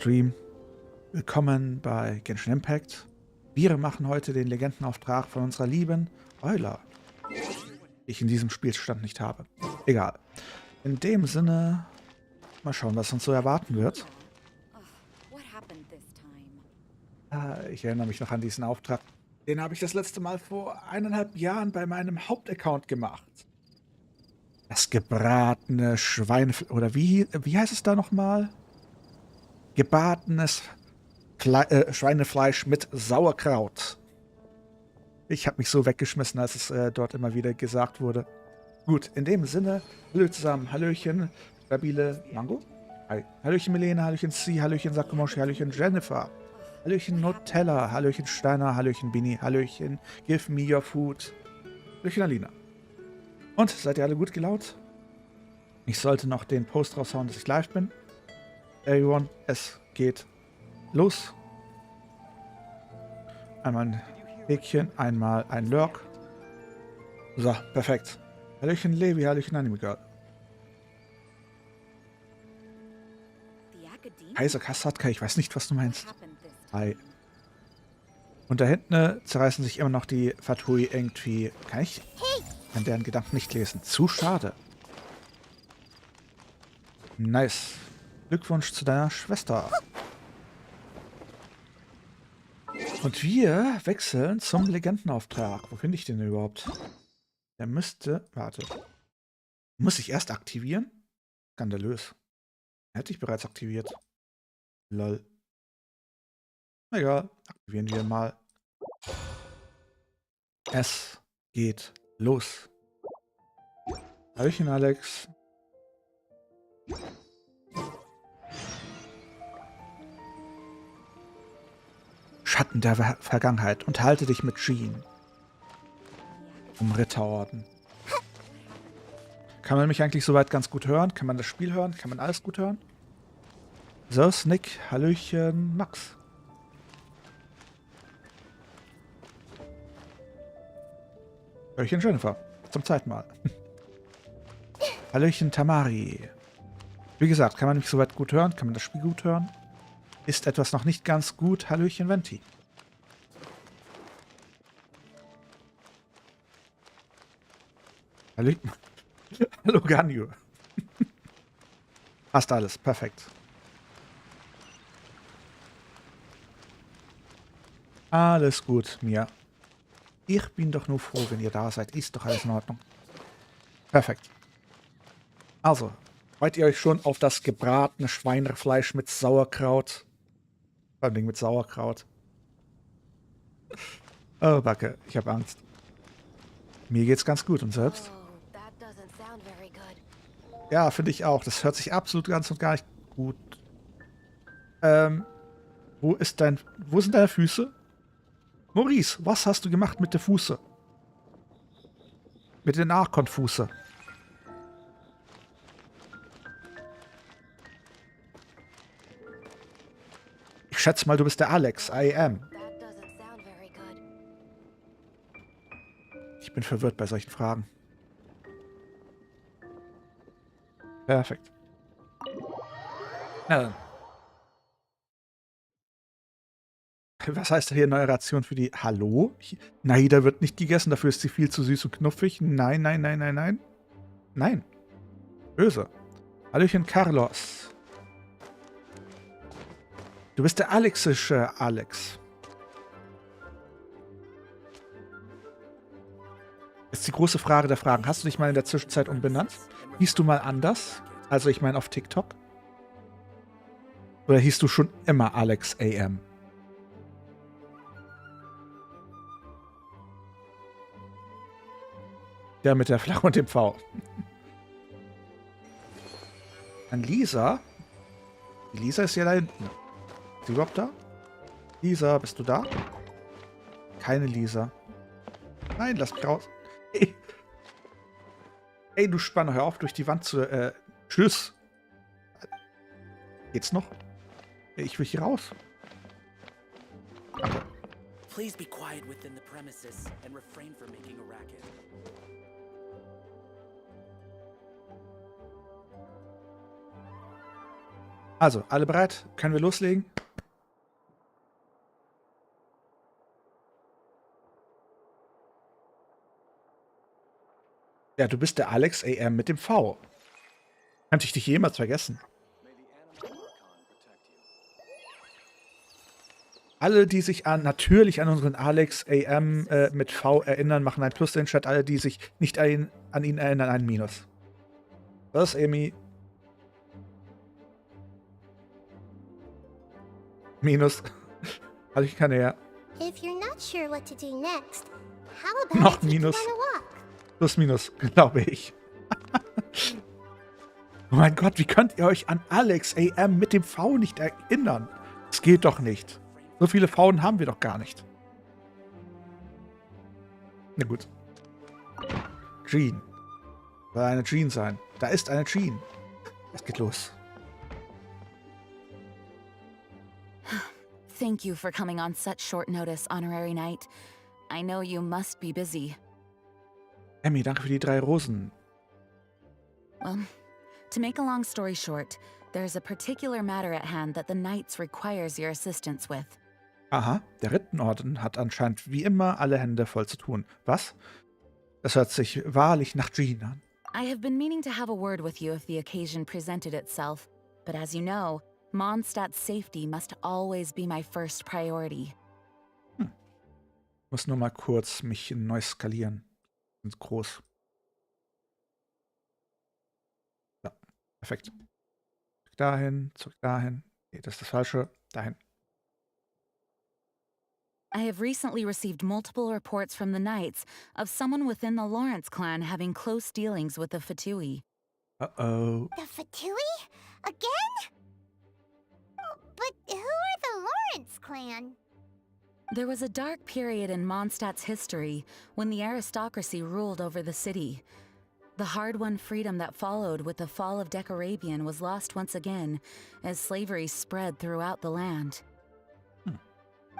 Stream. Willkommen bei Genshin Impact. Wir machen heute den Legendenauftrag von unserer lieben Eula, die ich in diesem Spielstand nicht habe. Egal. In dem Sinne, mal schauen, was uns so erwarten wird. Ich erinnere mich noch an diesen Auftrag. Den habe ich das letzte Mal vor 1,5 Jahren bei meinem Hauptaccount gemacht. Das gebratene oder wie heißt es da nochmal? Gebratenes Schweinefleisch mit SauerKraut. Ich habe mich so weggeschmissen, als es dort immer wieder gesagt wurde. Gut, in dem Sinne, hallo zusammen, hallöchen, stabile Mango. Hi. Hallöchen Milena, hallöchen Si, hallöchen Sakumoshi, hallöchen Jennifer. Hallöchen Nutella, hallöchen Steiner, hallöchen Bini, hallöchen Give Me Your Food. Hallöchen Alina. Und, seid ihr alle gut gelaunt? Ich sollte noch den Post raushauen, dass ich live bin. Everyone, es geht los. Einmal ein Häkchen, einmal ein Lurk. So, perfekt. Hallöchen Levi, hallöchen Anime Girl. Kaiser Kassatka, ich weiß nicht, was du meinst. Hi. Und da hinten zerreißen sich immer noch die Fatui irgendwie. Kann ich an deren Gedanken nicht lesen? Zu schade. Nice. Glückwunsch zu deiner Schwester. Und wir wechseln zum Legendenauftrag. Wo finde ich den denn überhaupt? Der müsste... Warte. Muss ich erst aktivieren? Skandalös. Hätte ich bereits aktiviert. Lol. Egal. Aktivieren wir mal. Es geht los. Hallöchen, Alex. Schatten der Vergangenheit. Unterhalte dich mit Jean. Im Ritterorden. Kann man mich eigentlich soweit ganz gut hören? Kann man das Spiel hören? Kann man alles gut hören? So, Snick. Hallöchen, Max. Hallöchen, Jennifer. Zum zweiten Mal. Hallöchen, Tamari. Wie gesagt, kann man mich soweit gut hören? Kann man das Spiel gut hören? Ist etwas noch nicht ganz gut? Hallöchen, Venti. Hallöchen. Hallo, Ganyu. Passt alles. Perfekt. Alles gut, Mia. Ich bin doch nur froh, wenn ihr da seid. Ist doch alles in Ordnung. Perfekt. Also, freut ihr euch schon auf das gebratene Schweinefleisch mit SauerKraut? Vor allem mit SauerKraut. Oh, Backe, ich habe Angst. Mir geht's ganz gut und selbst? Ja, finde ich auch. Das hört sich absolut ganz und gar nicht gut. Wo sind deine Füße? Maurice, was hast du gemacht mit der Fuße? Mit den Archon-Fuße. Ich schätze mal, du bist der Alex. I am. Ich bin verwirrt bei solchen Fragen. Perfekt. Na dann. Was heißt hier neue Ration für die... Hallo? Naida wird nicht gegessen, dafür ist sie viel zu süß und knuffig. Nein, nein, nein, nein, nein. Nein. Böse. Hallöchen, Carlos. Du bist der alexische Alex. Ist die große Frage der Fragen. Hast du dich mal in der Zwischenzeit umbenannt? Hieß du mal anders? Also ich meine auf TikTok? Oder hieß du schon immer Alex AM? Der mit der Flagge und dem V. An Lisa? Die Lisa ist ja da hinten. Ist sie überhaupt da? Lisa, bist du da? Keine Lisa. Nein, lass mich raus. Hey. Ey, du Spanner, hör auf, durch die Wand zu... Tschüss. Geht's noch? Ich will hier raus. Okay. Please be quiet within the premises and refrain from making a racket. Also, alle bereit? Können wir loslegen? Ja, du bist der Alex AM mit dem V. Könnte ich dich jemals vergessen? Alle, die sich natürlich an unseren Alex AM mit V erinnern, machen ein Plus in den Chat. Alle, die sich nicht an ihn erinnern, ein Minus. Was, Amy? Minus. Also ich kann ja. If you're not sure what to do next, how about Noch I take you Minus. on a walk? Plus, Minus, glaube ich. Oh mein Gott, wie könnt ihr euch an Alex AM mit dem V nicht erinnern? Das geht doch nicht. So viele V's haben wir doch gar nicht. Na gut. Jean. Soll eine Jean sein. Da ist eine Jean. Es geht los. Thank you for coming on such short notice, Honorary Knight. I know you must be busy. Emmy, danke für die 3 Rosen. Well, to make a long story short, there's a particular matter at hand that the Knights requires your assistance with. Aha, der Rittenorden hat anscheinend wie immer alle Hände voll zu tun. Was? Das hört sich wahrlich nach Jean an. I have been meaning to have a word with you if the occasion presented itself, but as you know, Mondstadt's safety must always be my first priority. Muss nur mal kurz mich neu skalieren. Sind groß. Ja, perfekt. Zurück dahin, zurück dahin. Nee, das ist das Falsche. Dahin. I have recently received multiple reports from the Knights of someone within the Lawrence clan having close dealings with the Fatui. Uh-oh. The Fatui? Again? But who are the Lawrence clan? There was a dark period in Mondstadt's history when the aristocracy ruled over the city. The hard-won freedom that followed with the fall of Decarabian was lost once again as slavery spread throughout the land.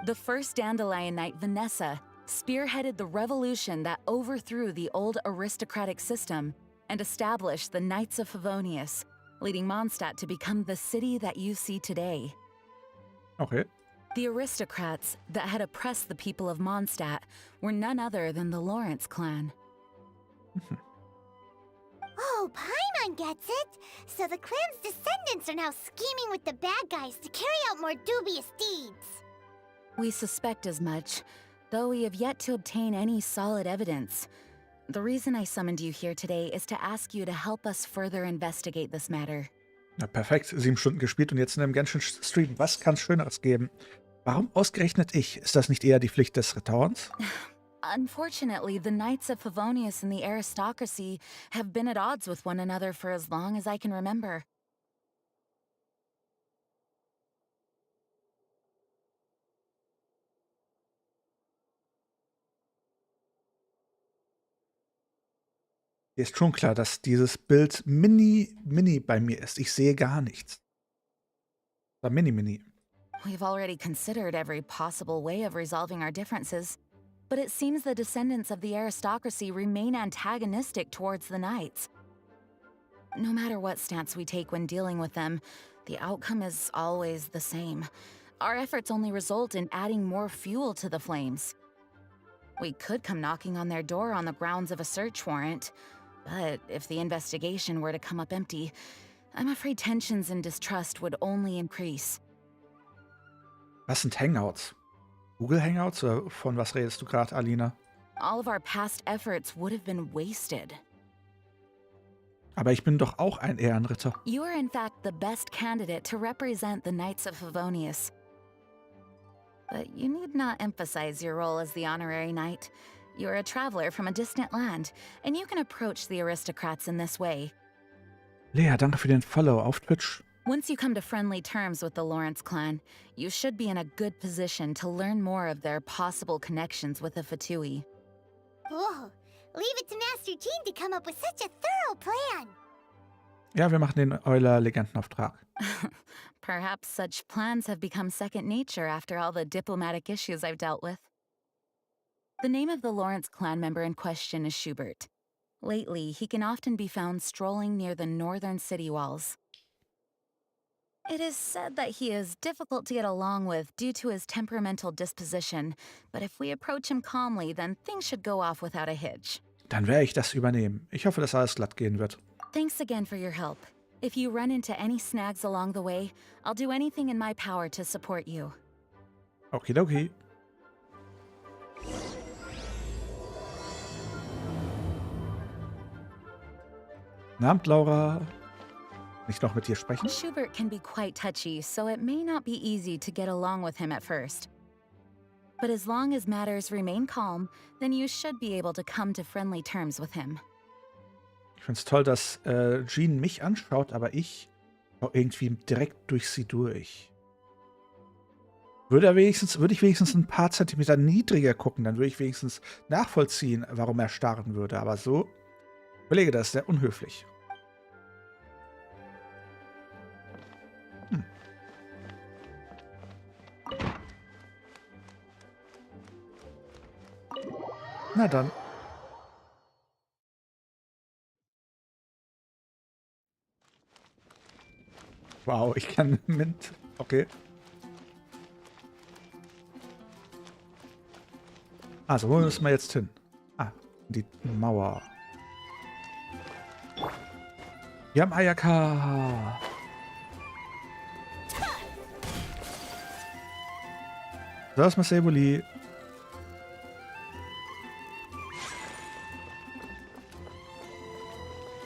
The first Dandelion Knight, Vanessa, spearheaded the revolution that overthrew the old aristocratic system and established the Knights of Favonius, leading Mondstadt to become the city that you see today. Okay. The aristocrats that had oppressed the people of Mondstadt were none other than the Lawrence clan. Oh, Paimon gets it! So the clan's descendants are now scheming with the bad guys to carry out more dubious deeds. We suspect as much, though we have yet to obtain any solid evidence. The reason I summoned you here today is to ask you to help us further investigate this matter. Na perfekt, 7 Stunden gespielt und jetzt in einem Genshin Stream. Was kann es Schöneres geben? Warum ausgerechnet ich? Ist das nicht eher die Pflicht des Rhetorens? Unfortunately, the Knights of Favonius and the aristocracy have been at odds with one another for as long as I can remember. Mir ist schon klar, dass dieses Bild mini bei mir ist. Ich sehe gar nichts. Oder mini. We've already considered every possible way of resolving our differences, but it seems the descendants of the aristocracy remain antagonistic towards the Knights. No matter what stance we take when dealing with them, the outcome is always the same. Our efforts only result in adding more fuel to the flames. We could come knocking on their door on the grounds of a search warrant, but if the investigation were to come up empty, I'm afraid tensions and distrust would only increase. Was sind Hangouts? Google Hangouts? Oder von was redest du gerade, Alina? All of our past efforts would have been wasted. Aber ich bin doch auch ein Ehrenritter. You are in fact the best candidate to represent the Knights of Favonius. But you need not emphasize your role as the honorary knight. You're a traveler from a distant land, and you can approach the aristocrats in this way. Lea, danke für den Follow auf Twitch. Once you come to friendly terms with the Lawrence clan, you should be in a good position to learn more of their possible connections with the Fatui. Whoa, leave it to Master Jean to come up with such a thorough plan. Ja, wir machen den Eula Legendenauftrag. Perhaps such plans have become second nature after all the diplomatic issues I've dealt with. The name of the Lawrence clan member in question is Schubert. Lately, he can often be found strolling near the northern city walls. It is said that he is difficult to get along with due to his temperamental disposition, but if we approach him calmly, then things should go off without a hitch. Dann werde ich das übernehmen. Ich hoffe, dass alles glatt gehen wird. Thanks again for your help. If you run into any snags along the way, I'll do anything in my power to support you. Okidoki. Abend, Laura. Nicht noch mit dir sprechen? Schubert can be quite touchy, so it may not be easy to get along with him at first. But as long as matters remain calm, then you should be able to come to friendly terms with him. Ich finde es toll, dass Jean mich anschaut, aber ich schaue irgendwie direkt durch sie durch. Würde ich wenigstens ein paar Zentimeter niedriger gucken, dann würde ich wenigstens nachvollziehen, warum er starren würde. Aber so, Kollege, das ist sehr unhöflich. Na dann. Wow, ich kann mit. Okay. Also, wo müssen wir jetzt hin? Ah, die Mauer. Wir haben Ayaka. Das ist Masebuli.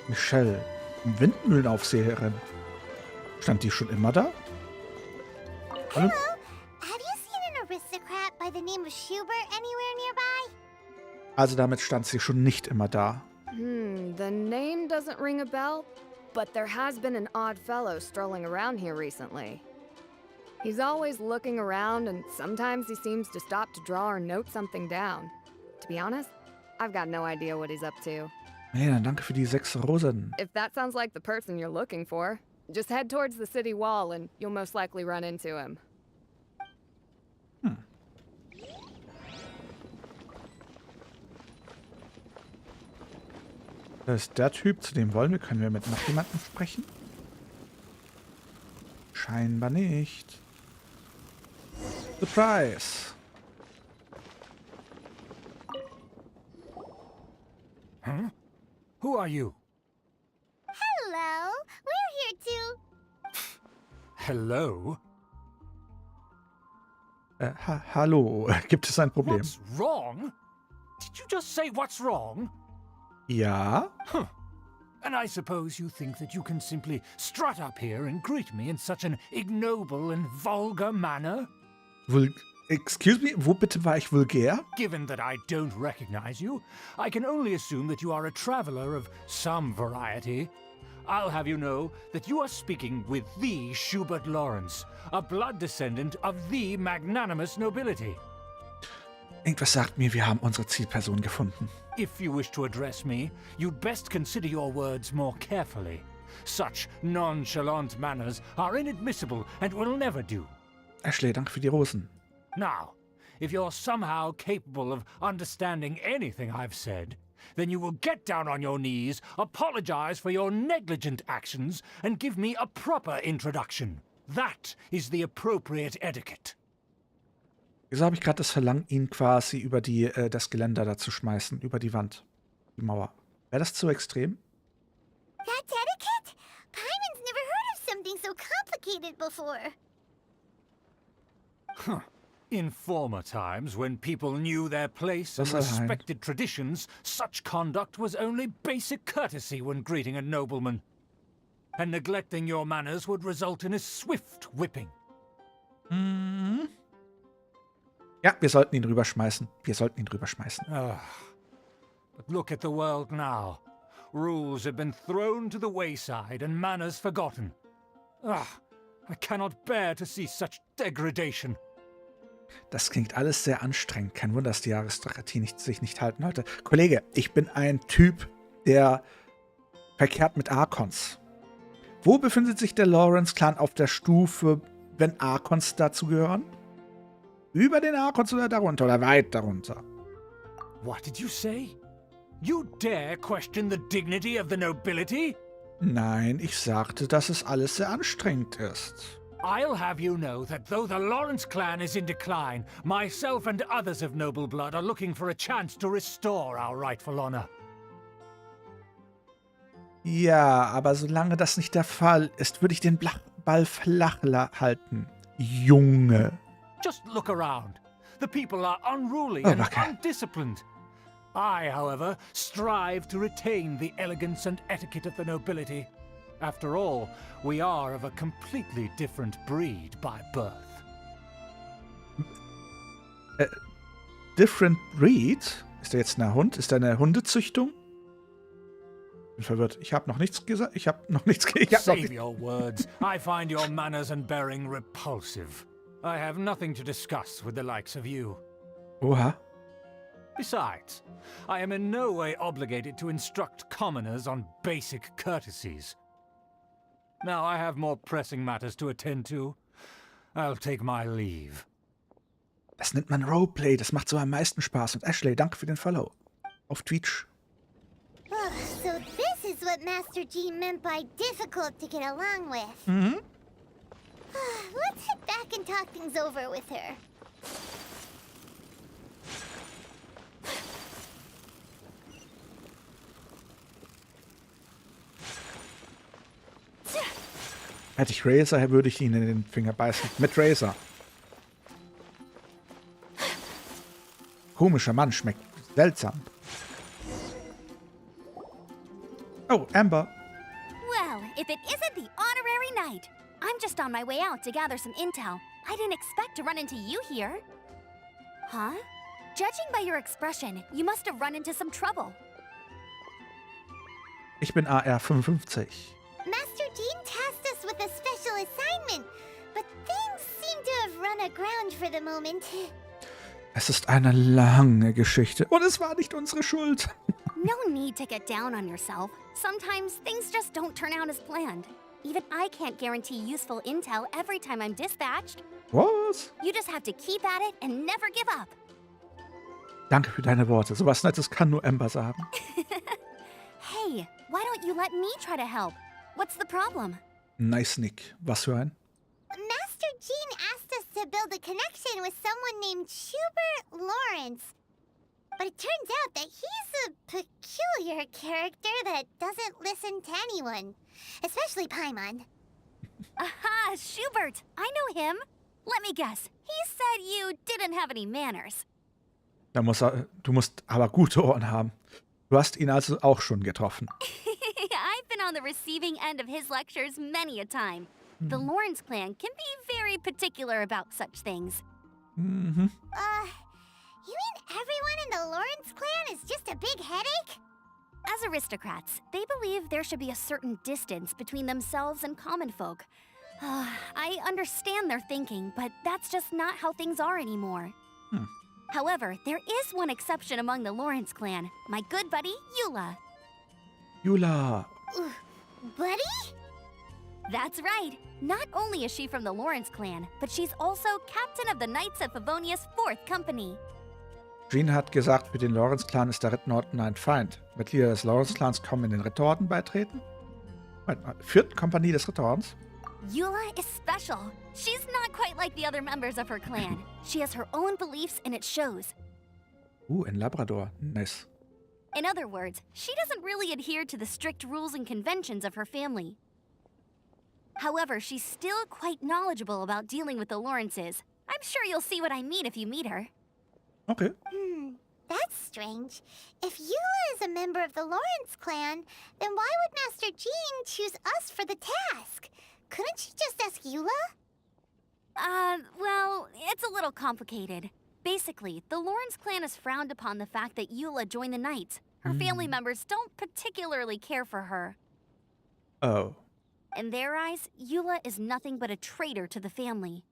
Michelle, Windmühlenaufseherin. Stand die schon immer da? Hallo? Have you seen an aristocrat by the name of Schubert anywhere nearby? Also damit stand sie schon nicht immer da. The name doesn't ring a bell, but there has been an odd fellow strolling around here recently. He's always looking around, and sometimes he seems to stop to draw or note something down. To be honest, I've got no idea what he's up to. Nee, dann danke für die 6 Rosen. If that sounds like the person you're looking for, just head towards the city wall and you'll most likely run into him. Das ist der Typ, zu dem wollen wir. Können wir mit noch jemandem sprechen? Scheinbar nicht. Surprise! Huh? Who are you? Hello, we're here to... Hello? Hallo, gibt es ein Problem? What's wrong? Did you just say what's wrong? Ja? Huh. And I suppose you think that you can simply strut up here and greet me in such an ignoble and vulgar manner? Excuse me, wo bitte war ich vulgär? Given that I don't recognize you, I can only assume that you are a traveler of some variety. I'll have you know that you are speaking with the Schubert Lawrence, a blood descendant of the magnanimous nobility. Irgendwas sagt mir, wir haben unsere Zielperson gefunden. If you wish to address me, you'd best consider your words more carefully. Such nonchalant manners are inadmissible and will never do. Ashley, danke für die Rosen. Now, if you're somehow capable of understanding anything I've said, then you will get down on your knees, apologize for your negligent actions, and give me a proper introduction. That is the appropriate etiquette. Wieso habe ich gerade das Verlangen, ihn quasi über das Geländer da zu schmeißen, über die Wand, die Mauer? Wäre das zu extrem? That's etiquette? Paimon's never heard of something so complicated before. In former times, when people knew their place and Das ist ein- respected traditions, such conduct was only basic courtesy when greeting a nobleman. And neglecting your manners would result in a swift whipping. Ja, wir sollten ihn rüberschmeißen. But look at the world now. Rules have been thrown to the wayside and manners forgotten. I cannot bear to see such degradation. Das klingt alles sehr anstrengend. Kein Wunder, dass die Aristokratie sich nicht halten wollte. Kollege, ich bin ein Typ, der verkehrt mit Archons. Wo befindet sich der Lawrence-Clan auf der Stufe, wenn Archons dazu gehören? Über den Archons oder darunter oder weit darunter? What did you say? You dare question the dignity of the nobility? Nein, ich sagte, dass es alles sehr anstrengend ist. I'll have you know that though the Lawrence clan is in decline, myself and others of noble blood are looking for a chance to restore our rightful honor. Ja, aber solange das nicht der Fall ist, würde ich den Ball flach halten. Junge. Just look around. The people are unruly Oh, and okay. undisciplined. I, however, strive to retain the elegance and etiquette of the nobility. After all, we are of a completely different breed by birth. Different Breed? Ist der jetzt ein Hund? Ist der eine Hundezüchtung? Bin verwirrt. Ich habe noch nichts gesagt. Ich habe noch nichts Save your words. I find your manners and bearing repulsive. I have nothing to discuss with the likes of you. Oha. Besides, I am in no way obligated to instruct commoners on basic courtesies. Now I have more pressing matters to attend to. I'll take my leave. Das nennt man Roleplay. Das macht so am meisten Spaß. Und Ashley, danke für den Follow. Auf Twitch. So this is what Master G meant by difficult to get along with. Mhm. Let's head back and talk things over with her. Hätte ich Razor, würde ich ihn in den Finger beißen. Mit Razor. Komischer Mann, schmeckt seltsam. Oh, Amber. Well, if it isn't the honorary knight. I'm just on my way out to gather some intel. I didn't expect to run into you here. Huh? Judging by your expression, you must have run into some trouble. Ich bin AR55. Master Jean tasked us with a special assignment, but things seem to have run aground for the moment. Es ist eine lange Geschichte. Und es war nicht unsere Schuld. No need to get down on yourself. Sometimes things just don't turn out as planned. Even I can't guarantee useful intel every time I'm dispatched. Was? You just have to keep at it and never give up. Danke für deine Worte. Sowas Nettes kann nur Amber sagen. Hey, why don't you let me try to help? What's the problem? Nice, Nick. Was für ein? Master Jean asked us to build a connection with someone named Schubert Lawrence. But it turns out that he's a peculiar character that doesn't listen to anyone. Especially Paimon. Aha, Schubert! I know him. Let me guess. He said you didn't have any manners. Du musst aber gute Ohren haben. Du hast ihn also auch schon getroffen. I've been on the receiving end of his lectures many a time. The Lawrence clan can be very particular about such things. Mhm. You mean everyone in the Lawrence clan is just a big headache? As aristocrats, they believe there should be a certain distance between themselves and common folk. I understand their thinking, but that's just not how things are anymore. However, there is one exception among the Lawrence clan, my good buddy, Eula. Eula. Buddy? That's right. Not only is she from the Lawrence clan, but she's also captain of the Knights of Favonia's 4th Company. Jean hat gesagt, für den Lawrence-Clan ist der Rittenorden ein Feind. Mitglieder des Lawrence-Clans kommen in den Rittenorden beitreten? Moment mal, 4. Kompanie des Rittenordens? Eula is special. She's not quite like the other members of her clan. She has her own beliefs and it shows. In Labrador. Nice. In other words, she doesn't really adhere to the strict rules and conventions of her family. However, she's still quite knowledgeable about dealing with the Lawrences. I'm sure you'll see what I mean if you meet her. Okay. That's strange. If Eula is a member of the Lawrence clan, then why would Master Jean choose us for the task? Couldn't she just ask Eula? Well, it's a little complicated. Basically, the Lawrence clan has frowned upon the fact that Eula joined the Knights. Her family members don't particularly care for her. Oh. In their eyes, Eula is nothing but a traitor to the family.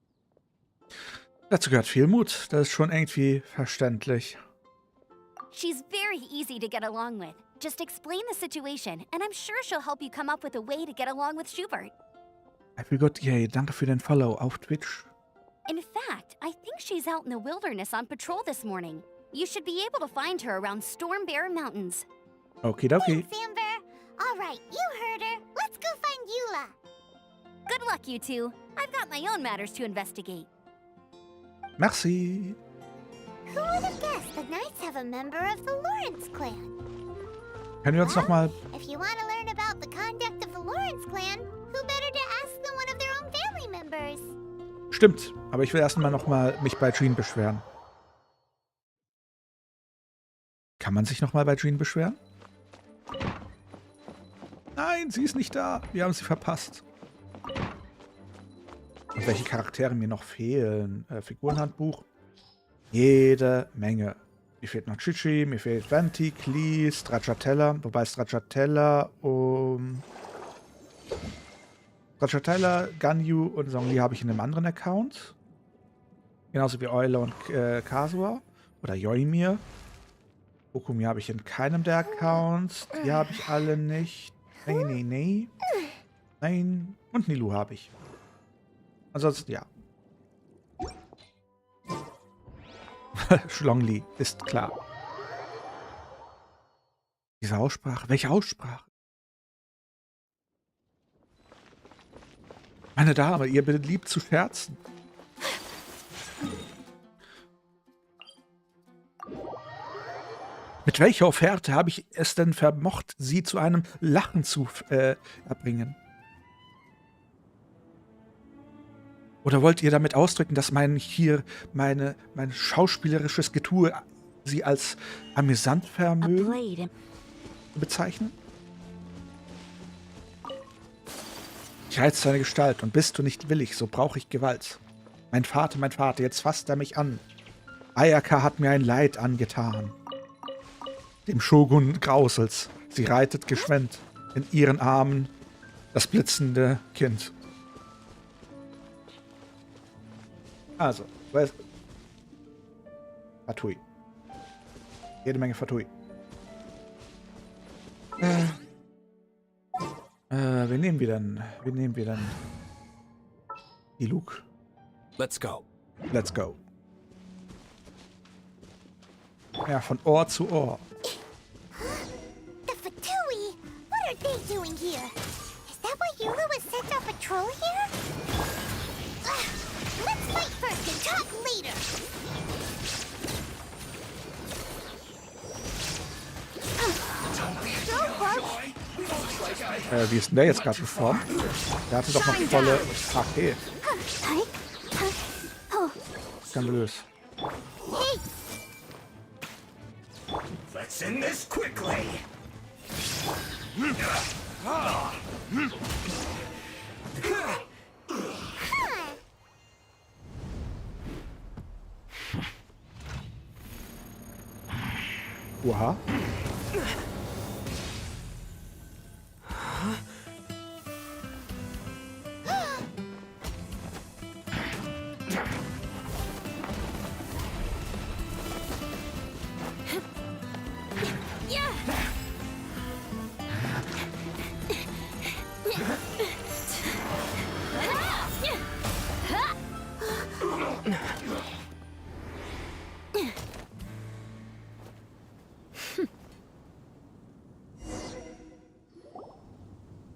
Dazu gehört viel Mut. Das ist schon irgendwie verständlich. She's very easy to get along with. Just explain the situation, and I'm sure she'll help you come up with a way to get along with Schubert. I feel good. Yay, danke für den Follow auf Twitch. In fact, I think she's out in the wilderness on patrol this morning. You should be able to find her around Storm Bear Mountains. Okidoki. Thanks, Amber. All right, you heard her. Let's Eula. Good luck, you two. I've got my own matters to investigate. Merci. Who would have guessed the Knights have a member of the Lawrence clan? Können wir uns nochmal... If you want to learn about the conduct of the Lawrence clan, who better to ask than one of their own family members? Stimmt, aber ich will erstmal nochmal mich bei Jean beschweren. Kann man sich nochmal bei Jean beschweren? Nein, sie ist nicht da. Wir haben sie verpasst. Und welche Charaktere mir noch fehlen? Figurenhandbuch. Jede Menge. Mir fehlt noch Qiqi, mir fehlt Venti, Klee, Stracciatella. Wobei Stracciatella, Stracciatella, Ganyu und Zhongli habe ich in einem anderen Account. Genauso wie Eula und Kasua. Oder Yoimir. Okumi habe ich in keinem der Accounts. Die habe ich alle nicht. Nee. Nein. Und Nilu habe ich. Ansonsten, ja. Schlongli, ist klar. Diese Aussprache. Welche Aussprache? Meine Dame, ihr beliebt zu scherzen. Mit welcher Offerte habe ich es denn vermocht, sie zu einem Lachen zu erbringen? Oder wollt ihr damit ausdrücken, dass mein schauspielerisches Getue sie als amüsant vermögen bezeichnen? Ich reize seine Gestalt und bist du nicht willig, so brauche ich Gewalt. Mein Vater, jetzt fasst er mich an. Ayaka hat mir ein Leid angetan. Dem Shogun grauselt's. Sie reitet geschwend in ihren Armen das blitzende Kind. Also, Fatui. Jede Menge Fatui. Wen nehmen wir denn? Diluc. Let's go. Let's go. Ja, von Ohr zu Ohr. The Fatui? What are they doing here? Is that why Eula was sent on patrol here? Let's fight first and talk later. Wie ist denn der jetzt gerade gestorben? Der hatte doch noch volle HP. Skandalös. Hey, Let's end this quickly. Oha.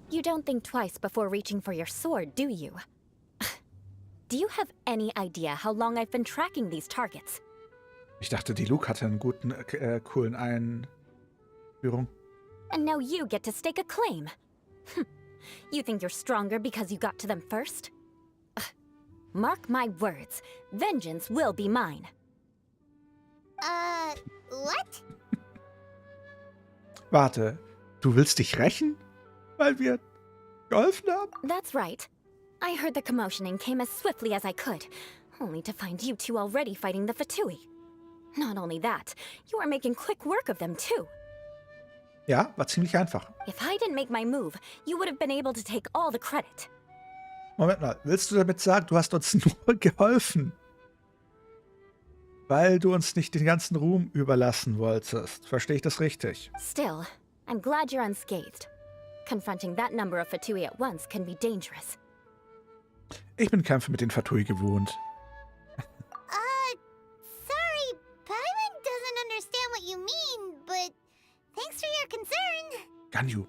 You don't think twice before reaching for your sword, do you? Do you have any idea how long I've been tracking these targets? Ich dachte, Diluc hatte einen guten, coolen Einführung. And now you get to stake a claim. You think you're stronger because you got to them first? Mark my words, vengeance will be mine. what? Warte, du willst dich rächen? Weil wir geholfen haben? That's right. I heard the commotion and came as swiftly as I could, only to find you two already fighting the Fatui. Not only that, you are making quick work of them too. Ja, war ziemlich einfach. If I didn't make my move, you would have been able to take all the credit. Moment mal, willst du damit sagen, du hast uns nur geholfen? Weil du uns nicht den ganzen Ruhm überlassen wolltest. Verstehe ich das richtig? Still, I'm glad you're unscathed. Confronting that number of Fatui at once can be dangerous. Ich bin Kämpfe mit den Fatui gewohnt. Sorry, Paimon doesn't understand what you mean, but thanks for your concern. Ganyu.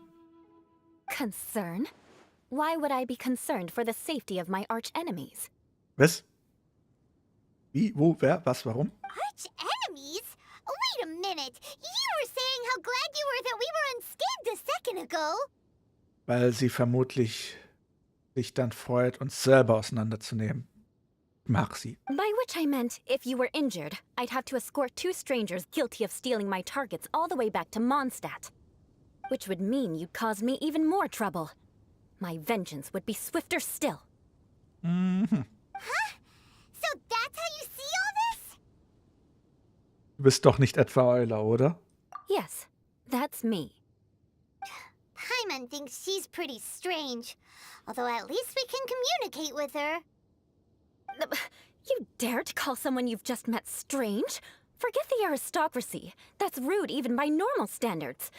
Concern? Why would I be concerned for the safety of my arch enemies? Was? Wie, wo, wer, was, warum? Arch enemies? Wait a minute. You were saying how glad you were that we were unscathed a second ago. Weil sie vermutlich sich dann freut, uns selber auseinanderzunehmen. Mag sie. By which I meant, if you were injured, I'd have to escort 2 strangers guilty of stealing my targets all the way back to Mondstadt. Which would mean you'd cause me even more trouble. My vengeance would be swifter still. Mhm. Huh? So that's how you see all this? Du bist doch nicht etwa Eula, oder? Yes, that's me. Paimon thinks she's pretty strange. Although at least we can communicate with her. You dare to call someone you've just met strange? Forget the aristocracy. That's rude even by normal standards.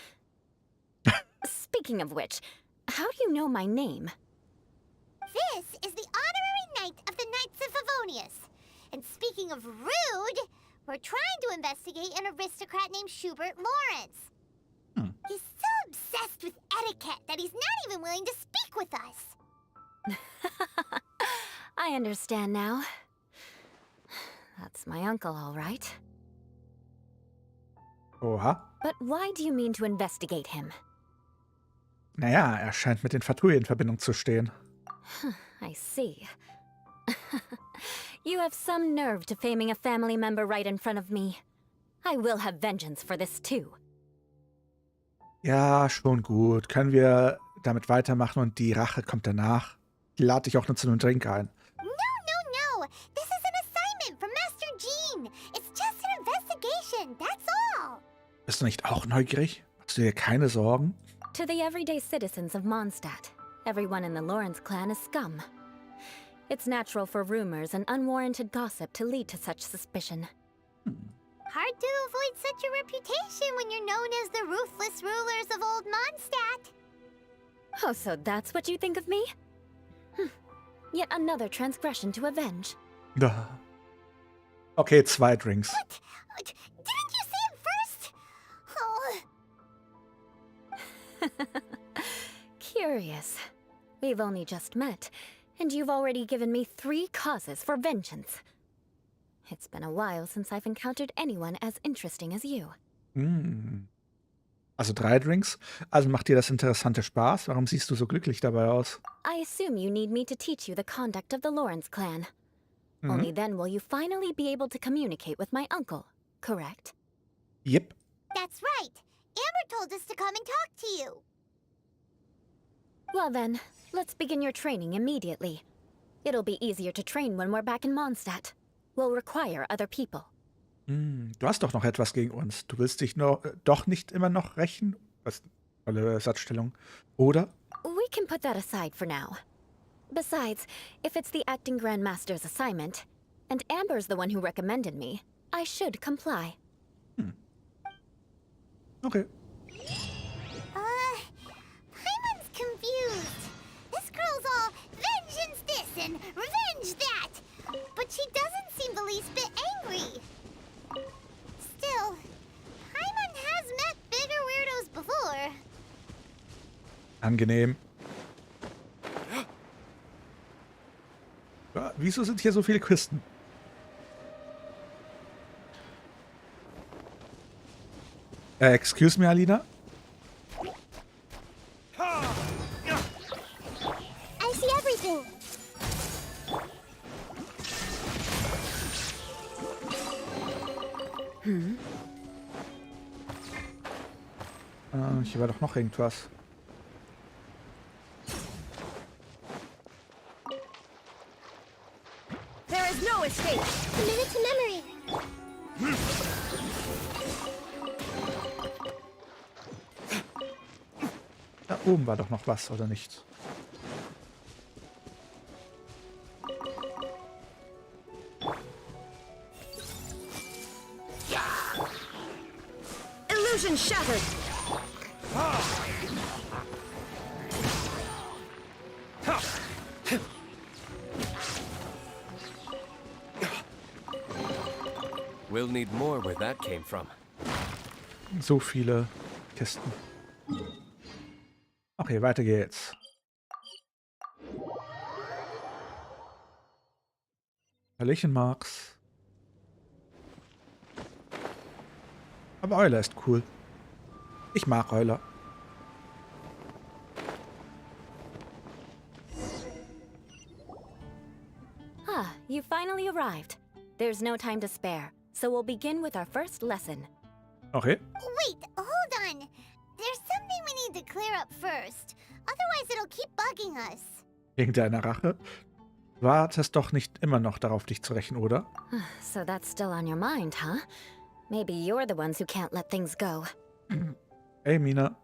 Speaking of which, how do you know my name? This is the honorary knight of the Knights of Favonius. And speaking of rude, we're trying to investigate an aristocrat named Schubert Lawrence. He's so obsessed with etiquette that he's not even willing to speak with us. I understand now. That's my uncle, all right. Oha. But why do you mean to investigate him? Naja, er scheint mit den Fatui in Verbindung zu stehen. I see. You have some nerve to faming a family member right in front of me. I will have vengeance for this too. Ja, schon gut. Können wir damit weitermachen und die Rache kommt danach? Ich lade dich auch nur zu einem Drink ein. No. This is an assignment from Master Jean. It's just an investigation, that's all. Bist du nicht auch neugierig? Machst du dir keine Sorgen? To the everyday citizens of Mondstadt, everyone in the Lawrence clan is scum. It's natural for rumors and unwarranted gossip to lead to such suspicion. Hard to avoid such a reputation when you're known as the ruthless rulers of Old Mondstadt. Oh, so that's what you think of me? Yet another transgression to avenge. Okay, 2 Drinks. What? Didn't you say it first? Oh. Curious. We've only just met, and you've already given me 3 causes for vengeance. It's been a while since I've encountered anyone as interesting as you. Also 3 Drinks? Also macht dir das interessante Spaß? Warum siehst du so glücklich dabei aus? I assume you need me to teach you the conduct of the Lawrence clan. Only then will you finally be able to communicate with my uncle, correct? Yep. That's right. Amber told us to come and talk to you. Well then, let's begin your training immediately. It'll be easier to train when we're back in Mondstadt. We'll require other people. Du hast doch noch etwas gegen uns. Du willst dich doch nicht immer noch rächen? Was? Tolle Satzstellung. Oder? We can put that aside for now. Besides, if it's the acting Grandmaster's assignment, and Amber's the one who recommended me, I should comply. Okay. Paimon's confused. This girl's all vengeance this and revenge that. But she doesn't seem the least bit angry. Still, Paimon has met bigger weirdos before. Angenehm. Wieso sind hier so viele Kisten? Excuse me, Alina? I see everything. Hier war doch noch irgendwas. There is no escape. Minute to memory. Da oben war doch noch was, oder nicht? Illusion shattered. We'll need more where that came from. So viele Kisten. Okay, weiter geht's. Hallöchen, Max. Aber Eula ist cool. Ich mag Eula. Ah, you finally arrived. There's no time to spare, so we'll begin with our first lesson. Okay. Wait, hold on. There's something we need to clear up first. Otherwise it'll keep bugging us. Wegen deiner Rache? Du wartest doch nicht immer noch darauf, dich zu rächen, oder? So that's still on your mind, huh? Maybe you're the ones who can't let things go. Hey, Mina.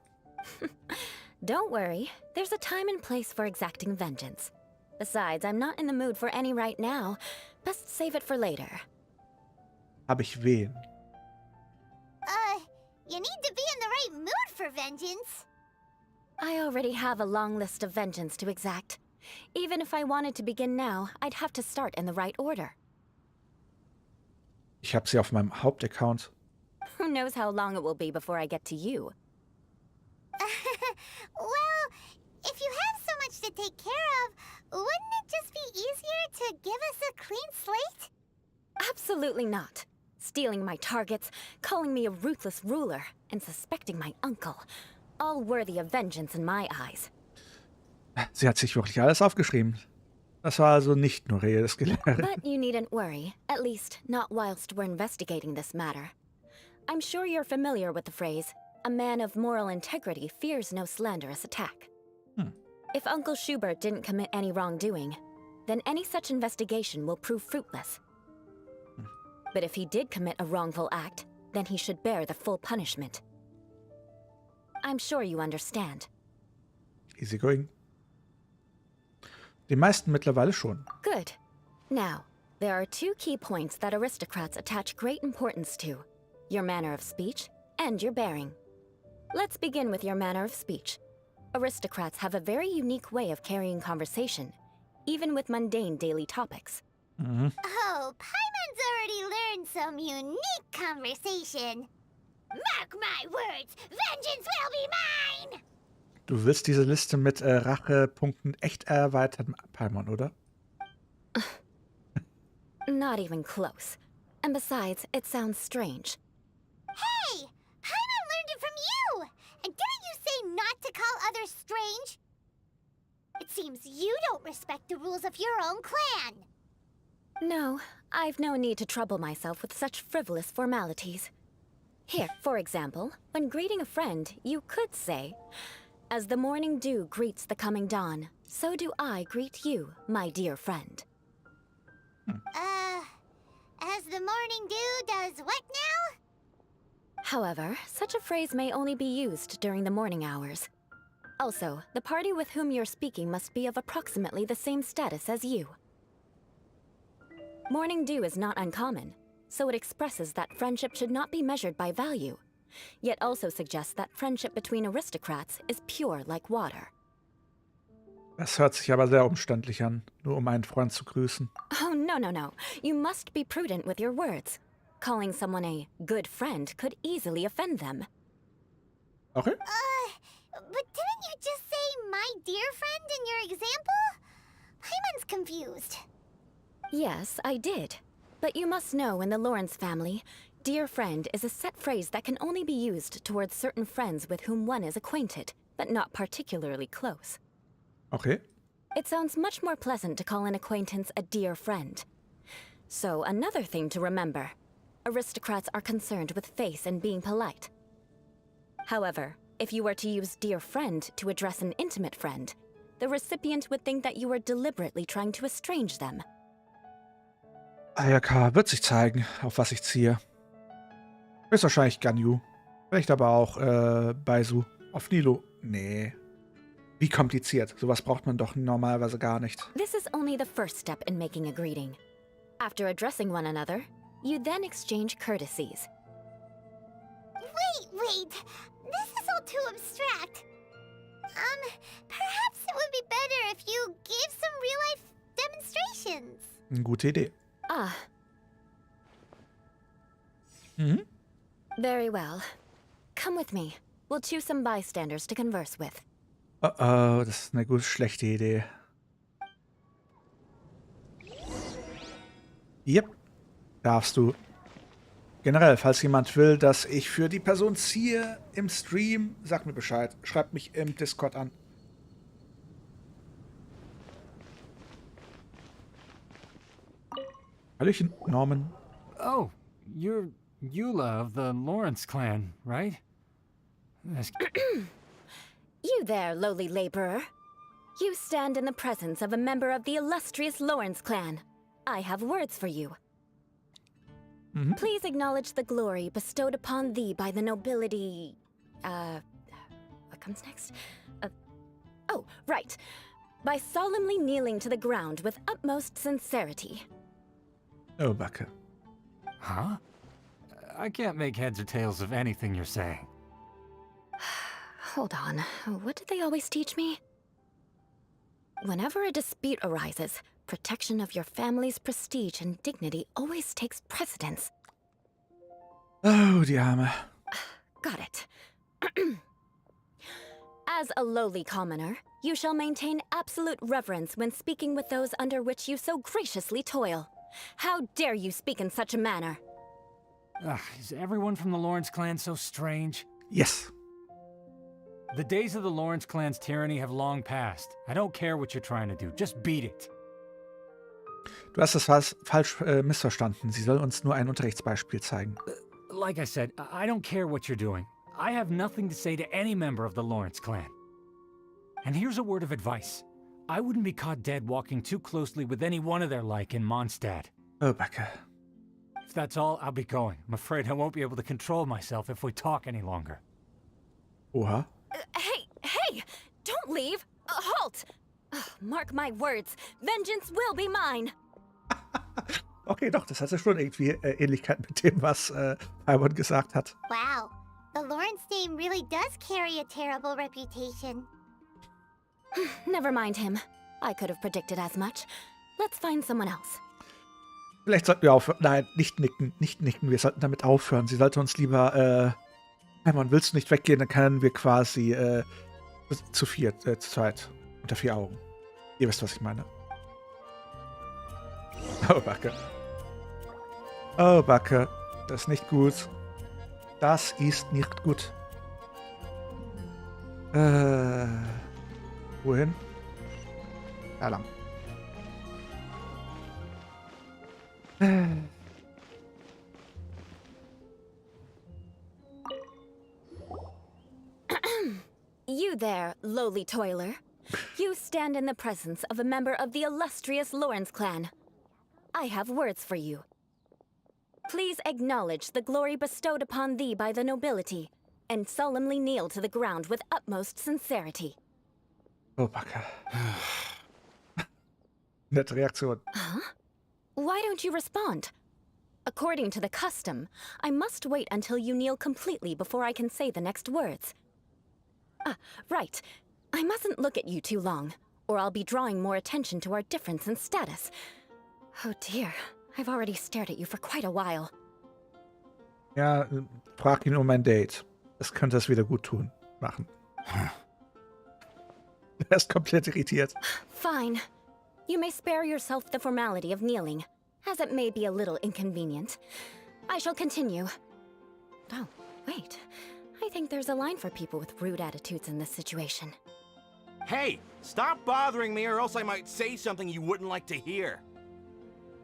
Don't worry, there's a time and place for exacting vengeance. Besides, I'm not in the mood for any right now. Best save it for later. Hab ich wen? You need to be in the right mood for vengeance. I already have a long list of vengeance to exact. Even if I wanted to begin now, I'd have to start in the right order. Ich hab sie auf meinem Hauptaccount. Who knows how long it will be before I get to you? Well, if you have so much to take care of, wouldn't it just be easier to give us a clean slate? Absolutely not. Stealing my targets, calling me a ruthless ruler, and suspecting my uncle. All worthy of vengeance in my eyes. Sie hat sich wirklich alles aufgeschrieben. Das war also nicht nur reelles Gelehre. But you needn't worry, at least not whilst we're investigating this matter. I'm sure you're familiar with the phrase, a man of moral integrity fears no slanderous attack. If Uncle Schubert didn't commit any wrongdoing, then any such investigation will prove fruitless. But if he did commit a wrongful act, then he should bear the full punishment. I'm sure you understand. Easy going. Die meisten mittlerweile schon. Good. Now, there are two key points that aristocrats attach great importance to. Your manner of speech and your bearing. Let's begin with your manner of speech. Aristocrats have a very unique way of carrying conversation, even with mundane daily topics. Oh, Paimon's already learned some unique conversation. Mark my words, vengeance will be mine! Du willst diese Liste mit Rachepunkten echt erweitern, Paimon, oder? Not even close. And besides, it sounds strange. Hey! Paimon learned it from you! And didn't you say not to call others strange? It seems you don't respect the rules of your own clan. No, I've no need to trouble myself with such frivolous formalities. Here, for example, when greeting a friend, you could say, "As the morning dew greets the coming dawn, so do I greet you, my dear friend." As the morning dew does what now? However, such a phrase may only be used during the morning hours. Also, the party with whom you're speaking must be of approximately the same status as you. Morning dew is not uncommon, so it expresses that friendship should not be measured by value, yet also suggests that friendship between aristocrats is pure like water. Das hört sich aber sehr umständlich an, nur um einen Freund zu grüßen. Oh, no. You must be prudent with your words. Calling someone a good friend could easily offend them. Okay. But didn't you just say my dear friend in your example? Paimon's confused. Yes, I did. But you must know in the Lawrence family, dear friend is a set phrase that can only be used towards certain friends with whom one is acquainted, but not particularly close. Okay. It sounds much more pleasant to call an acquaintance a dear friend. So another thing to remember, aristocrats are concerned with face and being polite. However, if you were to use dear friend to address an intimate friend, the recipient would think that you were deliberately trying to estrange them. ARK wird sich zeigen, auf was ich ziehe. Höchstwahrscheinlich Ganyu. Vielleicht aber auch Baisu. Auf Nilo. Nee. Wie kompliziert. Sowas braucht man doch normalerweise gar nicht. This is only the first step in making a greeting. After addressing one another, you then exchange courtesies. Wait. This is all too abstract. Perhaps it would be better if you gave some real-life demonstrations. Gute Idee. Ah. Very well. Come with me. We'll choose some bystanders to converse with. Oh, das ist eine schlechte Idee. Yep, darfst du. Generell, falls jemand will, dass ich für die Person ziehe im Stream, sag mir Bescheid. Schreibt mich im Discord an. Hallöchen, Norman. Oh, you're Eula of the Lawrence clan, right? That's- You there, lowly laborer. You stand in the presence of a member of the illustrious Lawrence clan. I have words for you. Please acknowledge the glory bestowed upon thee by the nobility... what comes next? Oh, right. By solemnly kneeling to the ground with utmost sincerity. Oh, Backe. Huh? I can't make heads or tails of anything you're saying. Hold on. What did they always teach me? Whenever a dispute arises, protection of your family's prestige and dignity always takes precedence. Oh, die Arme. Got it. As a lowly commoner, you shall maintain absolute reverence when speaking with those under which you so graciously toil. How dare you speak in such a manner? Is everyone from the Lawrence clan so strange? Yes. The days of the Lawrence clan's tyranny have long passed. I don't care what you're trying to do. Just beat it. Du hast das falsch missverstanden. Sie soll uns nur ein Unterrichtsbeispiel zeigen. Like I said, I don't care what you're doing. I have nothing to say to any member of the Lawrence clan. And here's a word of advice. I wouldn't be caught dead walking too closely with any one of their like in Mondstadt. Oh, Backe. If that's all, I'll be going. I'm afraid I won't be able to control myself if we talk any longer. Oha. Hey! Don't leave! Halt! Mark my words, vengeance will be mine! Okay, doch, das hatte schon irgendwie Ähnlichkeit mit dem, was Paimon gesagt hat. Wow, the Lawrence name really does carry a terrible reputation. Never mind him. I could have predicted as much. Let's find someone else. Vielleicht sollten wir aufhören. Nein, nicht nicken, nicht nicken. Wir sollten damit aufhören. Sie sollte uns lieber, Paimon, willst du nicht weggehen? Dann können wir quasi zu zweit, unter 4 Augen. Ihr wisst, was ich meine. Oh, Backe. Oh, Backe. Das ist nicht gut. Das ist nicht gut. Wohin? Da lang. You there, lowly toiler. You stand in the presence of a member of the illustrious Lawrence clan. I have words for you. Please acknowledge the glory bestowed upon thee by the nobility, and solemnly kneel to the ground with utmost sincerity. Oh, Backe. Nette Reaktion. Huh? Why don't you respond? According to the custom, I must wait until you kneel completely before I can say the next words. Right. I mustn't look at you too long, or I'll be drawing more attention to our difference in status. Oh dear, I've already stared at you for quite a while. Ja, frag ihn um ein Date. Das könnte es wieder gut tun. Machen. Er ist komplett irritiert. Fine. You may spare yourself the formality of kneeling, as it may be a little inconvenient. I shall continue. Oh, wait. I think there's a line for people with rude attitudes in this situation. Hey, stop bothering me or else I might say something you wouldn't like to hear.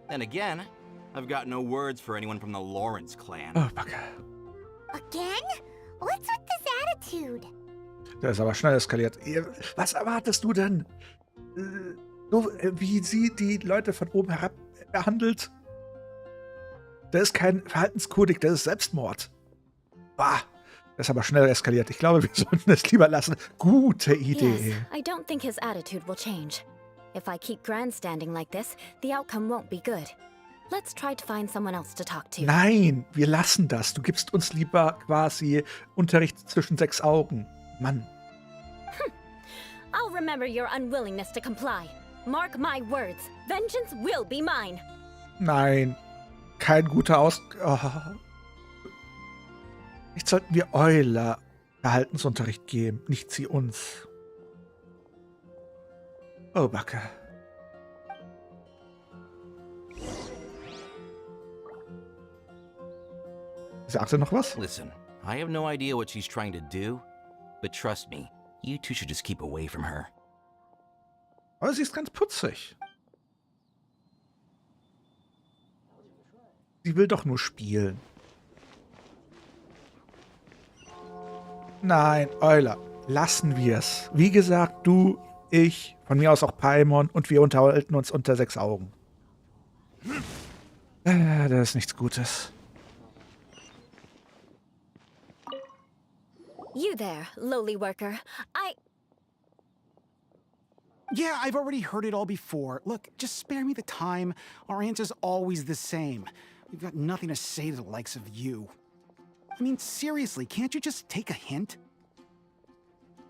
And again, I've got no words for anyone from the Lawrence clan. Oh, Backe. Again? What's with this attitude? Der ist aber schnell eskaliert. Was erwartest du denn? So wie sie die Leute von oben herab behandelt? Das ist kein Verhaltenskodex, das ist Selbstmord. Bah, das ist aber schnell eskaliert. Ich glaube, wir sollten es lieber lassen. Gute Idee. Yes, I don't think his attitude will change. If I keep grandstanding like this, the outcome won't be good. Let's try to find someone else to talk to. Nein, wir lassen das. Du gibst uns lieber quasi Unterricht zwischen 6 Augen. Mann. I'll remember your unwillingness to comply. Mark my words. Vengeance will be mine. Nein. Kein guter Oh. Vielleicht sollten wir Eula Verhaltensunterricht geben, nicht sie uns. Oh, Backe. Sagte noch was? Listen, I have no idea what she's trying to do, but trust me, you two should just keep away from her. Aber sie ist ganz putzig. Sie will doch nur spielen. Nein, Eula, lassen wir es. Wie gesagt, du, ich, von mir aus auch Paimon und wir unterhalten uns unter 6 Augen. Das ist nichts Gutes. You there, lowly worker. Yeah, I've already heard it all before. Look, just spare me the time. Our answer's always the same. We've got nothing to say to the likes of you. I mean, seriously, can't you just take a hint?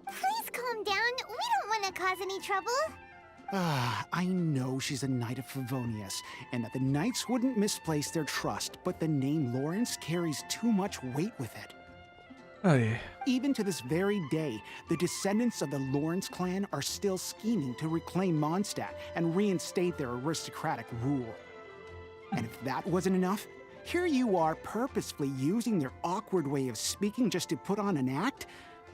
Please calm down. We don't want to cause any trouble. I know she's a Knight of Favonius, and that the Knights wouldn't misplace their trust, but the name Lawrence carries too much weight with it. Oh je. Even to this very day, the descendants of the Lawrence clan are still scheming to reclaim Mondstadt and reinstate their aristocratic rule. And if that wasn't enough, here you are purposefully using their awkward way of speaking just to put on an act?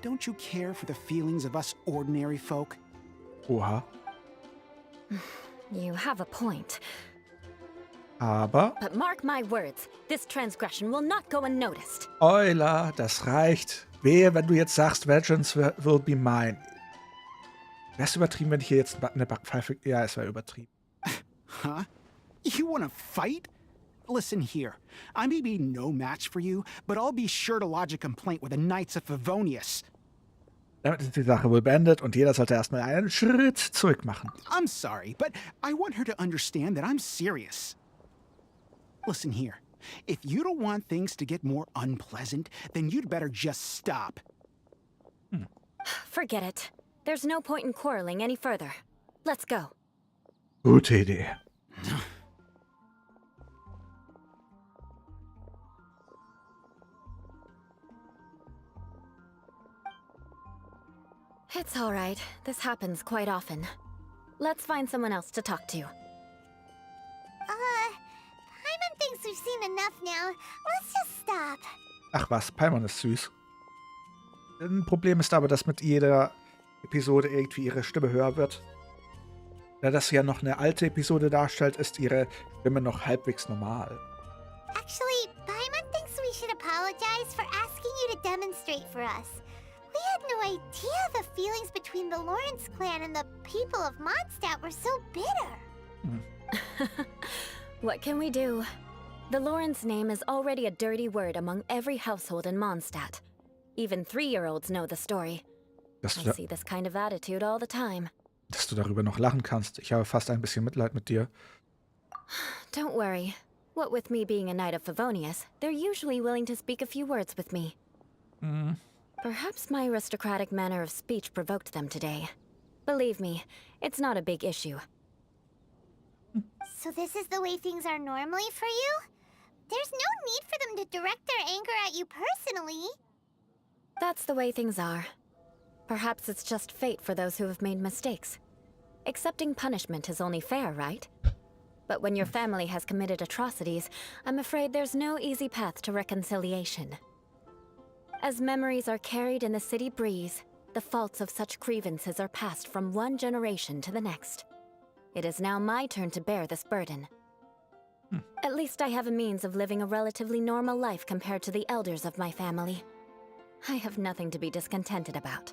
Don't you care for the feelings of us ordinary folk? Oha. You have a point. Aber, But mark my words, this transgression will not go unnoticed. Eula, das reicht. Wehe, wenn du jetzt sagst, vengeance will be mine. Wäre es übertrieben, wenn ich hier jetzt eine Backpfeife... Ja, es wäre übertrieben. Huh? You wanna fight? Listen here, I may be no match for you, but I'll be sure to lodge a complaint with the Knights of Favonius. Damit ist die Sache wohl beendet und jeder sollte erstmal einen Schritt zurück machen. I'm sorry, but I want her to understand that I'm serious. Listen here, if you don't want things to get more unpleasant, then you'd better just stop. Forget it. There's no point in quarreling any further. Let's go. Gute Idee. It's all right. This happens quite often. Let's find someone else to talk to. Paimon thinks we've seen enough now. Let's just stop. Ach was, Paimon ist süß. Ein Problem ist aber, dass mit jeder Episode irgendwie ihre Stimme höher wird. Da das ja noch eine alte Episode darstellt, ist ihre Stimme noch halbwegs normal. Actually, Paimon thinks we should apologize for asking you to demonstrate for us. We had no idea the feelings between the Lawrence clan and the people of Mondstadt were so bitter. What can we do? The Lawrence name is already a dirty word among every household in Mondstadt. Even 3-year-olds know the story. I see this kind of attitude all the time. Dass du darüber noch lachen kannst. Ich habe fast ein bisschen Mitleid mit dir. Don't worry. What with me being a Knight of Favonius, they're usually willing to speak a few words with me. Perhaps my aristocratic manner of speech provoked them today. Believe me, it's not a big issue. So this is the way things are normally for you? There's no need for them to direct their anger at you personally. That's the way things are. Perhaps it's just fate for those who have made mistakes. Accepting punishment is only fair, right? But when your family has committed atrocities, I'm afraid there's no easy path to reconciliation. As memories are carried in the city breeze, the faults of such grievances are passed from one generation to the next. It is now my turn to bear this burden. At least I have a means of living a relatively normal life compared to the elders of my family. I have nothing to be discontented about.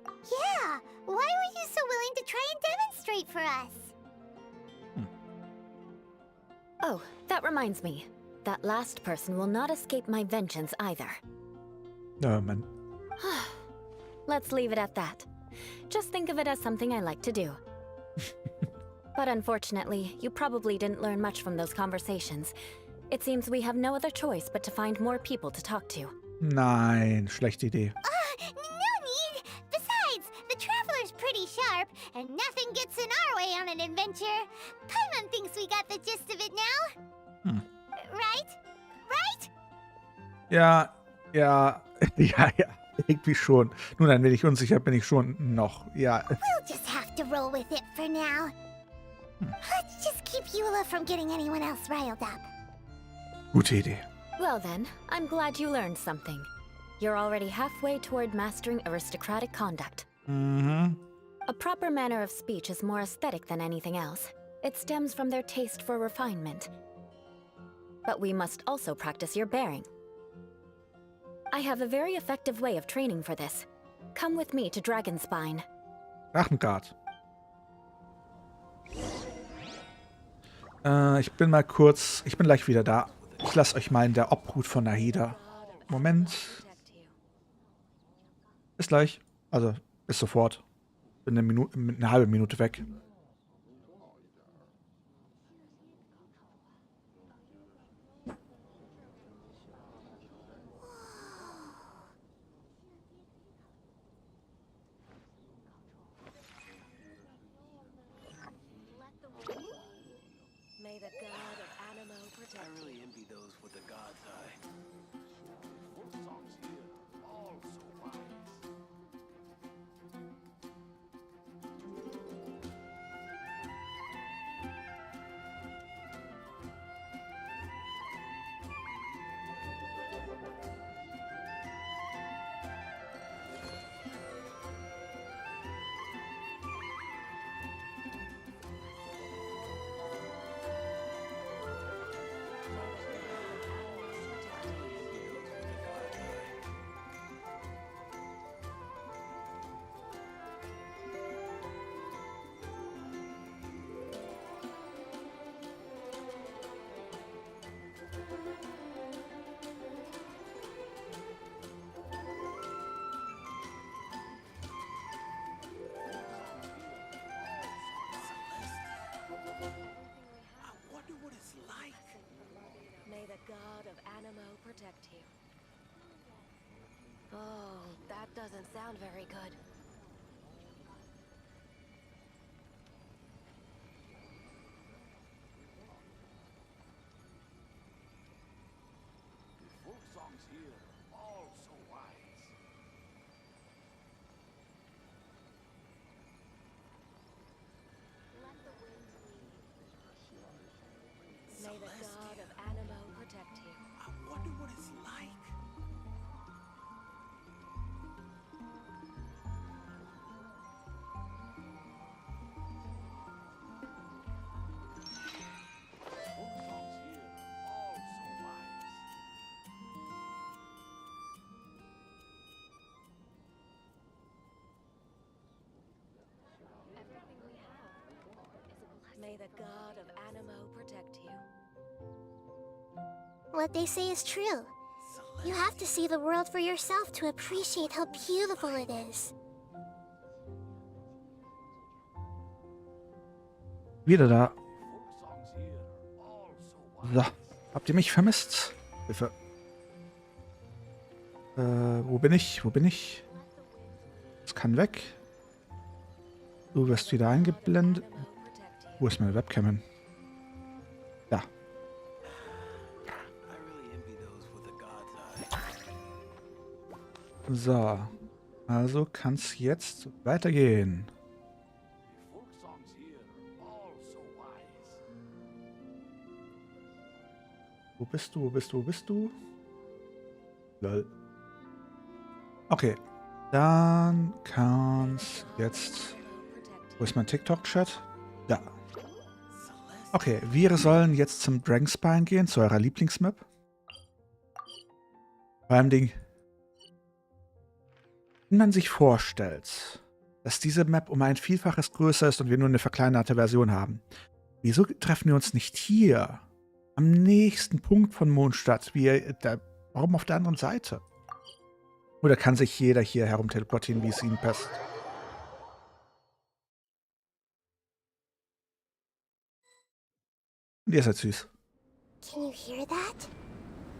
Yeah, why were you so willing to try and demonstrate for us? Oh, that reminds me. That last person will not escape my vengeance either. Oh, man. Let's leave it at that. Just think of it as something I like to do. But unfortunately, you probably didn't learn much from those conversations. It seems we have no other choice but to find more people to talk to. Nein, schlechte Idee. No need. Besides, the Traveler's pretty sharp, and nothing gets in our way on an adventure. Paimon thinks we got the gist of it now. Right? Right? Ja, ja, ja, irgendwie schon. Nun, ein wenig unsicher bin ich schon noch. Ja. We'll just have to roll with it for now. Let's just keep Eula from getting anyone else riled up. Gute Idee. Well then, I'm glad you learned something. You're already halfway toward mastering aristocratic conduct. Mhm. A proper manner of speech is more aesthetic than anything else. It stems from their taste for refinement. But we must also practice your bearing. I have a very effective way of training for this. Come with me to Dragonspine. Drachengard. Ich bin mal kurz... Ich bin gleich wieder da. Ich lasse euch mal in der Obhut von Nahida. Moment. Bis gleich. Also, bis sofort. Bin eine halbe Minute weg. May the god of Animo protect you. I really envy those with the god's eye. May the god of Animo protect you. Oh, that doesn't sound very good. May the god of Animo protect you. I wonder what it's like. May the god of Animo protect you. What they say is true. You have to see the world for yourself to appreciate how beautiful it is. Wieder da. So. Habt ihr mich vermisst? Hilfe. Wo bin ich? Wo bin ich? Das kann weg. Du wirst wieder eingeblendet. Wo ist meine Webcam hin? Da. So. Also kann es jetzt weitergehen. Wo bist du? Wo bist du? Wo bist du? Lol. Okay. Dann kann's jetzt... Wo ist mein TikTok-Chat? Da. Okay, wir sollen jetzt zum Dragonspine gehen, zu eurer Lieblingsmap. Vor allem Ding... Wenn man sich vorstellt, dass diese Map um ein Vielfaches größer ist und wir nur eine verkleinerte Version haben, wieso treffen wir uns nicht hier, am nächsten Punkt von Mondstadt, warum auf der anderen Seite? Oder kann sich jeder hier herum teleportieren, wie es ihm passt? Und ihr seid süß. Can you hear that?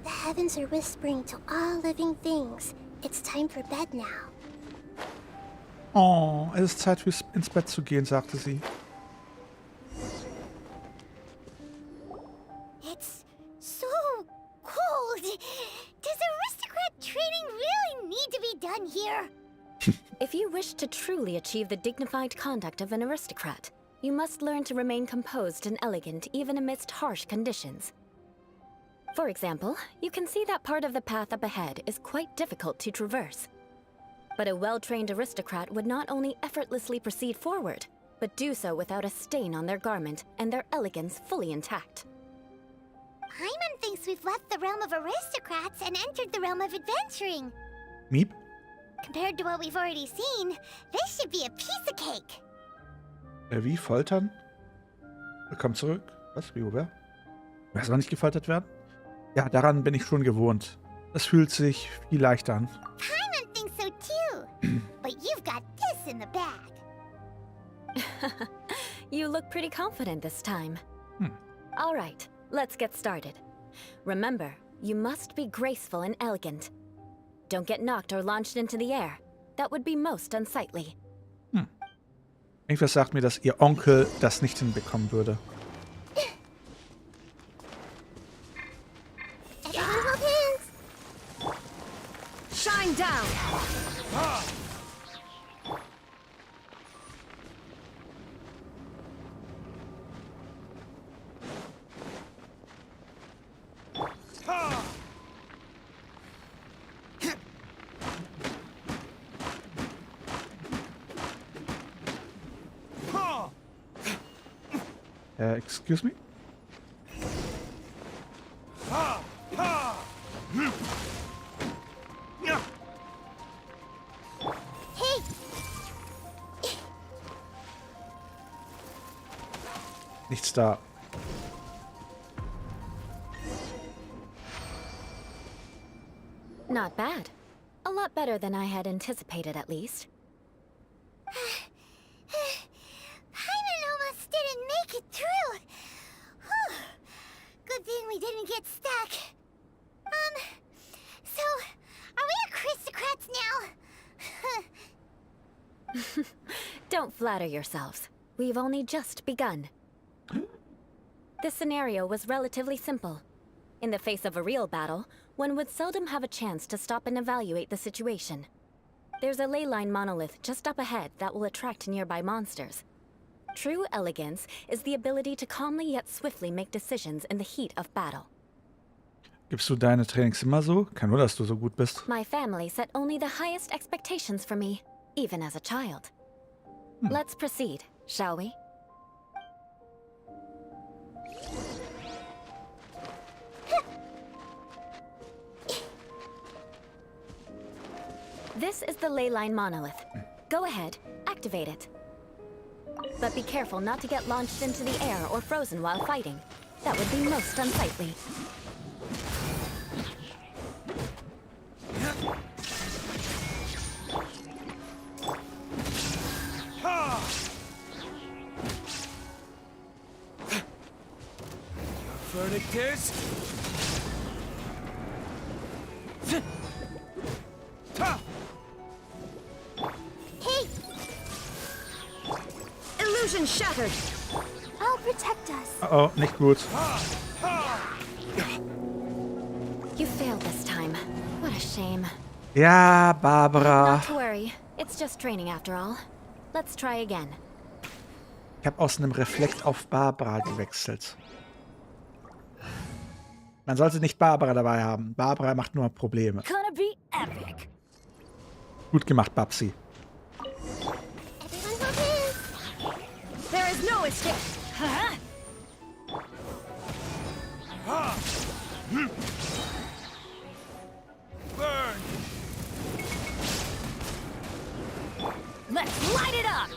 The heavens are whispering to all living things. It's time for bed now. Oh, es ist Zeit, ins Bett zu gehen, sagte sie. It's so cold. Does aristocrat training really need to be done here? If you wish to truly achieve the dignified conduct of an aristocrat, you must learn to remain composed and elegant even amidst harsh conditions. For example, you can see that part of the path up ahead is quite difficult to traverse. But a well-trained aristocrat would not only effortlessly proceed forward, but do so without a stain on their garment and their elegance fully intact. Paimon thinks we've left the realm of aristocrats and entered the realm of adventuring. Miep? Compared to what we've already seen, this should be a piece of cake. Wie? Foltern? Willkommen zurück. Was? Wie, wer? Wer soll nicht gefoltert werden? Ja, daran bin ich schon gewohnt. Das fühlt sich viel leichter an. Paimon thinks so too. But you've got this in the bag. You look pretty confident this time. All right, let's get started. Remember, you must be graceful and elegant. Don't get knocked or launched into the air. That would be most unsightly. Irgendwas sagt mir, dass ihr Onkel das nicht hinbekommen würde. Shine down! Excuse me? Hey! Nichts da. Not bad. A lot better than I had anticipated, at least. Paimon almost didn't make it through. Whew. Good thing we didn't get stuck. So, are we aristocrats now? Don't flatter yourselves. We've only just begun. This scenario was relatively simple. In the face of a real battle, one would seldom have a chance to stop and evaluate the situation. There's a ley line monolith just up ahead that will attract nearby monsters. True elegance is the ability to calmly yet swiftly make decisions in the heat of battle. Gibst du deine Trainings immer so? Kein Wunder, dass du so gut bist. My family set only the highest expectations for me, even as a child. Let's proceed, shall we? This is the ley line monolith. Go ahead, activate it. But be careful not to get launched into the air or frozen while fighting. That would be most unsightly. Your verdict is... Hey! Illusion shattered! I'll protect us. Oh, nicht gut. You failed this time. What a shame. Ja, Barbara. Not to worry. It's just training after all. Let's try again. Ich habe aus einem Reflekt auf Barbara gewechselt. Man sollte nicht Barbara dabei haben. Barbara macht nur Probleme. Gonna be epic. Gut gemacht, Babsi. Everyone focus! There is no escape! Burn! Let's light it up!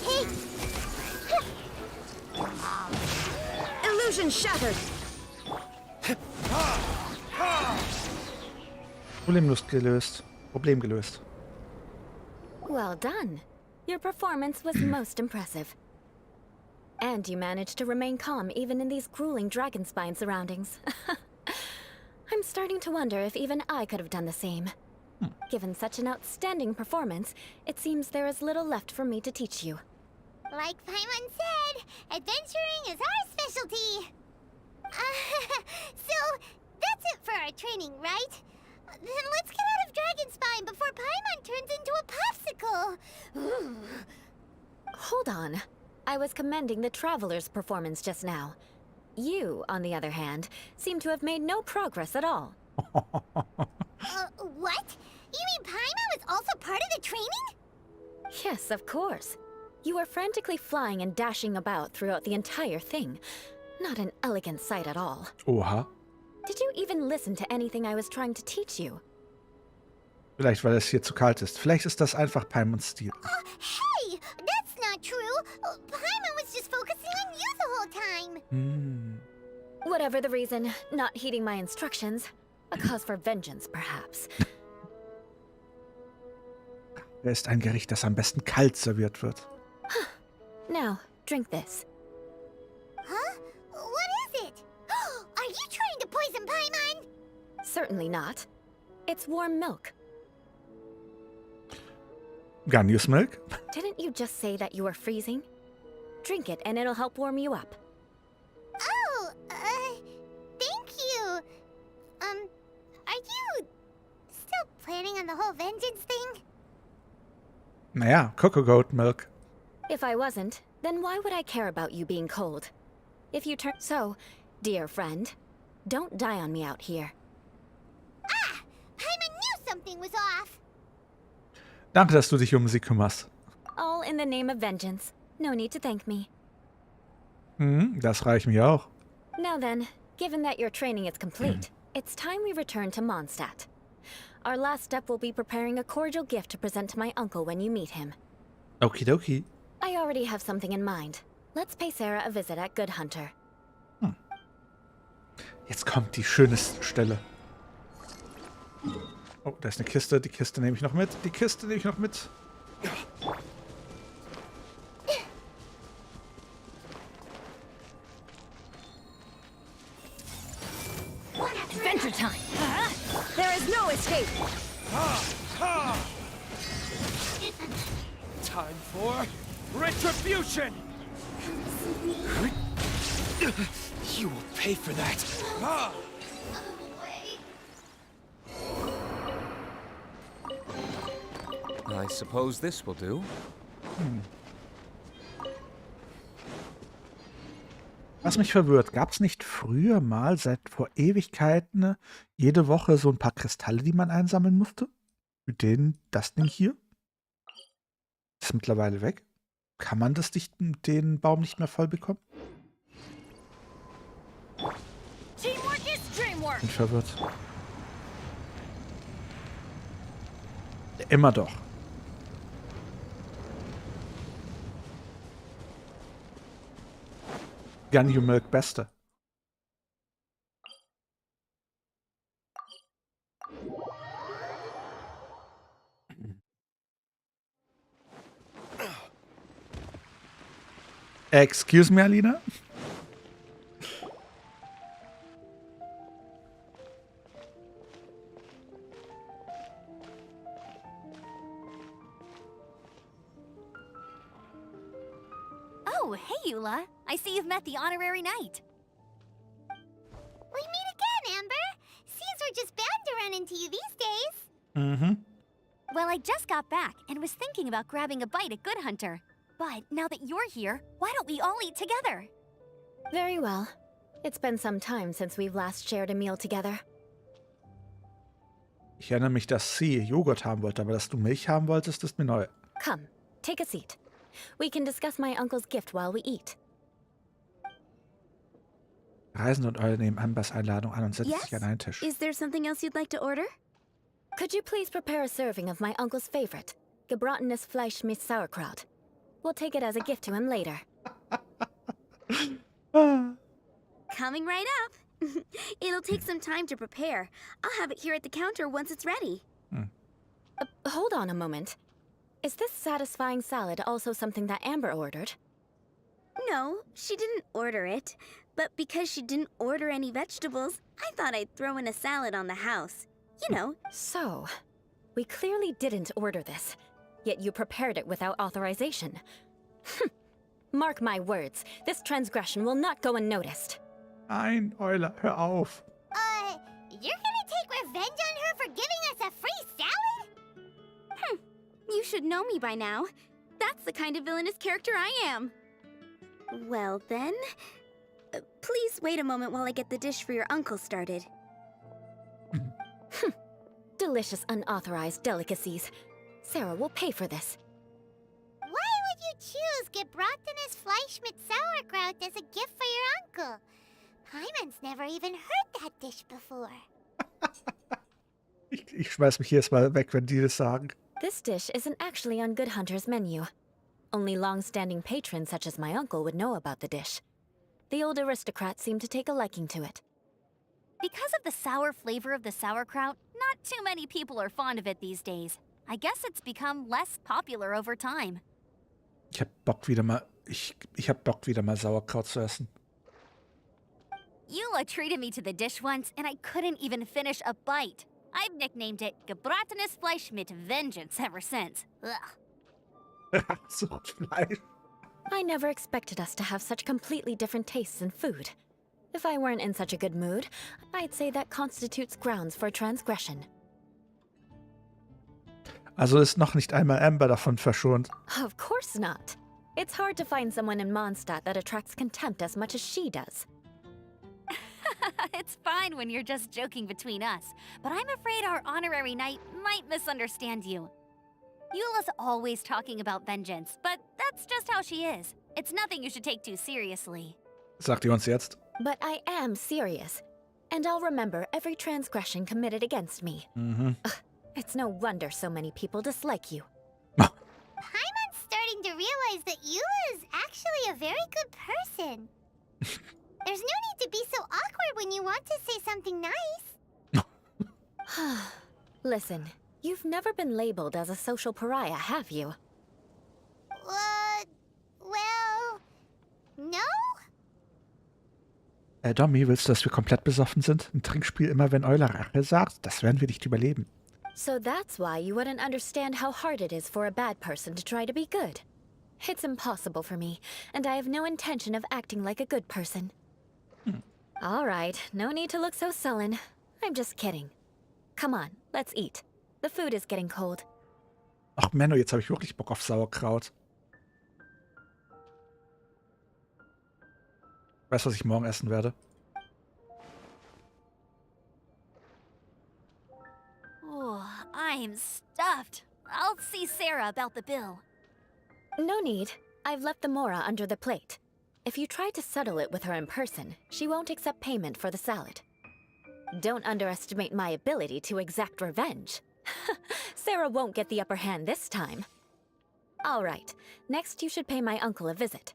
Hey! Illusion shattered! Problem gelöst. Well done. Your performance was most impressive. And you managed to remain calm even in these grueling dragon spine surroundings. I'm starting to wonder if even I could have done the same. Given such an outstanding performance, it seems there is little left for me to teach you. Like Paimon said, adventuring is our specialty. So, that's it for our training, right? Then let's get out of Dragonspine before Paimon turns into a popsicle. Hold on. I was commending the Traveler's performance just now. You, on the other hand, seem to have made no progress at all. What? You mean Paimon was also part of the training? Yes, of course. You were frantically flying and dashing about throughout the entire thing. Not an elegant sight at all. Oha. Did you even listen to anything I was trying to teach you? Vielleicht, weil es hier zu kalt ist. Vielleicht ist das einfach Paimons Stil. Hey! That's not true! Paimon was just focusing on you the whole time! Whatever the reason, not heeding my instructions. A cause for vengeance, perhaps. Er ist ein Gericht, das am besten kalt serviert wird. Now, drink this. Huh? What is it? Are you trying to poison Paimon? Certainly not. It's warm milk. Gannius Milk? Didn't you just say that you were freezing? Drink it and it'll help warm you up. Oh, thank you. Are you still planning on the whole vengeance thing? Naja, Cocoa Goat Milk. If I wasn't, then why would I care about you being cold? If you turn... So, dear friend, don't die on me out here. Ah! Paimon knew something was off! Danke, dass du dich um sie kümmerst. All in the name of vengeance. No need to thank me. Das reicht mir auch. Now then, given that your training is complete, it's time we return to Mondstadt. Our last step will be preparing a cordial gift to present to my uncle when you meet him. Okie dokie. I already have something in mind. Let's pay Sarah a visit at Good Hunter. Jetzt kommt die schöne Stelle. Oh, da ist eine Kiste. Die Kiste nehme ich noch mit. Die Kiste nehme ich noch mit. Adventure time! There is no escape! Time for retribution! You will pay for that! I suppose this will do. Was mich verwirrt, gab es nicht früher mal, seit vor Ewigkeiten, jede Woche so ein paar Kristalle, die man einsammeln musste? Mit denen das Ding hier? Ist mittlerweile weg. Kann man den Baum nicht mehr voll bekommen? Bin verwirrt. Immer doch. Ganyu Milk Beste. Excuse me, Alina? Oh, hey, Eula. I see you've met the honorary knight. We meet again, Amber! Seems we're just bound to run into you these days. Mhm. Well, I just got back and was thinking about grabbing a bite at Good Hunter. But now that you're here, why don't we all eat together? Very well. It's been some time since we've last shared a meal together. Ich erinnere mich, dass sie Joghurt haben wollte, aber dass du Milch haben wolltest, ist mir neu. Come, take a seat. We can discuss my uncle's gift while we eat. Reisende und Eule nehmen Ambers Einladung an und setzen sich an einen Tisch. Is there something else you'd like to order? Could you please prepare a serving of my uncle's favorite, Gebratenes Fleisch mit SauerKraut? We'll take it as a gift to him later. Coming right up. It'll take some time to prepare. I'll have it here at the counter once it's ready. Hold on a moment. Is this satisfying salad also something that Amber ordered? No, she didn't order it. But because she didn't order any vegetables, I thought I'd throw in a salad on the house. You know. So, we clearly didn't order this, yet you prepared it without authorization. Mark my words, this transgression will not go unnoticed. Nein, Eule, hör auf. You're gonna take revenge on her for giving us a free salad? You should know me by now. That's the kind of villainous character I am. Well then, please wait a moment while I get the dish for your uncle started. Delicious unauthorized delicacies. Sarah will pay for this. Why would you choose Gebratenes Fleisch mit SauerKraut as a gift for your uncle? Hyman's never even heard that dish before. Ich schmeiß mich hier erstmal weg, wenn die das sagen. This dish isn't actually on Good Hunter's menu. Only long-standing patrons such as my uncle would know about the dish. The old aristocrats seem to take a liking to it. Because of the sour flavor of the sauerkraut, not too many people are fond of it these days. I guess it's become less popular over time. Ich hab Bock wieder mal... Ich hab Bock wieder mal Sauerkraut zu essen. Eula treated me to the dish once, and I couldn't even finish a bite. I've nicknamed it Gebratenes Fleisch mit Vengeance ever since. Ugh. So Fleisch. I never expected us to have such completely different tastes in food. If I weren't in such a good mood, I'd say that constitutes grounds for transgression. Also ist noch nicht einmal Amber davon verschont. Of course not. It's hard to find someone in Mondstadt that attracts contempt as much as she does. It's fine when you're just joking between us, but I'm afraid our honorary knight might misunderstand you. Eula's always talking about vengeance, but that's just how she is. It's nothing you should take too seriously. Sagt ihr uns jetzt? But I am serious, and I'll remember every transgression committed against me. Mhm. It's no wonder so many people dislike you. Hyman's starting to realize that Eula is actually a very good person. There's no need to be so awkward when you want to say something nice. Listen, you've never been labeled as a social pariah, have you? Well, no? Domi, willst du, dass wir komplett besoffen sind? Ein Trinkspiel immer, wenn Eula Rache sagt? Das werden wir nicht überleben. So that's why you wouldn't understand how hard it is for a bad person to try to be good. It's impossible for me, and I have no intention of acting like a good person. All right, no need to look so sullen. I'm just kidding. Come on, let's eat. The food is getting cold. Ach Menno, jetzt habe ich wirklich Bock auf Sauerkraut. Weißt du, was ich morgen essen werde? Oh, I'm stuffed. I'll see Sarah about the bill. No need. I've left the mora under the plate. If you try to settle it with her in person, she won't accept payment for the salad. Don't underestimate my ability to exact revenge. Sarah won't get the upper hand this time. All right, next you should pay my uncle a visit.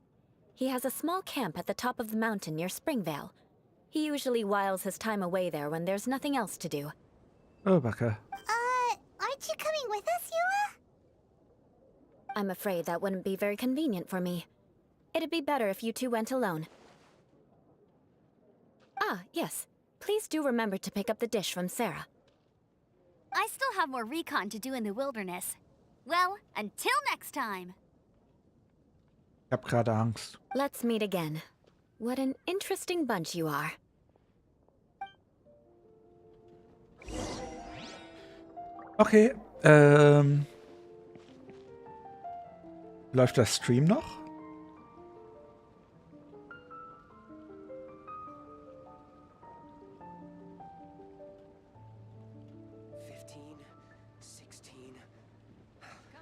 He has a small camp at the top of the mountain near Springvale. He usually whiles his time away there when there's nothing else to do. Oh, Backe. Aren't you coming with us, Eula? I'm afraid that wouldn't be very convenient for me. It'd be better if you two went alone. Ah, yes. Please do remember to pick up the dish from Sarah. I still have more recon to do in the wilderness. Well, until next time. Ich hab gerade Angst. Let's meet again. What an interesting bunch you are. Okay, läuft der Stream noch?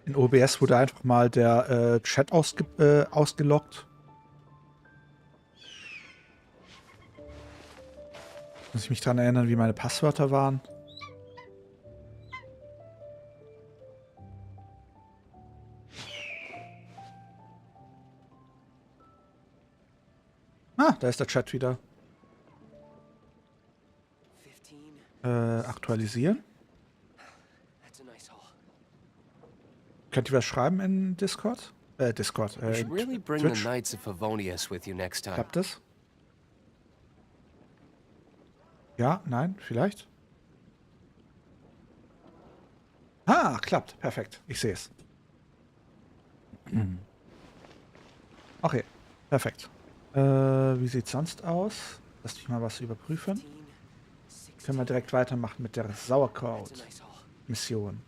In OBS wurde einfach mal der Chat ausgeloggt. Muss ich mich daran erinnern, wie meine Passwörter waren? Ah, da ist der Chat wieder. Aktualisieren. Könnt ihr was schreiben in Discord? Discord. Really bring the Knights of Favonius with you next time. Klappt das? Ja, nein, vielleicht? Ah, klappt. Perfekt. Ich sehe es. Okay, perfekt. Wie sieht's sonst aus? Lass mich mal was überprüfen. können wir direkt weitermachen mit der SauerKraut-Mission.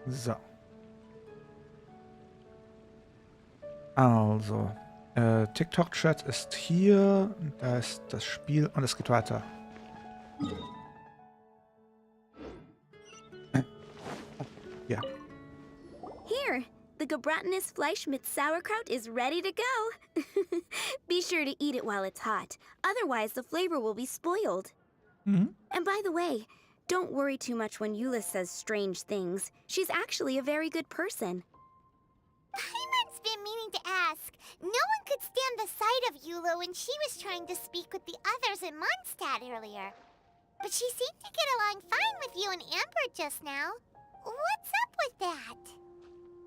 So. Also, TikTok-Chat ist hier, da ist das Spiel und es geht weiter. Ja. Here, the Gebratenes Fleisch mit SauerKraut is ready to go. Be sure to eat it while it's hot, otherwise the flavor will be spoiled. Mhm. And by the way, don't worry too much when Eula says strange things. She's actually a very good person. Paimon's been meaning to ask. No one could stand the sight of Eula when she was trying to speak with the others in Mondstadt earlier. But she seemed to get along fine with you and Amber just now. What's up with that?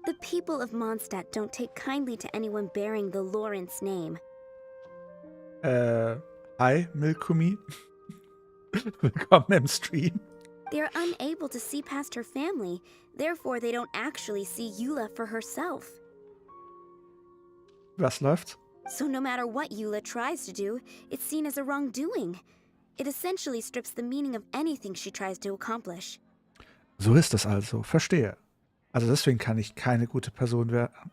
The people of Mondstadt don't take kindly to anyone bearing the Lawrence name. Hi, Milkumi. Willkommen im Stream. They're unable to see past her family, therefore they don't actually see Eula for herself. Was läuft? So no matter what Eula tries to do, it's seen as a wrongdoing. It essentially strips the meaning of anything she tries to accomplish. So ist es also. Verstehe. Also deswegen kann ich keine gute Person werden.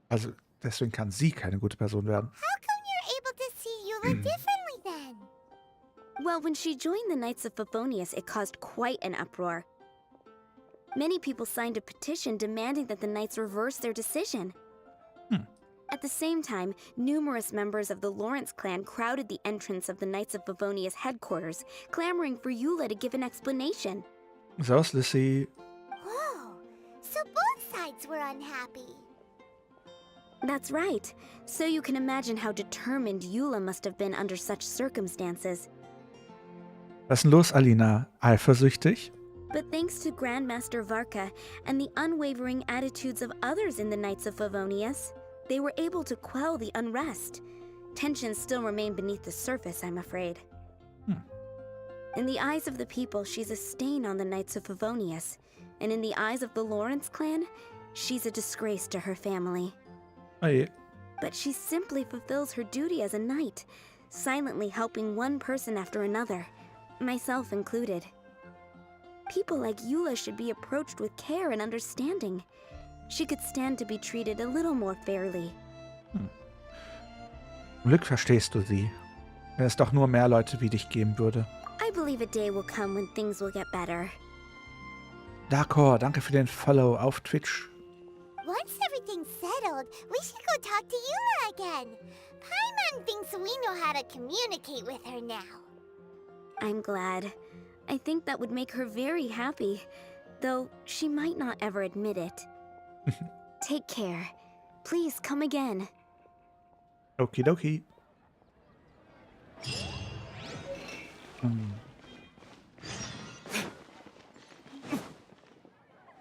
Also deswegen kann sie keine gute Person werden. How come you're able to see Eula differently then? Well, when she joined the Knights of Favonius, it caused quite an uproar. Many people signed a petition demanding that the Knights reverse their decision. At the same time, numerous members of the Lawrence clan crowded the entrance of the Knights of Favonius headquarters, clamoring for Eula to give an explanation. So, Lissy. Whoa, so both sides were unhappy. That's right. So you can imagine how determined Eula must have been under such circumstances. Was ist denn los, Alina? Eifersüchtig? But thanks to Grandmaster Varka and the unwavering attitudes of others in the Knights of Favonius, they were able to quell the unrest. Tensions still remain beneath the surface, I'm afraid. In the eyes of the people, she's a stain on the Knights of Favonius. And in the eyes of the Lawrence clan, she's a disgrace to her family. Oh je. But she simply fulfills her duty as a knight, silently helping one person after another, myself included. People like Eula should be approached with care and understanding. She could stand to be treated a little more fairly. Zum Glück verstehst du sie. Wenn es doch nur mehr Leute wie dich geben würde. I believe a day will come when things will get better. D'accord, danke für den Follow auf Twitch. Once everything's settled, we should go talk to Eula again. Paimon thinks we know how to communicate with her now. I'm glad. I think that would make her very happy, though she might not ever admit it. Take care. Please come again. Okidoki.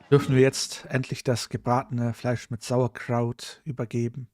Dürfen wir jetzt endlich das gebratene Fleisch mit SauerKraut übergeben?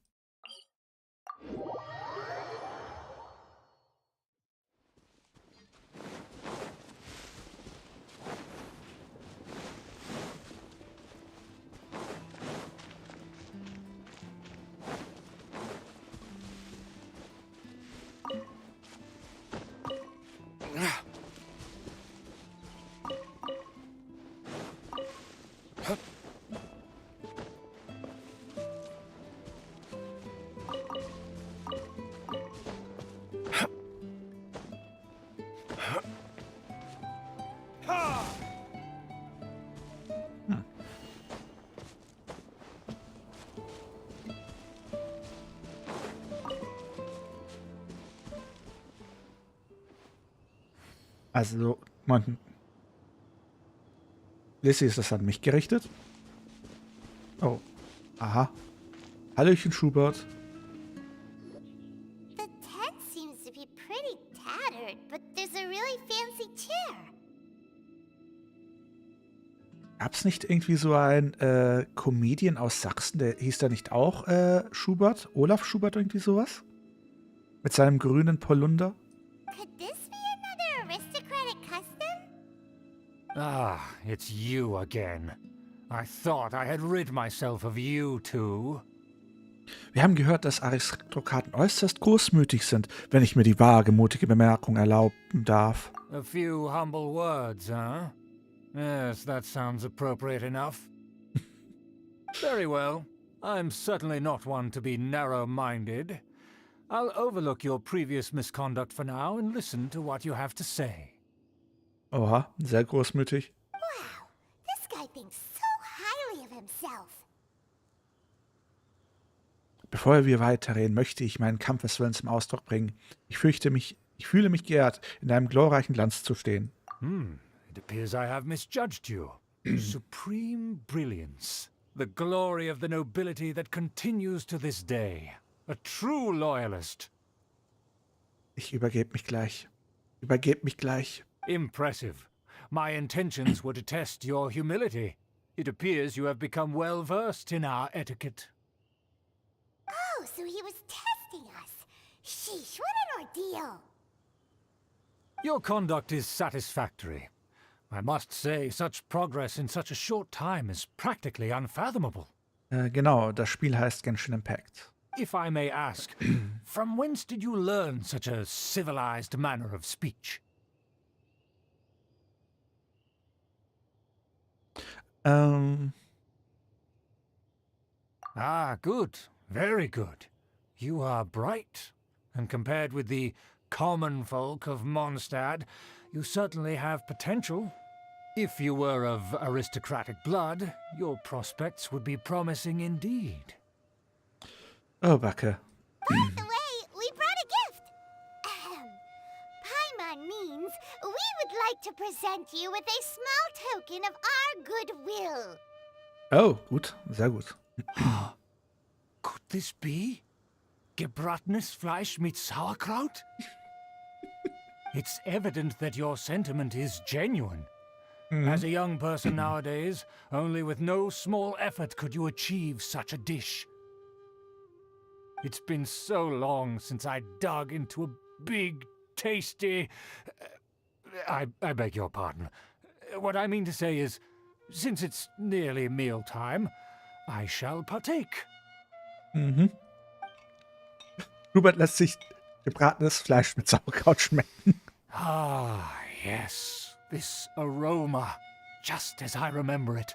Also, man. Lissy, ist das an mich gerichtet? Oh. Aha. Hallöchen, Schubert. The tent seems to be pretty tattered, but there's a really fancy chair. Gab's nicht irgendwie so ein Comedian aus Sachsen, der hieß da nicht auch Schubert? Olaf Schubert, irgendwie sowas? Mit seinem grünen Polunder? Could this be another aristocratic custom? Ah, it's you again. I thought I had rid myself of you two. Wir haben gehört, dass Aristokraten äußerst großmütig sind, wenn ich mir die wagemutige Bemerkung erlauben darf. A few humble words, huh? Yes, that sounds appropriate enough. Very well. I'm certainly not one to be narrow-minded. I'll overlook your previous misconduct for now and listen to what you have to say. Oha, sehr großmütig. Wow, this guy thinks so highly of himself. Bevor wir weiterreden, möchte ich meinen Kampfeswillen zum Ausdruck bringen. Ich fühle mich geehrt, in einem glorreichen Glanz zu stehen. It appears I have misjudged you. Supreme brilliance. The glory of the nobility that continues to this day. A true loyalist. Ich übergebe mich gleich. Übergebe mich gleich. Impressive. My intentions were to test your humility. It appears you have become well versed in our etiquette. Oh, so he was testing us. Sheesh, what an ordeal. Your conduct is satisfactory. I must say, such progress in such a short time is practically unfathomable. Genau, das Spiel heißt Genshin Impact. If I may ask, from whence did you learn such a civilized manner of speech? Ah, good. Very good. You are bright, and compared with the common folk of Mondstadt, you certainly have potential. If you were of aristocratic blood, your prospects would be promising indeed. Oh, Backe. By the way, we brought a gift. Paimon means we would like to present you with a small token of our goodwill. Oh, gut. Sehr gut. Could this be Gebratenes Fleisch mit SauerKraut? It's evident that your sentiment is genuine. As a young person nowadays, only with no small effort could you achieve such a dish. It's been so long since I dug into a big, tasty... I beg your pardon. What I mean to say is, since it's nearly mealtime, I shall partake. Hubert lässt sich gebratenes Fleisch mit Sauerkraut schmecken. Ah, yes. This aroma, just as I remember it.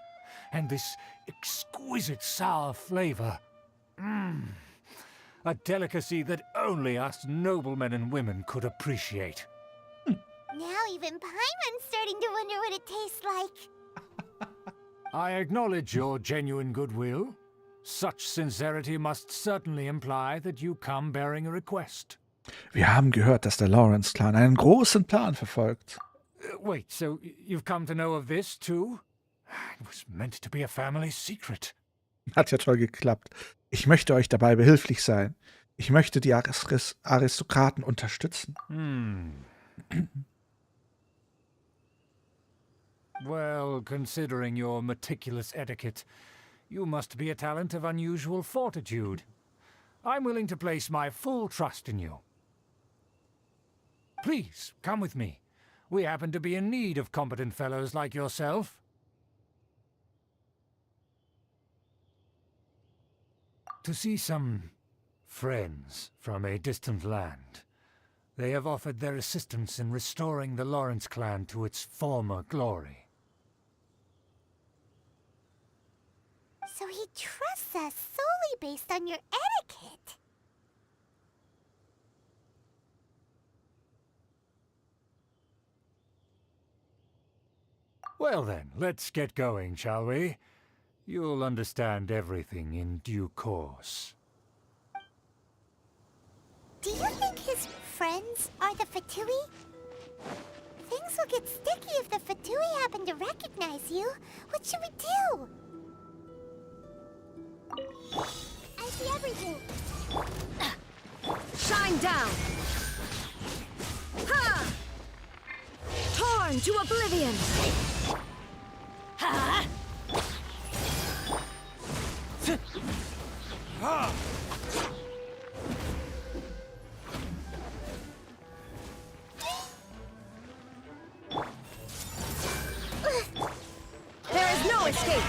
And this exquisite sour flavor. A delicacy that only us noblemen and women could appreciate. Now even Paimon's starting to wonder what it tastes like. I acknowledge your genuine goodwill. Such sincerity must certainly imply that you come bearing a request. Wir haben gehört, dass der Lawrence-Clan einen großen Plan verfolgt. Wait, so you've come to know of this too? It was meant to be a family secret. Hat ja toll geklappt. Ich möchte euch dabei behilflich sein. Ich möchte die Aristokraten unterstützen. Well, considering your meticulous etiquette, you must be a talent of unusual fortitude. I'm willing to place my full trust in you. Please, come with me. We happen to be in need of competent fellows like yourself. To see some friends from a distant land. They have offered their assistance in restoring the Lawrence clan to its former glory. So he trusts us solely based on your etiquette. Well then, let's get going, shall we? You'll understand everything in due course. Do you think his friends are the Fatui? Things will get sticky if the Fatui happen to recognize you. What should we do? I see everything. Shine down! Ha! Torn to oblivion! Ha! There is no escape!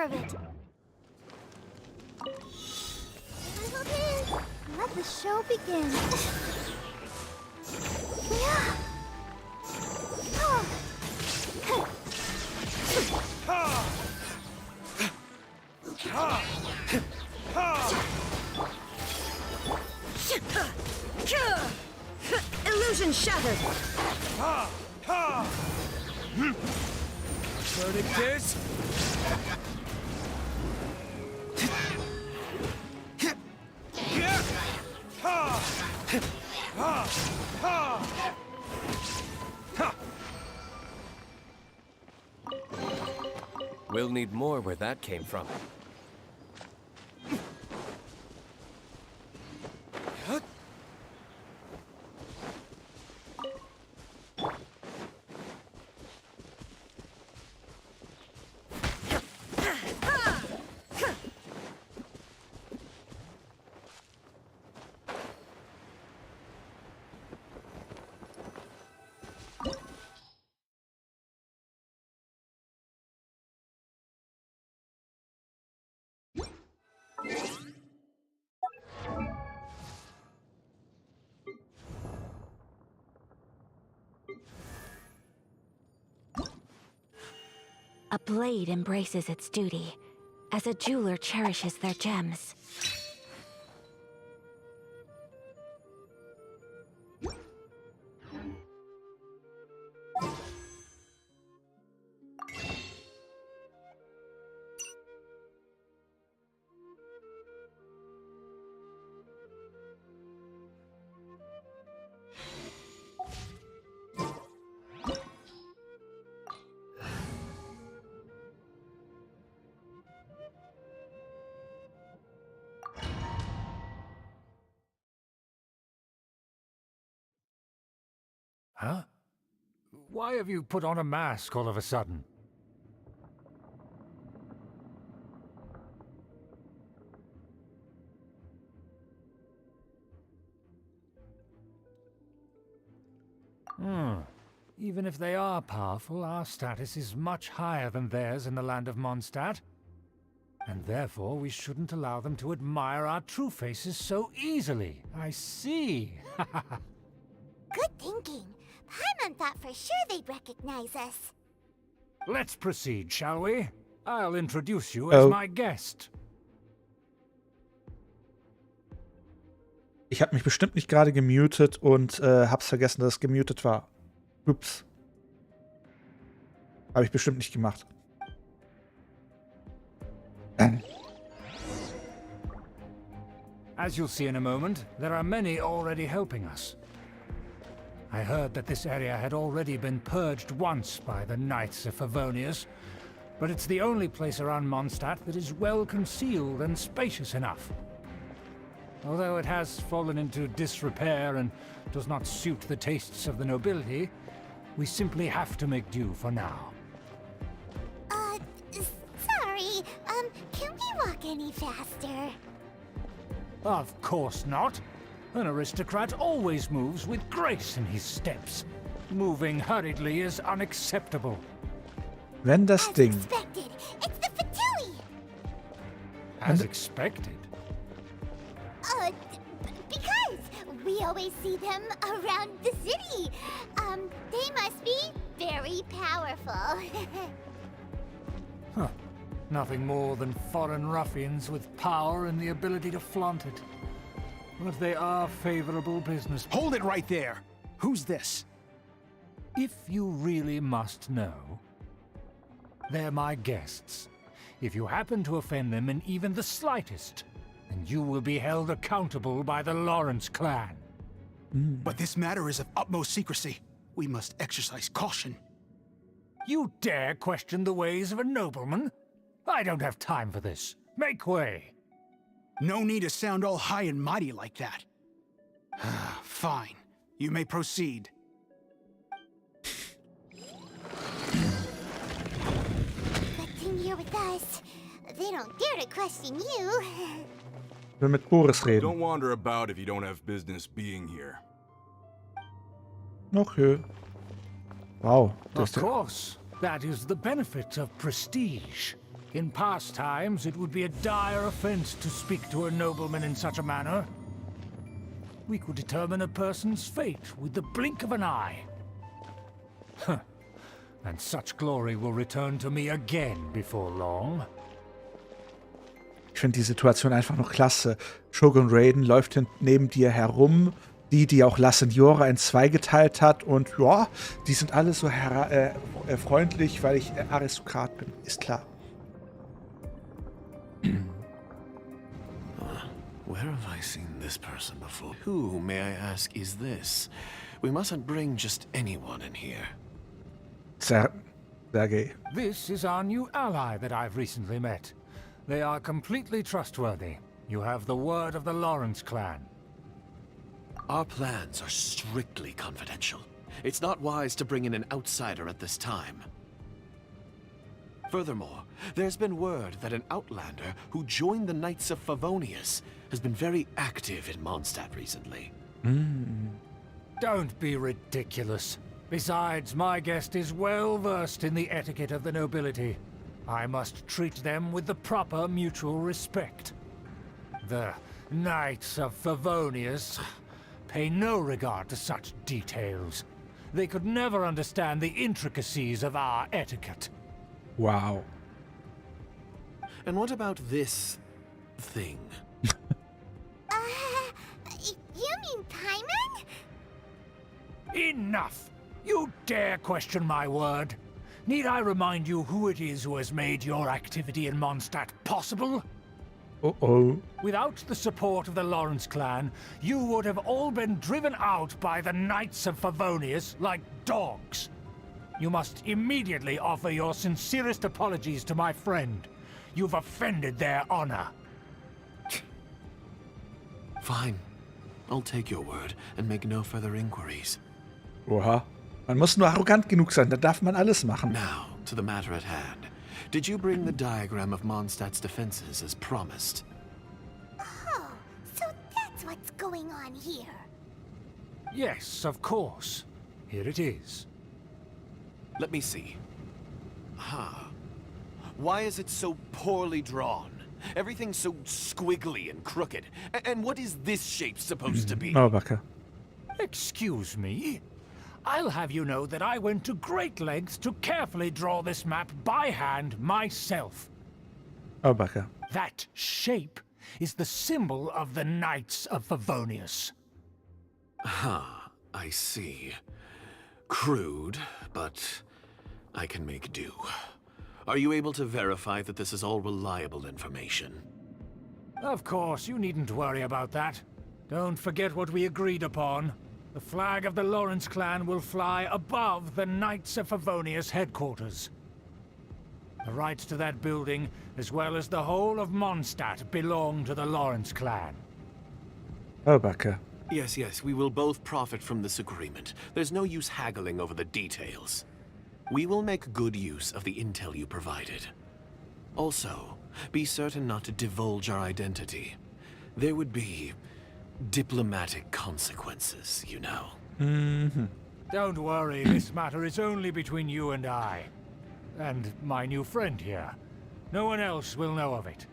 of it. Okay, let the show begin. Yeah. Oh. Illusion shattered. Verdict is... We'll need more where that came from. A blade embraces its duty, as a jeweler cherishes their gems. Huh? Why have you put on a mask all of a sudden? Even if they are powerful, our status is much higher than theirs in the land of Mondstadt. And therefore, we shouldn't allow them to admire our true faces so easily. I see. Good thinking. Paimon thought for sure they'd recognize us. Let's proceed, shall we? I'll introduce you as my guest. Ich habe mich bestimmt nicht gerade gemutet und hab's vergessen, dass es gemutet war. Ups. Habe ich bestimmt nicht gemacht. As you'll see in a moment, there are many already helping us. I heard that this area had already been purged once by the Knights of Favonius, but it's the only place around Mondstadt that is well concealed and spacious enough. Although it has fallen into disrepair and does not suit the tastes of the nobility, we simply have to make do for now. Sorry, can we walk any faster? Of course not. An aristocrat always moves with grace in his steps. Moving hurriedly is unacceptable. Wenn das Ding... Expected. It's the Fatui! As expected? Because we always see them around the city. They must be very powerful. Huh. Nothing more than foreign ruffians with power and the ability to flaunt it. But they are favorable business. Hold it right there! Who's this? If you really must know, they're my guests. If you happen to offend them in even the slightest, then you will be held accountable by the Lawrence clan. But this matter is of utmost secrecy. We must exercise caution. You dare question the ways of a nobleman? I don't have time for this. Make way. No need to sound all high and mighty like that. Fine. You may proceed. Good thing you're with us. They don't dare to question you. Ich will mit Boris reden. Don't wander about if you don't have business being here. Okay. Wow. Of course. That is the benefit of prestige. In past times, it would be a dire offense to speak to a nobleman in such a manner. We could determine a person's fate with the blink of an eye. Huh. And such glory will return to me again before long. Ich finde die Situation einfach noch klasse. Shogun Raiden läuft neben dir herum, die auch La Signora in zwei geteilt hat. Und ja, die sind alle so freundlich, weil ich Aristokrat bin. Ist klar. Where have I seen this person before? Who, may I ask, is this? We mustn't bring just anyone in here. Sergei. This is our new ally that I've recently met. They are completely trustworthy. You have the word of the Lawrence clan. Our plans are strictly confidential. It's not wise to bring in an outsider at this time. Furthermore, there's been word that an outlander who joined the Knights of Favonius has been very active in Mondstadt recently. Don't be ridiculous. Besides, my guest is well versed in the etiquette of the nobility. I must treat them with the proper mutual respect. The Knights of Favonius pay no regard to such details. They could never understand the intricacies of our etiquette. Wow. And what about this thing? You mean Paimon? Enough! You dare question my word? Need I remind you who it is who has made your activity in Mondstadt possible? Uh-oh. Without the support of the Lawrence clan, you would have all been driven out by the Knights of Favonius like dogs. You must immediately offer your sincerest apologies to my friend. You've offended their honor. Fine. I'll take your word and make no further inquiries. Oha. Man muss nur arrogant genug sein, da darf man alles machen. Now, to the matter at hand. Did you bring the diagram of Mondstadt's defenses as promised? Oh, so that's what's going on here. Yes, of course. Here it is. Let me see. Why is it so poorly drawn? Everything's so squiggly and crooked. And what is this shape supposed to be? Oh, Backe. Excuse me? I'll have you know that I went to great lengths to carefully draw this map by hand myself. Oh, Backe. That shape is the symbol of the Knights of Favonius. I see. Crude, but I can make do. Are you able to verify that this is all reliable information? Of course, you needn't worry about that. Don't forget what we agreed upon. The flag of the Lawrence clan will fly above the Knights of Favonius headquarters. The rights to that building, as well as the whole of Mondstadt, belong to the Lawrence clan. Oh, Backe. Yes, we will both profit from this agreement. There's no use haggling over the details. We will make good use of the intel you provided. Also, be certain not to divulge our identity. There would be diplomatic consequences, you know. Don't worry, this matter is only between you and I. And my new friend here. No one else will know of it.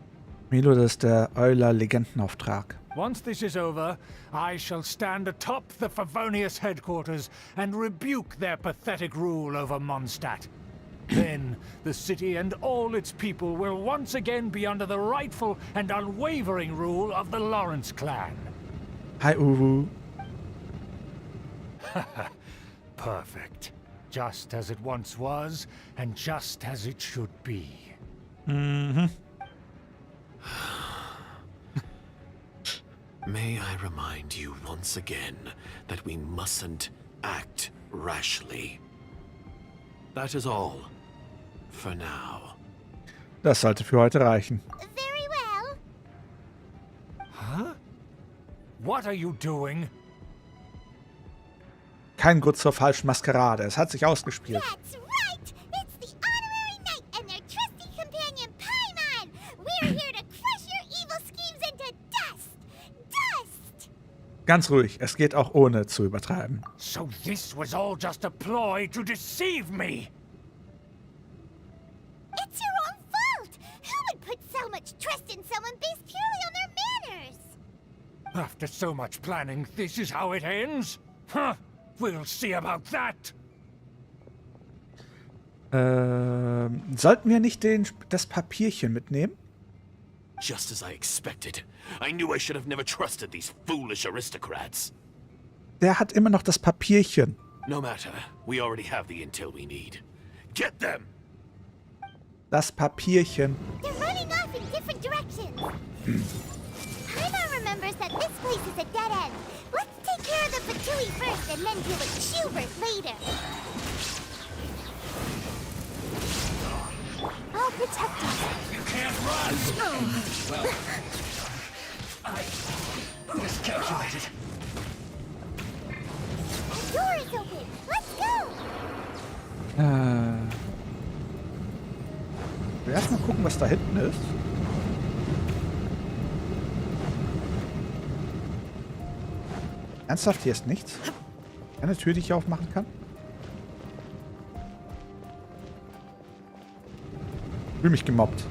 Milo, das ist der Eula Legendenauftrag. Once this is over, I shall stand atop the Favonius headquarters and rebuke their pathetic rule over Mondstadt. Then, the city and all its people will once again be under the rightful and unwavering rule of the Lawrence clan. Hi, Uwu. Perfect. Just as it once was, and just as it should be. May I remind you once again that we mustn't act rashly. That is all. For now. Das sollte für heute reichen. Very well. Huh? What are you doing? Kein Grund zur falschen Maskerade. Es hat sich ausgespielt. That's right! It's the honorary knight and their trusty companion Paimon! We're here to crush your evil schemes into dust! Dust! Ganz ruhig. Es geht auch ohne zu übertreiben. So this was all just a ploy to deceive me! It's your own fault! someone based purely on their manners. After so much planning, this is how it ends? Huh? We'll see about that. Sollten wir nicht das Papierchen mitnehmen? Just as I expected. I knew I should have never trusted these foolish aristocrats. Der hat immer noch das Papierchen. No matter. We already have the intel we need. Get them! Das Papierchen. They're running off in different directions. Paimon remembers that this place is a dead end. Let's take care of the Fatui first and then deal with Schubert later. I'll protect us. You can't run! Well, I miscalculated. The door is open. Let's go! Erstmal gucken, was da hinten ist. Ernsthaft, hier ist nichts? Eine Tür, die ich aufmachen kann? Ich fühle mich gemobbt.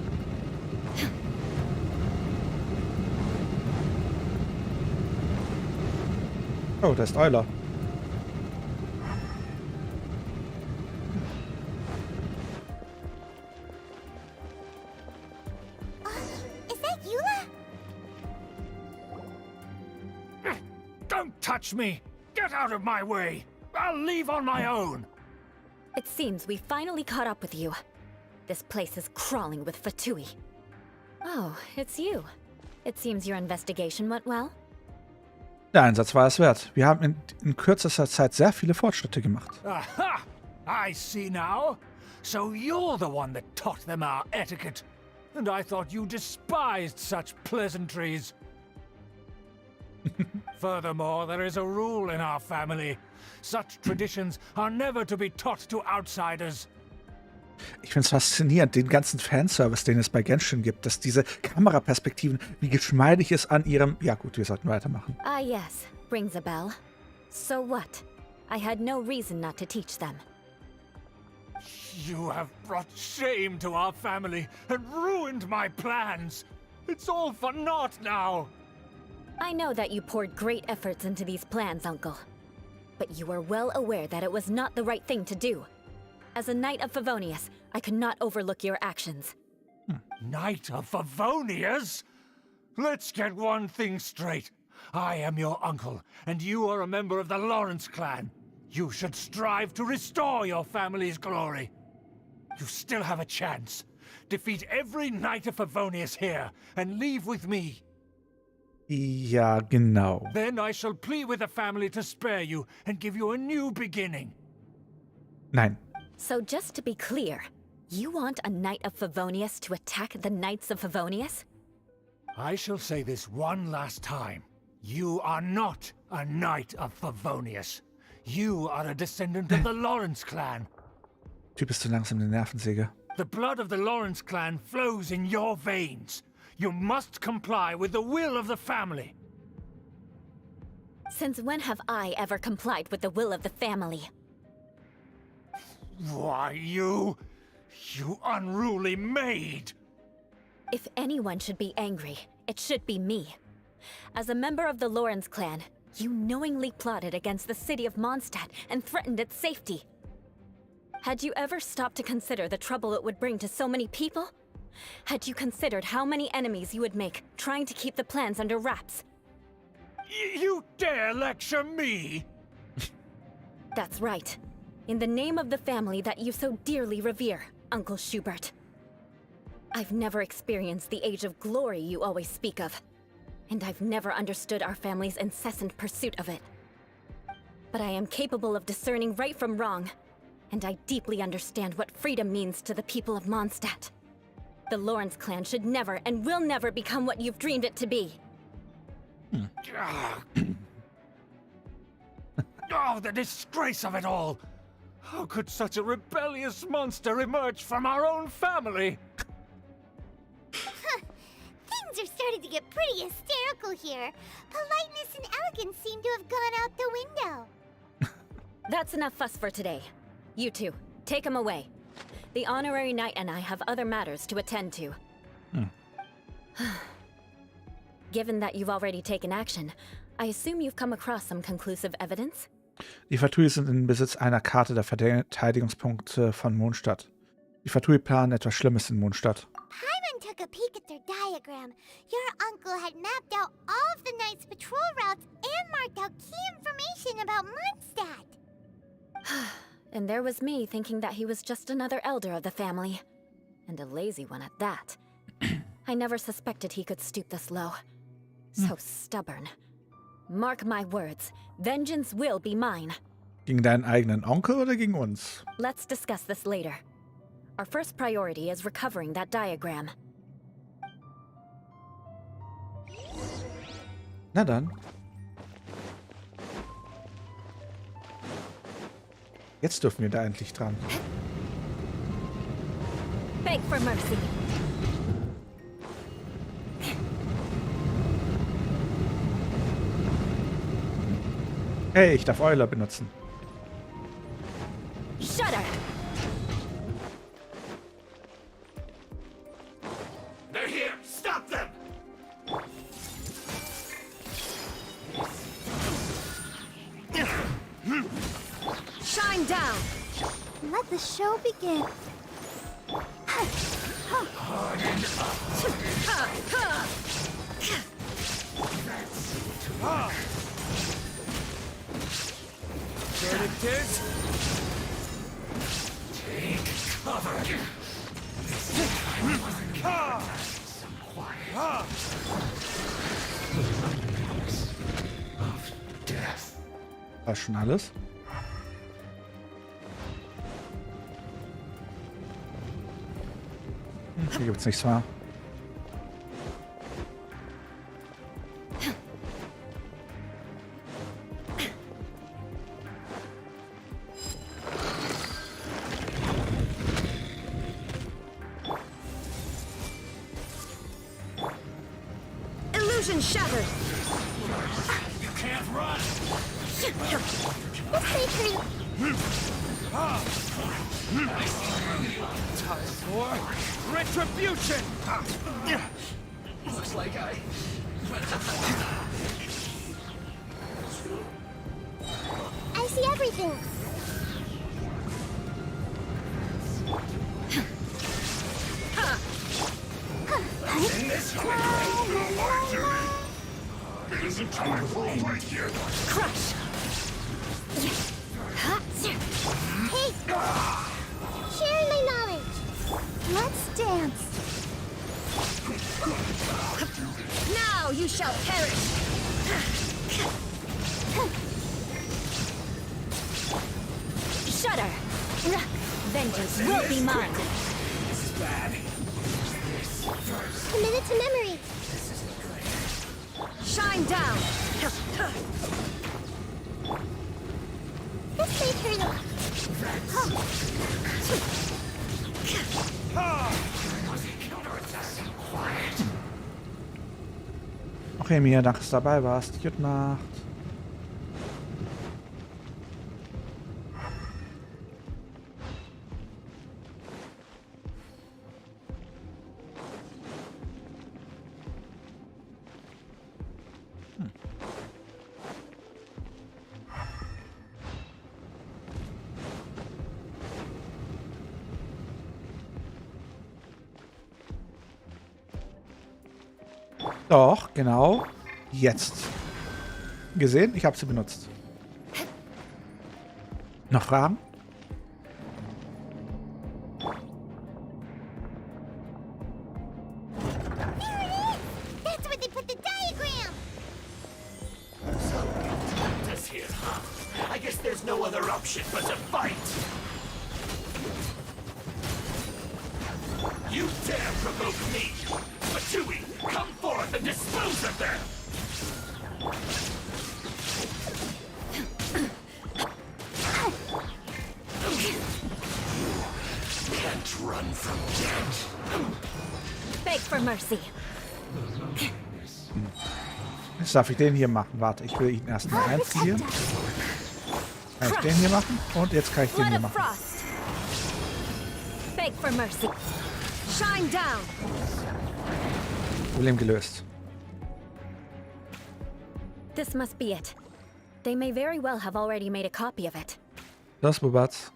Oh, da ist Eula. Is that Eula? Don't touch me! Get out of my way! I'll leave on my own! It seems we finally caught up with you. This place is crawling with Fatui. Oh, it's you. It seems your investigation went well. Der Einsatz war es wert. Wir haben in kürzester Zeit sehr viele Fortschritte gemacht. Aha! I see now. So you're the one that taught them our etiquette. And I thought you despised such pleasantries. Furthermore, there is a rule in our family. Such traditions are never to be taught to outsiders. Ich finde es faszinierend, den ganzen Fanservice, den es bei Genshin gibt, dass diese Kameraperspektiven, wie geschmeidig es an ihrem... Ja gut, wir sollten weitermachen. Ah yes, rings a bell. So what? I had no reason not to teach them. You have brought shame to our family and ruined my plans. It's all for naught now. I know that you poured great efforts into these plans, Uncle. But you were well aware that it was not the right thing to do. As a Knight of Favonius, I could not overlook your actions. Knight of Favonius? Let's get one thing straight. I am your uncle, and you are a member of the Lawrence clan. You should strive to restore your family's glory. You still have a chance. Defeat every Knight of Favonius here, and leave with me. Ja, genau. Then I shall plead with the family to spare you and give you a new beginning. Nein. So just to be clear, you want a Knight of Favonius to attack the Knights of Favonius? I shall say this one last time. You are not a Knight of Favonius. You are a descendant of the Lawrence clan. Typ ist zu langsam, die Nervensäge. The blood of the Lawrence clan flows in your veins. You must comply with the will of the family. Since when have I ever complied with the will of the family? Why, you unruly maid! If anyone should be angry, it should be me. As a member of the Lawrence clan, you knowingly plotted against the city of Mondstadt and threatened its safety. Had you ever stopped to consider the trouble it would bring to so many people? Had you considered how many enemies you would make trying to keep the plans under wraps? You dare lecture me? That's right. In the name of the family that you so dearly revere, Uncle Schubert. I've never experienced the age of glory you always speak of, and I've never understood our family's incessant pursuit of it. But I am capable of discerning right from wrong, and I deeply understand what freedom means to the people of Mondstadt. The Lawrence clan should never and will never become what you've dreamed it to be. Oh, the disgrace of it all! How could such a rebellious monster emerge from our own family? Things are starting to get pretty hysterical here. Politeness and elegance seem to have gone out the window. That's enough fuss for today. You two, take him away. The honorary knight and I have other matters to attend to. Given that you've already taken action, I assume you've come across some conclusive evidence? Die Fatui sind in Besitz einer Karte der Verteidigungspunkte von Mondstadt. Die Fatui planen etwas Schlimmes in Mondstadt. Paimon took a peek at their diagram. Your uncle had mapped out all of the Knight's patrol routes and marked out key information about Mondstadt. And there was me thinking that he was just another elder of the family. And a lazy one at that. I never suspected he could stoop this low. So stubborn. Mark my words, vengeance will be mine. Gegen deinen eigenen Onkel oder gegen uns? Let's discuss this later. Our first priority is recovering that diagram. Na dann. Jetzt dürfen wir da endlich dran. Beg for mercy. Hey, ich darf Eula benutzen. Shudder! They're here! Stop them! Shine down! Let the show begin. There it is! Take cover! Of death. War schon alles? Hier gibt's nichts mehr. Illusion shattered! You can't run! This may turn... Time for retribution! Looks like I... I see everything. In this it isn't time for a fight here. Crush! Hey! Sharing my knowledge. Let's dance. Now you shall perish! Shudder! Vengeance will be mine! This is bad. Commit it to memory. Shine down! This may turn... Okay, Mia, danke, dass du dabei warst. Gute Nacht. Doch, genau. Jetzt. Gesehen? Ich habe sie benutzt. Noch Fragen? That's where they put the diagram. This here, huh? I guess there's no other option but to fight. You dare provoke me! Fatui, come forth and dispose of them! Can't run from death. Beg for mercy. Jetzt darf ich den hier machen. Warte, ich will ihn erstmal einziehen. Kann ich den hier machen? Und jetzt kann ich den hier machen. Beg for mercy. Shine down! Problem gelöst. This must be it. They may very well have already made a copy of it. Das Bubatz.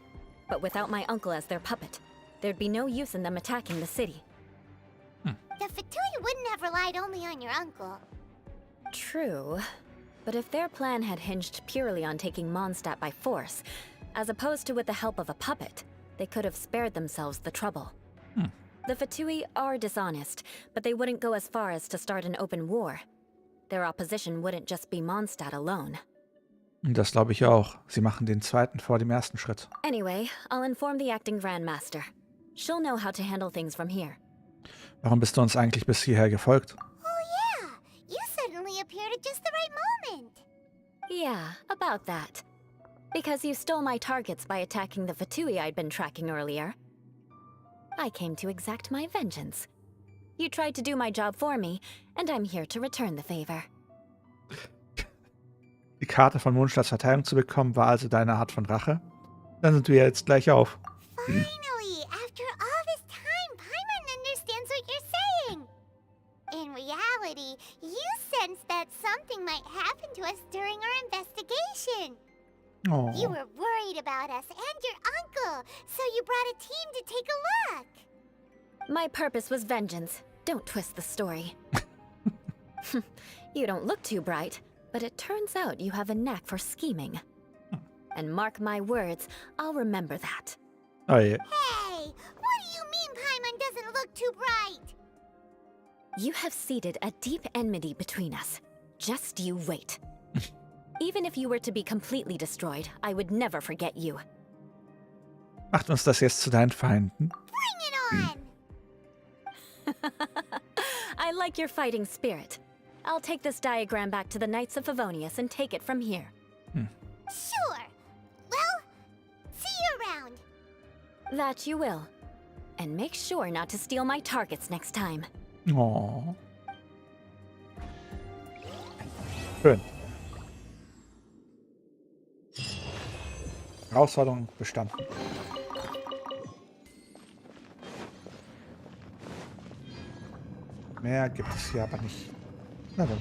But without my uncle as their puppet, there'd be no use in them attacking the city. The Fatui wouldn't have relied only on your uncle. True. But if their plan had hinged purely on taking Mondstadt by force, as opposed to with the help of a puppet, they could have spared themselves the trouble. The Fatui are dishonest, but they wouldn't go as far as to start an open war. Their opposition wouldn't just be Mondstadt alone. Das glaube ich auch. Sie machen den zweiten vor dem ersten Schritt. Anyway, I'll inform the acting Grandmaster. She'll know how to handle things from here. Warum bist du uns eigentlich bis hierher gefolgt? Oh yeah, you suddenly appeared at just the right moment. Yeah, about that. Because you stole my targets by attacking the Fatui I'd been tracking earlier. I came to exact my vengeance. You tried to do my job for me, and I'm here to return the favor. Die Karte von Mondstadts Verteidigung zu bekommen, war also deine Art von Rache? Dann sind wir jetzt gleich auf. Finally, after all this time, Paimon understands what you're saying. In reality, you sensed that something might happen to us during our investigation. Oh. You were worried about us and your uncle, so you brought a team to take a look. My purpose was vengeance. Don't twist the story. You don't look too bright, but it turns out you have a knack for scheming. And mark my words, I'll remember that. Oh yeah. Hey, what do you mean Paimon doesn't look too bright? You have seeded a deep enmity between us. Just you wait. Even if you were to be completely destroyed, I would never forget you. Macht uns das jetzt zu deinen Feinden? Bring it on! I like your fighting spirit. I'll take this diagram back to the Knights of Favonius and take it from here. Sure. Well, see you around. That you will. And make sure not to steal my targets next time. Oh. Schön. Herausforderung bestanden. Mehr gibt es hier aber nicht. Na dann.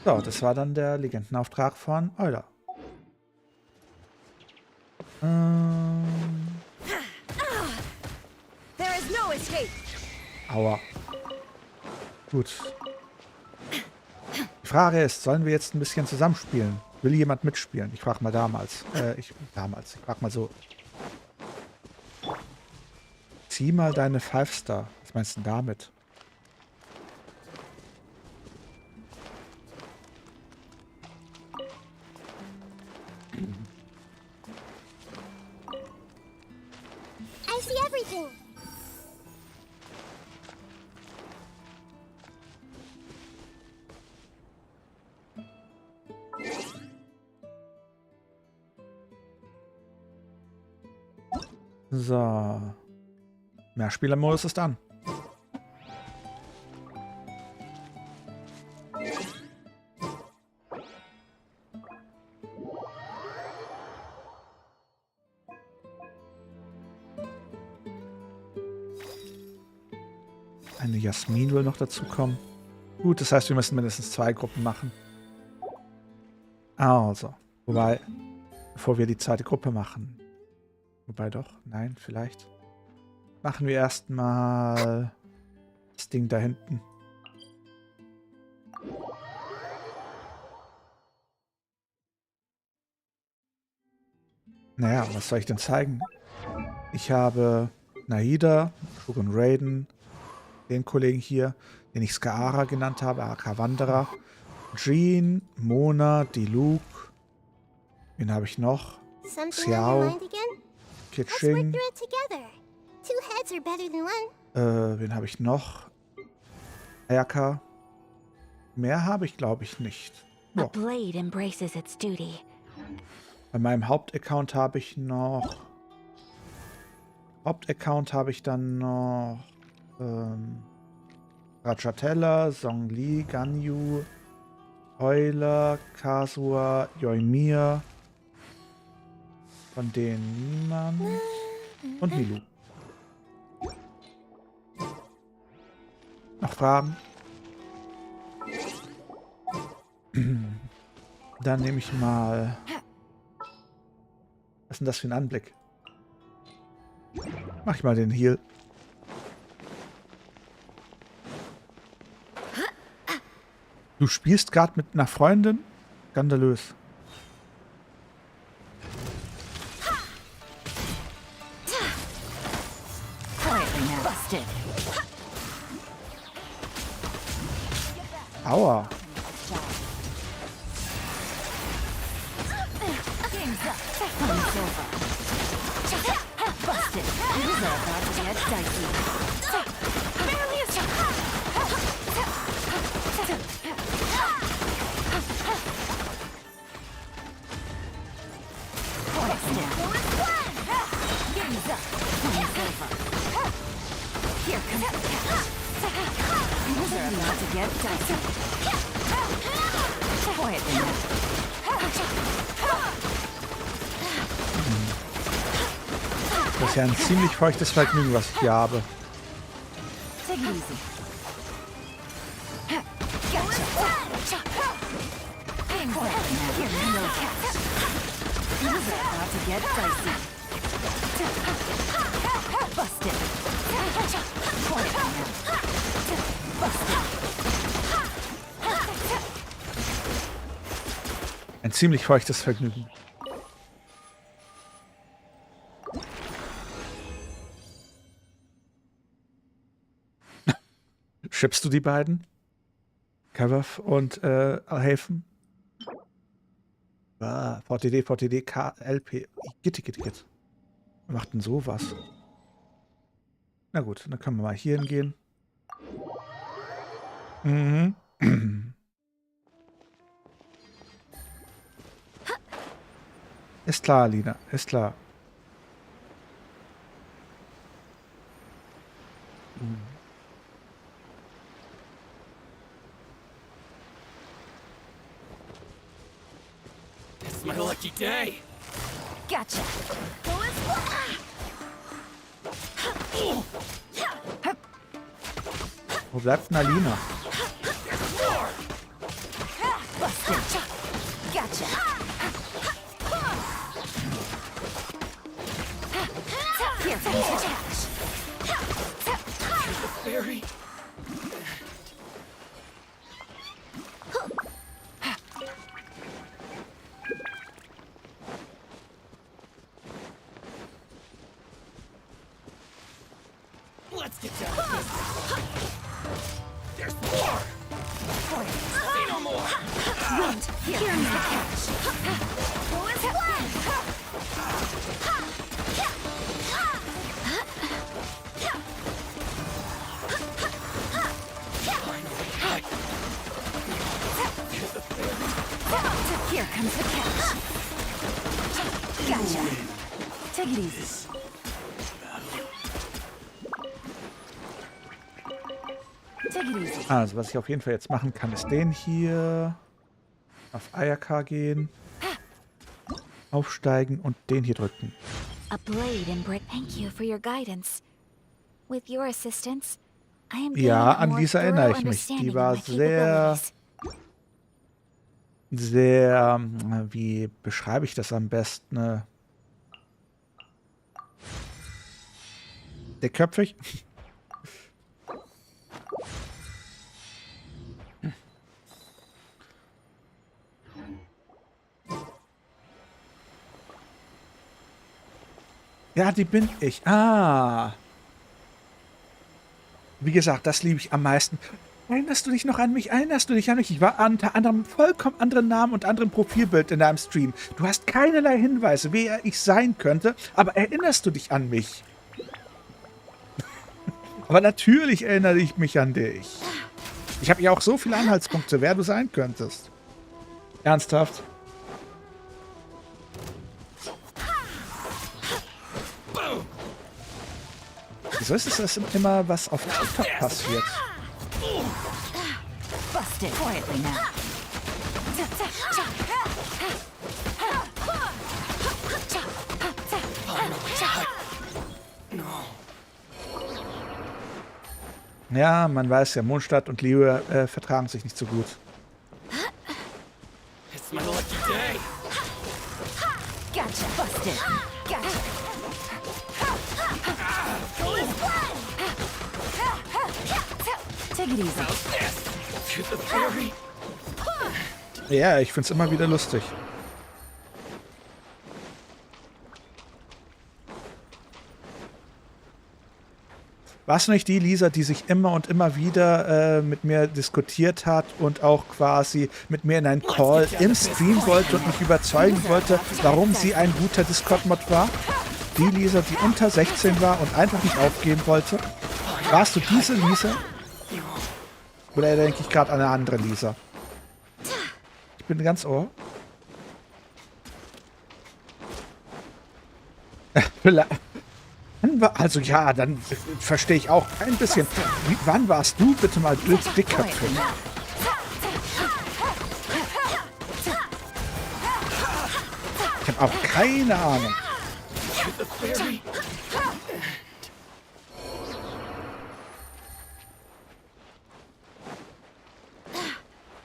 So, das war dann der Legendenauftrag von Eula. Aua. Gut. Die Frage ist, sollen wir jetzt ein bisschen zusammenspielen? Will jemand mitspielen? Ich frage mal damals. Ich frage mal so. Zieh mal deine 5-Star. Was meinst du denn damit? I see everything. So. Mehrspielermodus ist an. Eine Jasmin will noch dazu kommen. Gut, das heißt, wir müssen mindestens 2 Gruppen machen. Also, wobei, bevor wir die zweite Gruppe machen. Wobei doch, nein, vielleicht. Machen wir erstmal das Ding da hinten. Naja, was soll ich denn zeigen? Ich habe Naida, Shogun Raiden, den Kollegen hier, den ich Skaara genannt habe, AK Wanderer, Jean, Mona, Diluc. Wen habe ich noch? Xiao, Keqing. Wen habe ich noch? Ayaka. Mehr habe ich, glaube ich, nicht. A blade embraces its duty. Bei meinem Hauptaccount habe ich noch... dann noch... Rajatella, Zhongli, Ganyu, Eula, Kasua, Yoimiya, Von denen niemand. Und Milu. Noch Fragen? Dann nehme ich mal... Was ist denn das für ein Anblick? Mach ich mal den Heal. Du spielst gerade mit einer Freundin? Skandalös. Aua. Das ist ja ein ziemlich feuchtes Vergnügen, was ich hier habe. Ein ziemlich feuchtes Vergnügen. Schippst du die beiden? Kavav und Helfen? VTD, VTD, KLP. Gitti. Wer macht denn sowas? Na gut, dann können wir mal hier hingehen. Mhm. Ist klar, Lina. Ist klar. It's my lucky day. Gotcha. Wo bleibt denn Alina? Gotcha. Here comes the catch. Fairy. Let's get down to business. There's more. Say no more. Wind. Here comes the catch. Here comes the catch. Gotcha. Take it easy. Take it easy. Also, was ich auf jeden Fall jetzt machen kann, ist den hier auf IRK gehen, aufsteigen und den hier drücken. A blade in brick. Thank you for your guidance. With your assistance, I am Ja, an Lisa erinnere ich mich. Die war sehr, wie beschreibe ich das am besten? Dickköpfig? Ja, die bin ich. Ah. Wie gesagt, das liebe ich am meisten. Erinnerst du dich noch an mich? Erinnerst du dich an mich? Ich war unter anderem vollkommen anderen Namen und anderem Profilbild in deinem Stream. Du hast keinerlei Hinweise, wer ich sein könnte, aber erinnerst du dich an mich? Aber natürlich erinnere ich mich an dich. Ich habe ja auch so viele Anhaltspunkte, wer du sein könntest. Ernsthaft? Wieso ist es immer, was auf TikTok passiert? Busted quietly now. Ja, man weiß ja, Mondstadt und Liebe vertragen sich nicht so gut. It's my lucky day. Gotcha, busted. Gotcha. Take it easy. To the fairy. Ja, ich find's immer wieder lustig. War es nicht die Lisa, die sich immer und immer wieder mit mir diskutiert hat und auch quasi mit mir in einen Call im Stream wollte und mich überzeugen wollte, warum sie ein guter Discord-Mod war? Die Lisa, die unter 16 war und einfach nicht aufgeben wollte? Warst du diese Lisa? Oder denke ich gerade an eine andere Lisa? Ich bin ganz ohr. Also ja, dann verstehe ich auch ein bisschen. Wann warst du bitte mal dickköpfig? Ich habe auch keine Ahnung.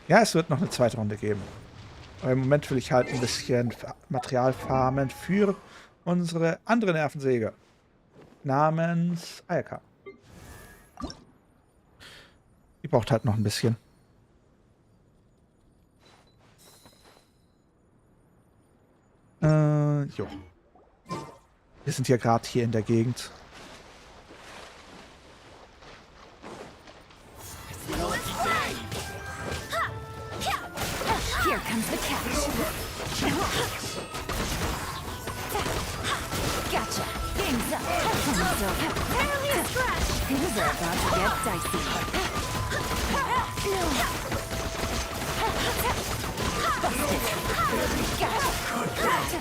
Ja, es wird noch eine zweite Runde geben. Aber im Moment will ich halt ein bisschen Material farmen für unsere andere Nervensäge. Namens Ayaka. Die braucht halt noch ein bisschen. Jo. Wir sind ja gerade hier in der Gegend. Here comes the catch. Gotcha. Game's up. Barely a scratch. Things are about to get dicey. Busted. Gotcha.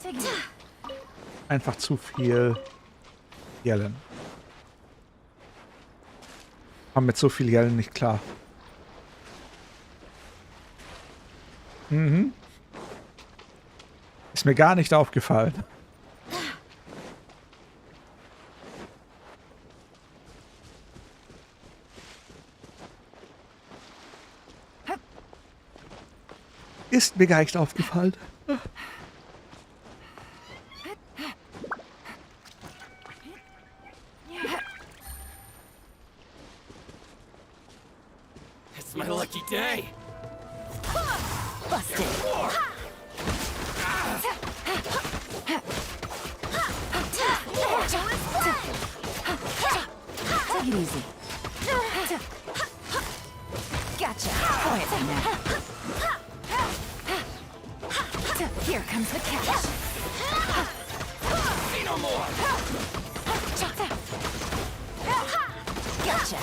Take it. Einfach zu viel Yellen. Komm mit so viel Yellen nicht klar. Mhm. Ist mir gar nicht aufgefallen. Ist mir gar nicht aufgefallen. It's my lucky day. Busted. Take it easy. Gotcha. Quiet now. Here comes the catch. Say no more. Gotcha.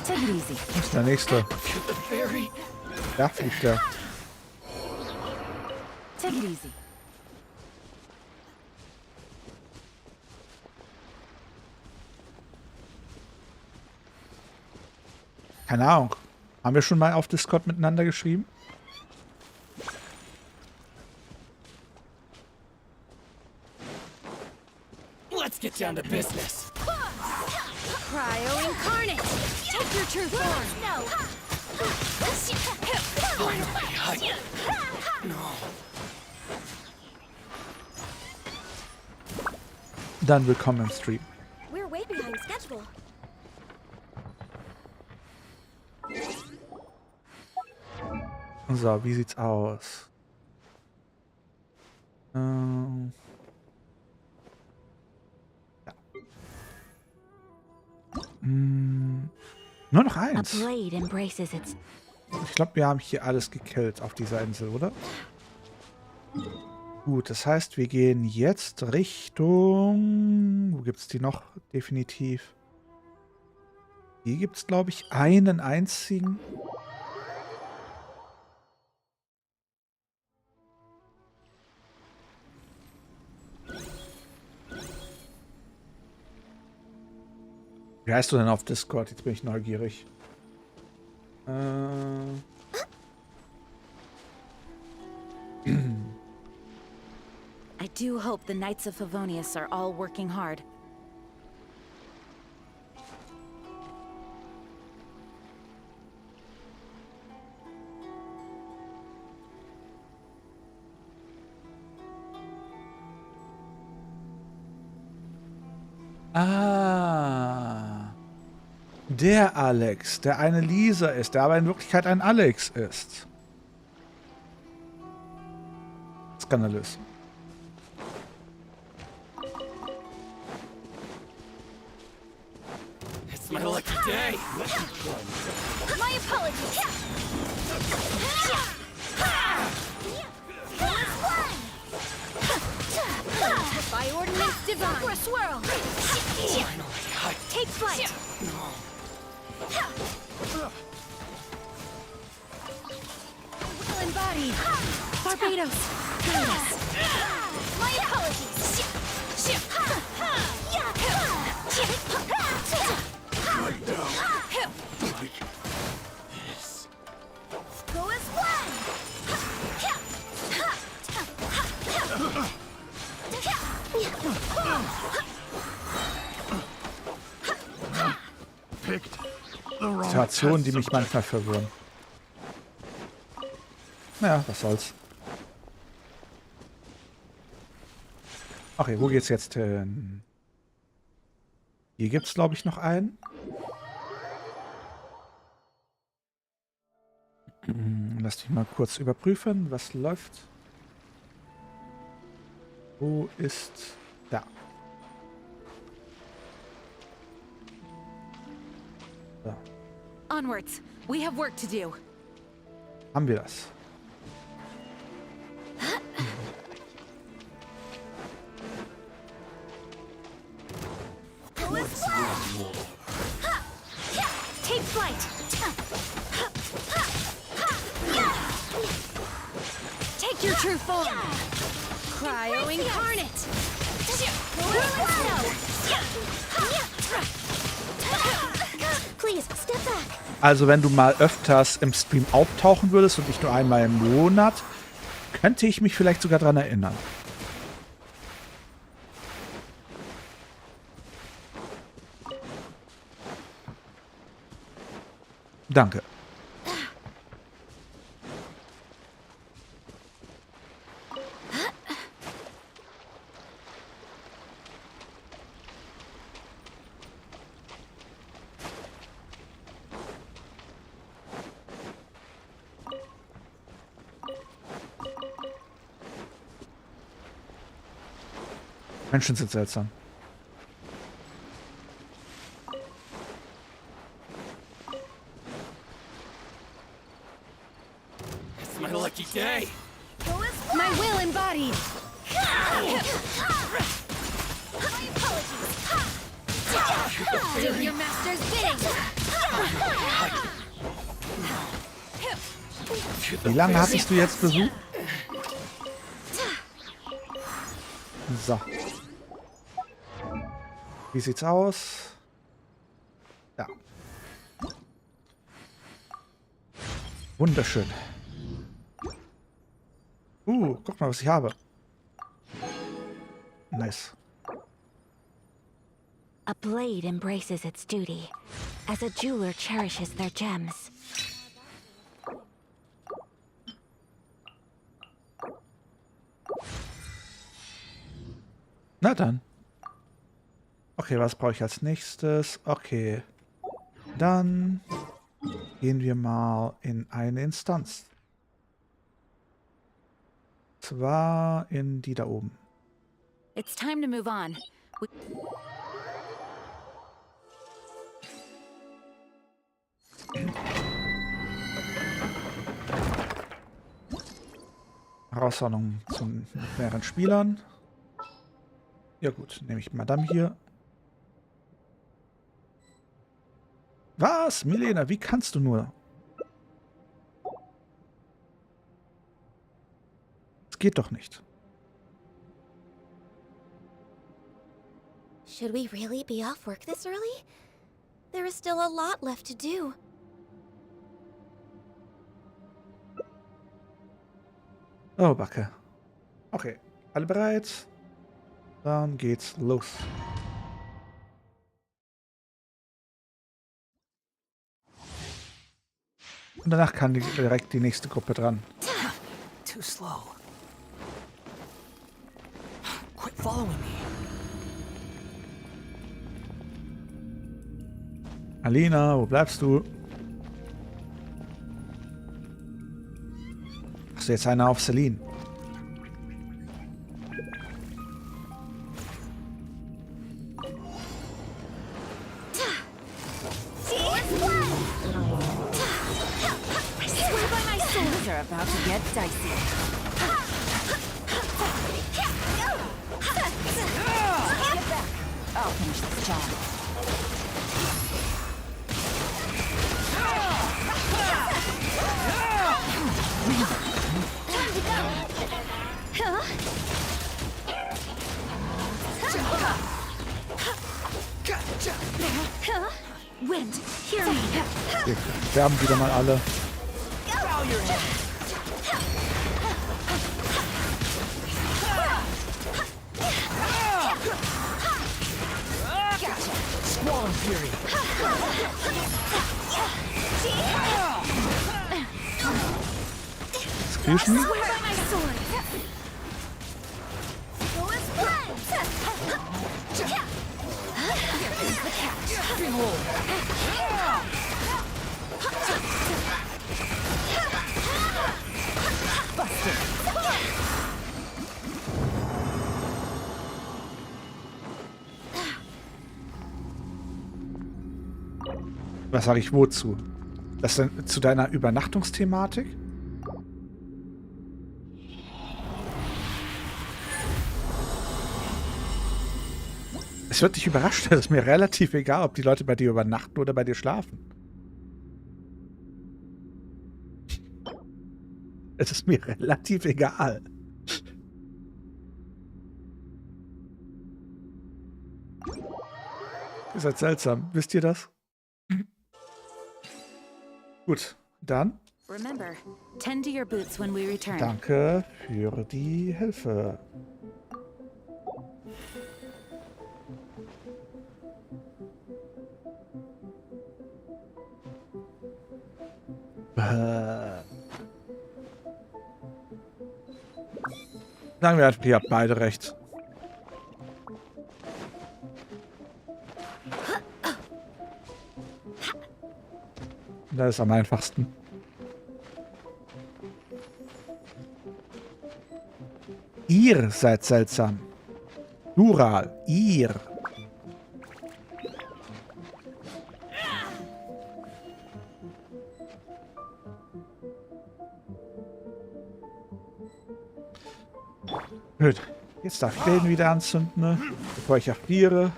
Take it easy. Was ist der nächste? To the fairy. Da fliegt der. Take it easy. Keine Ahnung. Haben wir schon mal auf Discord miteinander geschrieben? Let's get down to business. Cryo incarnate! Take your true form! No! Finally, No. Dann willkommen im Stream. We're way behind schedule. So, wie sieht's aus? Ja. Nur noch eins. A blade embraces its. Ich glaube, wir haben hier alles gekillt auf dieser Insel, oder? Gut, das heißt, wir gehen jetzt Richtung... Wo gibt's die noch? Definitiv. Hier gibt's, glaube ich, einen einzigen. Wie heißt du denn auf Discord? Jetzt bin ich neugierig. I do hope the Knights of Favonius are all working hard. Ah. Der Alex, der eine Lisa ist, der aber in Wirklichkeit ein Alex ist. Skandalös. It's my lucky day. My apologies. By ordinance divine. For a swirl. Take flight. Will embodied. Barbados. My apologies. Go as one. Situationen, die mich manchmal verwirren. Naja, was soll's. Okay, wo geht's jetzt hin? Hier gibt's, glaube ich, noch einen. Lass mich mal kurz überprüfen, was läuft. Wo ist... Da. So. Onwards. We have work to do. Haben wir das. Take flight. Take your true form. Cryo incarnate. Please step back. Also wenn du mal öfters im Stream auftauchen würdest und nicht nur einmal im Monat, könnte ich mich vielleicht sogar dran erinnern. Danke. Menschen sind seltsam. It's my lucky day. My will embodied. Do your master's bidding. Wie lange hattest du jetzt Besuch? So. Wie sieht's aus? Ja. Wunderschön. Guck mal, was ich habe. Nice. A blade embraces its duty, as a jeweler cherishes their gems. Na dann. Okay, was brauche ich als nächstes? Okay. Dann gehen wir mal in eine Instanz. Zwar in die da oben. It's time to move on. Herausforderung zu mehreren Spielern. Ja gut, nehme ich Madame hier. Was? Milena, wie kannst du nur? Das geht doch nicht. Should we really be off work this early? There is still a lot left to do. Oh, Backe. Okay. Alle bereit? Dann geht's los. Und danach kann direkt die nächste Gruppe dran. Too slow. Quit following me. Alina, wo bleibst du? Hast du jetzt einer auf Celine? About to get dicey. Get back. I'll finish this job. Wind, hear me. Wir sterben wieder mal alle. Squall Fury. Excuse me? Was sage ich wozu? Das denn zu deiner Übernachtungsthematik? Es wird dich überraschen. Es ist mir relativ egal, ob die Leute bei dir übernachten oder bei dir schlafen. Es ist mir relativ egal. Ihr seid seltsam. Wisst ihr das? Gut, dann. Remember, tend to your boots when we return. Danke für die Hilfe. Sagen wir einfach, ihr habt beide recht. Das ist am einfachsten. Ihr seid seltsam. Plural. Ihr. Gut. Jetzt darf ich den wieder anzünden, ne? Bevor ich erfriere.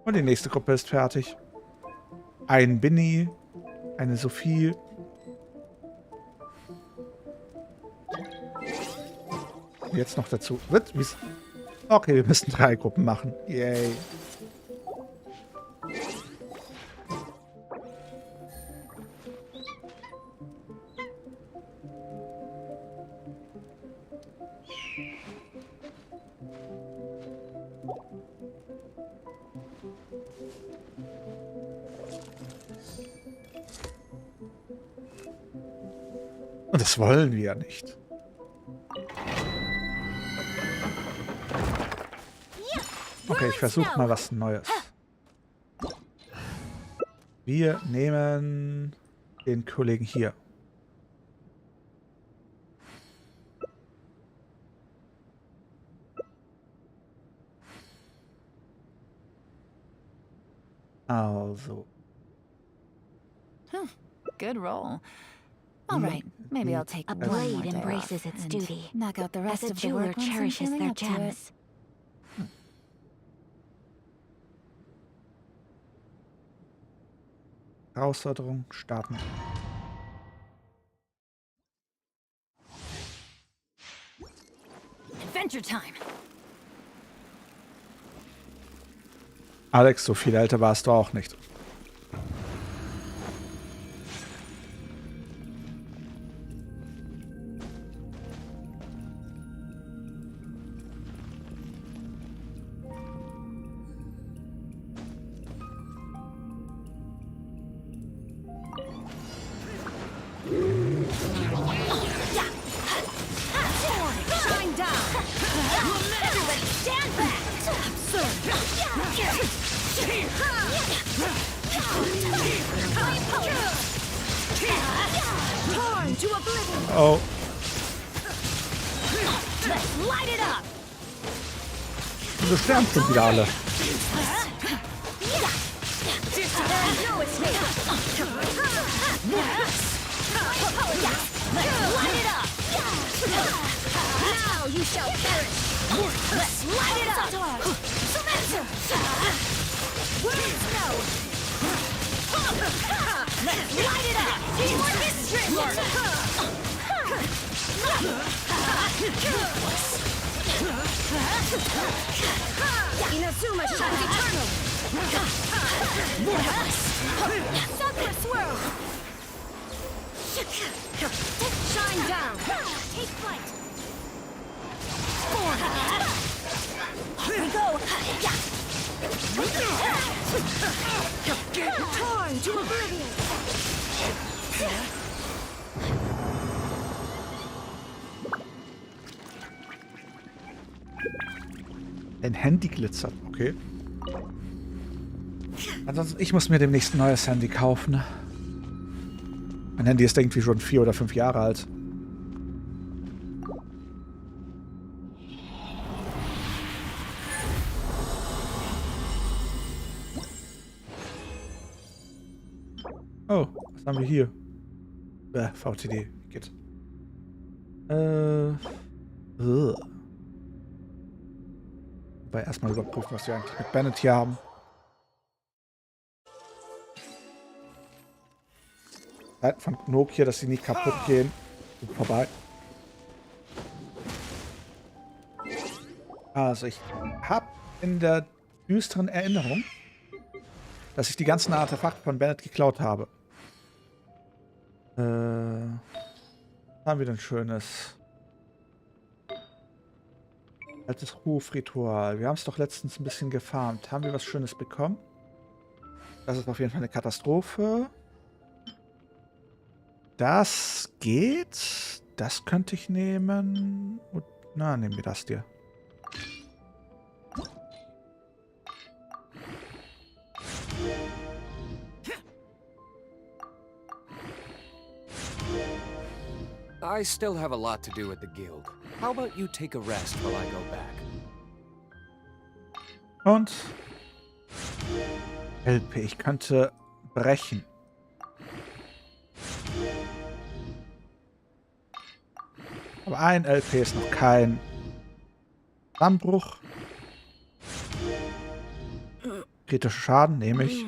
Und die nächste Gruppe ist fertig. Ein Binny, eine Sophie. Jetzt noch dazu. Okay, wir müssen 3 Gruppen machen. Yay. Und das wollen wir ja nicht. Okay, ich versuche mal was Neues. Wir nehmen den Kollegen hier. Also. Good roll. All right, maybe I'll take A one more blade day embraces off its and duty, knock out the rest as a of the jeweler work once I'm cherishes feeling their up to it. gems. Herausforderung starten. Adventure time. Alex, so viel älter warst du auch nicht. Oh. Wir sterben schon wieder alle. Now you shall perish! Let's light it up! Let's light it up! For mistress! Inazuma shines eternal! Sucker swirl! Shine down! Take flight! Here we go! Torn to oblivion! Ein Handy glitzert, okay. Ansonsten, ich muss mir demnächst ein neues Handy kaufen. Mein Handy ist irgendwie schon 4 oder 5 Jahre alt. Oh, was haben wir hier? VTD, geht. Wobei erstmal überprüfen, was wir eigentlich mit Bennett hier haben. Seiten von Nokia, dass sie nicht kaputt gehen. Gut, vorbei. Also ich habe in der düsteren Erinnerung, dass ich die ganzen Artefakte von Bennett geklaut habe. Was haben wir denn Schönes? Altes Hofritual. Wir haben es doch letztens ein bisschen gefarmt. Haben wir was Schönes bekommen? Das ist auf jeden Fall eine Katastrophe. Das geht. Das könnte ich nehmen. Und, na, nehmen wir das dir. I still have a lot to do at the guild. How about you take a rest while I go back? Und LP, ich könnte brechen. Aber ein LP ist noch kein Dammbruch. Kritischer Schaden nehme ich.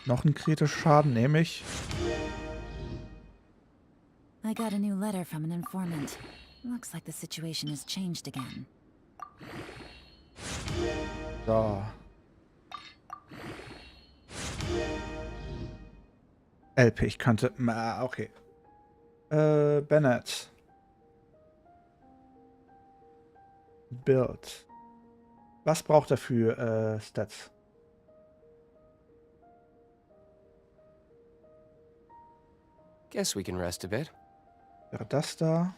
Noch ein kritischer Schaden nehme ich. I got a new letter from an informant. Looks like the situation has changed again. So. LP, ich könnte... Okay. Bennett. Build. Was braucht er für Stats? Guess we can rest a bit. Wäre das da?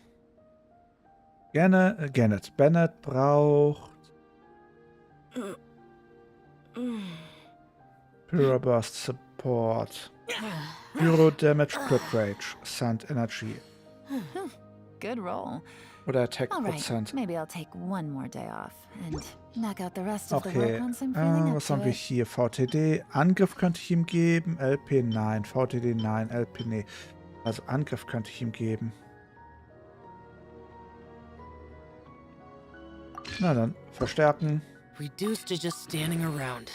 Gerne, Gennett. Bennett braucht... Pyro Burst Support. Pyro Damage, Crit Rage, Sand Energy. Good roll. Oder Attack All right, Prozent. maybe I'll take one more day off and knock out the rest of the work Okay, once I'm feeling up was to haben wir it. hier? VTD. Angriff könnte ich ihm geben. LP nein. VTD nein. LP nee. Also Angriff könnte ich ihm geben. Na dann, verstärken. Reduced to just standing around.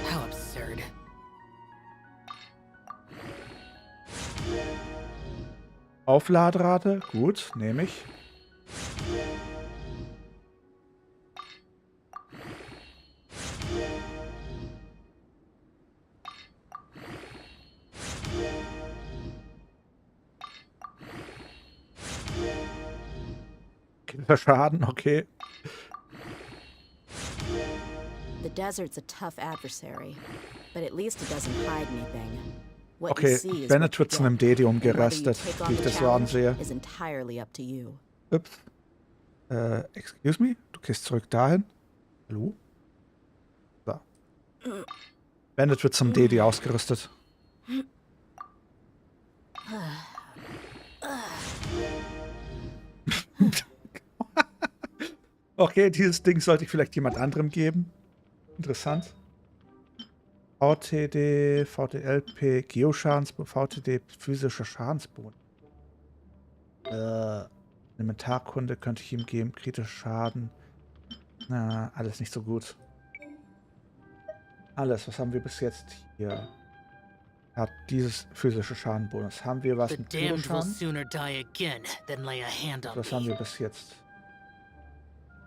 How absurd. Aufladerate. Gut, nehme ich. Schaden, okay. The desert's a tough adversary, but at least it doesn't hide anything. What Okay, you see is Bennett what wird you zu einem get, Dedium and whether you gerestet, take on wie ich the das so challenge ansehe. is entirely up to you. Ups. Excuse me? Du gehst zurück dahin? Hallo? So. Bandit wird zum DD ausgerüstet. Okay, dieses Ding sollte ich vielleicht jemand anderem geben. Interessant. VTD, VTLP, Geoschadensboden, VTD, physischer Schadensboden. Elementarkunde könnte ich ihm geben, kritischer Schaden. Na, alles nicht so gut. Alles, was haben wir bis jetzt hier? Hat dieses physische Schadenbonus. Haben wir was mit Geoschaden? Was haben wir bis jetzt?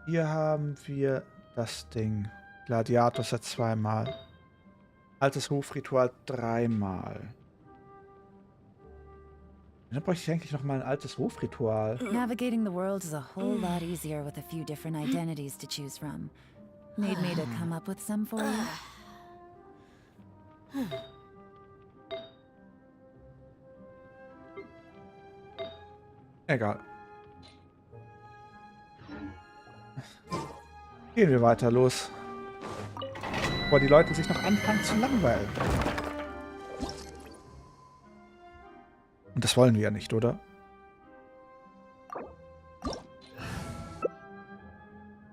Hier haben wir das Ding. Gladiator hat 2-mal. Altes Hofritual 3-mal. Dann bräuchte ich eigentlich noch mal ein altes Hofritual. Navigating the world is a whole lot easier with a few different identities to choose from. Need me to come up with some for you? Egal. Gehen wir weiter, los. Bevor die Leute sich noch anfangen zu langweilen. Und das wollen wir ja nicht, oder?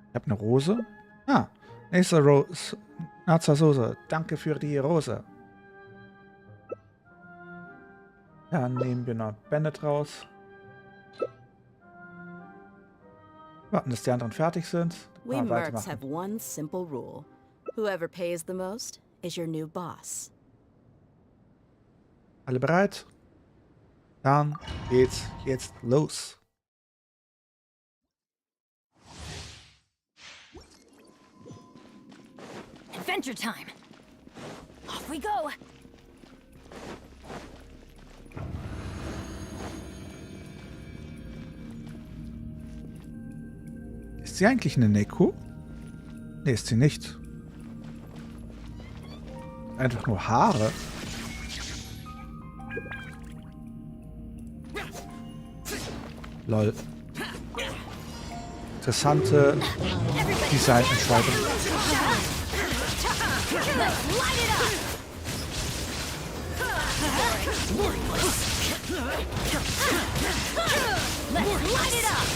Ich habe eine Rose. Ah, nächste Rose. Narzasose. Danke für die Rose. Dann nehmen wir noch Bandit raus. Warten, dass die anderen fertig sind. We mercs have one simple rule. Whoever pays the most is your new boss. Alle bereit? Dann geht's jetzt los. Adventure time. Off we go. Ist sie eigentlich eine Neko? Ne, ist sie nicht. Einfach nur Haare. Lol. Interessante Designentscheidung.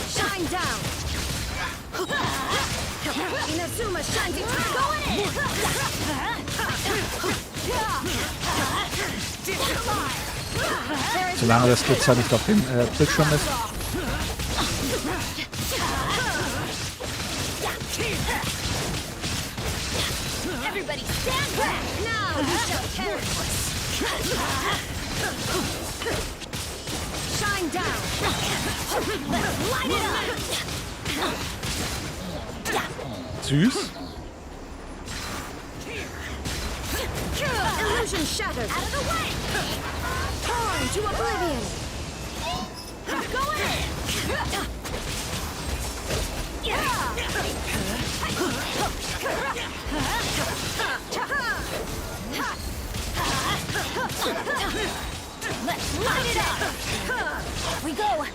Shine down! Inazuma shines it. Go in! Solange das Glitzer nicht auf dem Bildschirm ist. Everybody stand back! Now you shall perish! Shine down! Light it up! Süß. Illusion shattered! Out of the way! Torn to oblivion! Go in! Let's light it up! Off we go!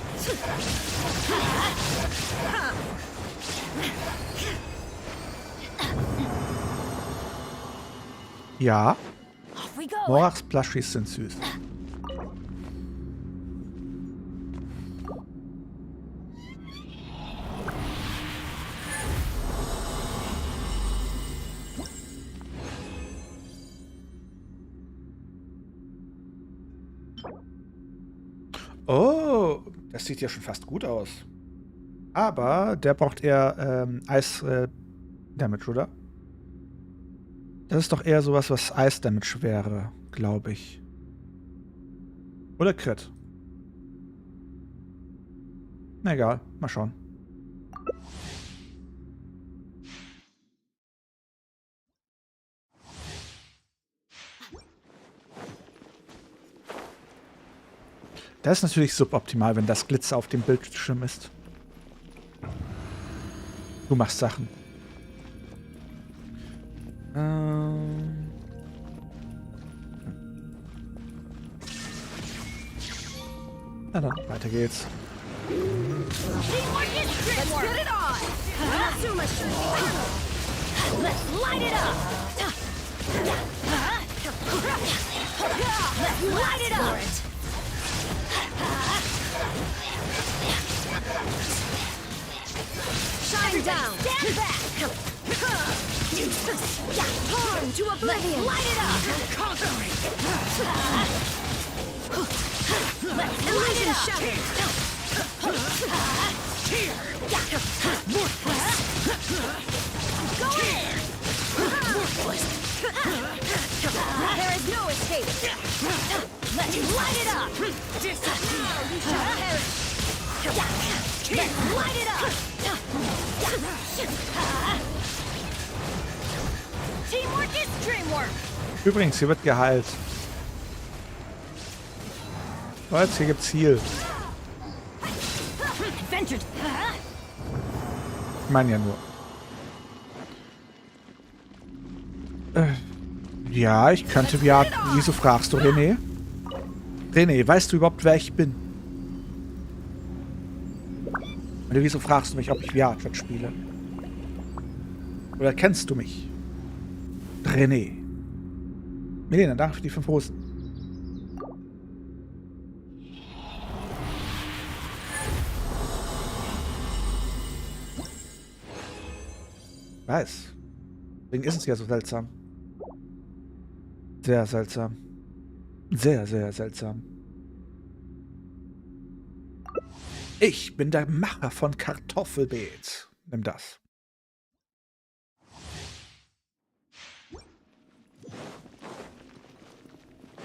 Ja. Off we go! Morachs Plushies sind süß. Oh, das sieht ja schon fast gut aus. Aber der braucht eher Eis-Damage, oder? Das ist doch eher sowas, was Eis-Damage wäre, glaube ich. Oder Crit. Na egal, mal schauen. Das ist natürlich suboptimal, wenn das Glitzer auf dem Bildschirm ist. Du machst Sachen. Na dann, weiter geht's. Teamwork is teamwork. Let's get it on. Let's light it up. Let's light it up. Shine down. Stand back. Torn to oblivion. Let's light it up. Conquering. Let's light it up. Here. Worthless. Go in. Worthless. There is no escape. Let's light it up. Disappear. You shall perish. Let's light it up. Teamwork is dreamwork. Übrigens, hier wird geheilt. Was? Hier gibt's Heal. Ich meine ja nur. Ja, ich könnte VR... Wieso fragst du, René? René, weißt du überhaupt, wer ich bin? Oder wieso fragst du mich, ob ich VR-Chat spiele? Oder kennst du mich? René. Milena, danke für die 5 Rosen. Weiß. Deswegen ist es ja so seltsam. Sehr seltsam. Sehr, sehr seltsam. Ich bin der Macher von Kartoffelbeet. Nimm das.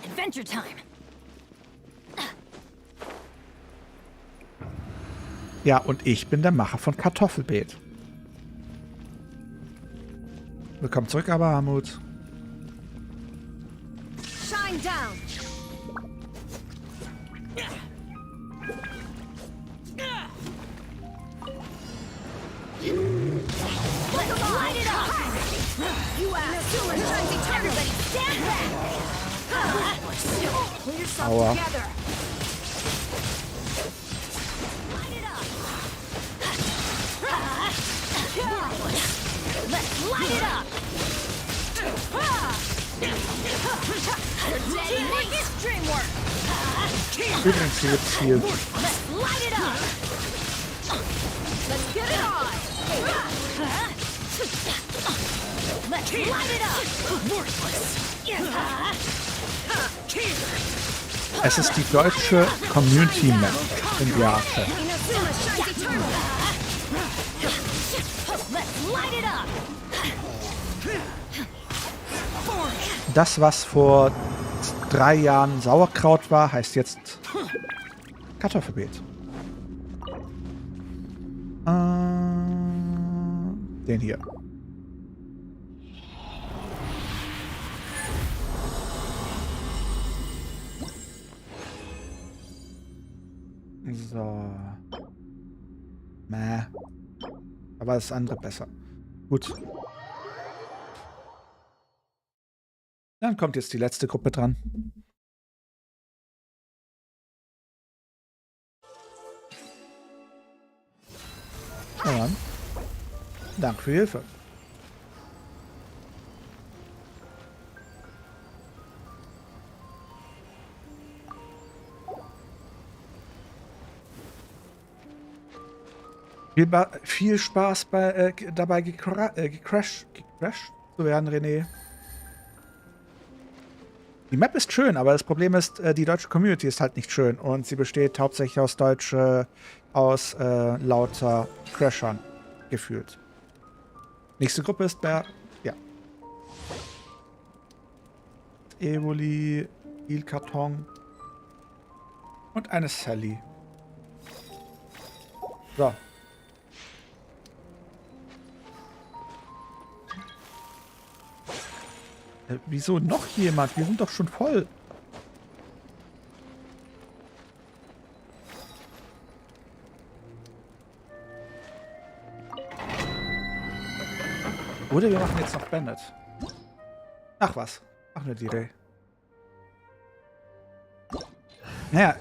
Adventure time. Ja, und ich bin der Macher von Kartoffelbeet. Willkommen zurück, Abahamut. Shine down. Let's light it up. You asked. Everybody stand back. Pull yourself Aua. together. Light it up. Let's light it up. Teamwork is dreamwork. Übrigens, hier gibt's Heal. Let's light it up. Let's get it on. Let's light it up. Worthless. Es ist die deutsche Community Map in VR-Chat. Das, was vor 3 Jahren SauerKraut war, heißt jetzt Kartoffelbeet. Den hier. So. Mäh. Aber das andere besser. Gut. Dann kommt jetzt die letzte Gruppe dran. Na dann. Danke für die Hilfe. Viel Spaß dabei gecrashed zu werden, René. Die Map ist schön, aber das Problem ist, die deutsche Community ist halt nicht schön. Und sie besteht hauptsächlich aus lauter Crashern gefühlt. Nächste Gruppe ist der... Ja. Evoli, Ilkarton und eine Sally. So. Wieso noch jemand? Wir sind doch schon voll. Oder wir machen jetzt noch Bandit. Ach was. Ach ne, die Reh. Naja,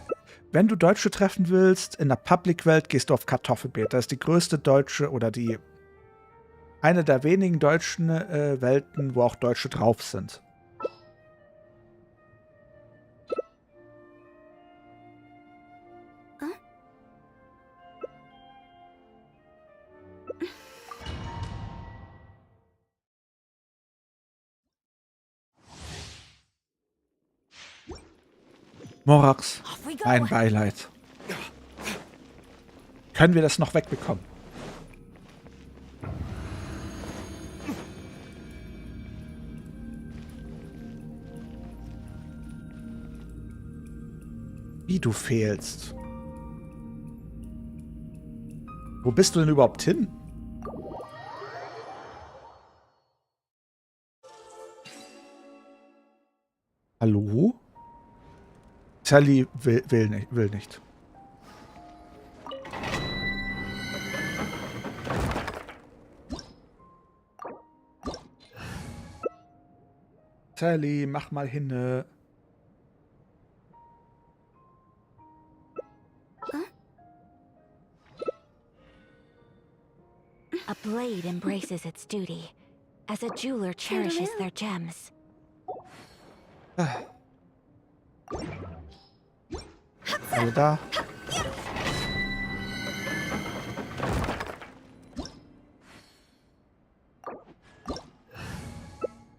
Wenn du Deutsche treffen willst, in der Public-Welt gehst du auf Kartoffelbeet. Das ist die größte deutsche oder eine der wenigen deutschen Welten, wo auch Deutsche drauf sind. Morax, mein Beileid. Können wir das noch wegbekommen? Wie du fehlst. Wo bist du denn überhaupt hin? Hallo? Sally will nicht. Sally, mach mal hin. A blade embraces its duty, as a jeweler cherishes their gems. Alle da.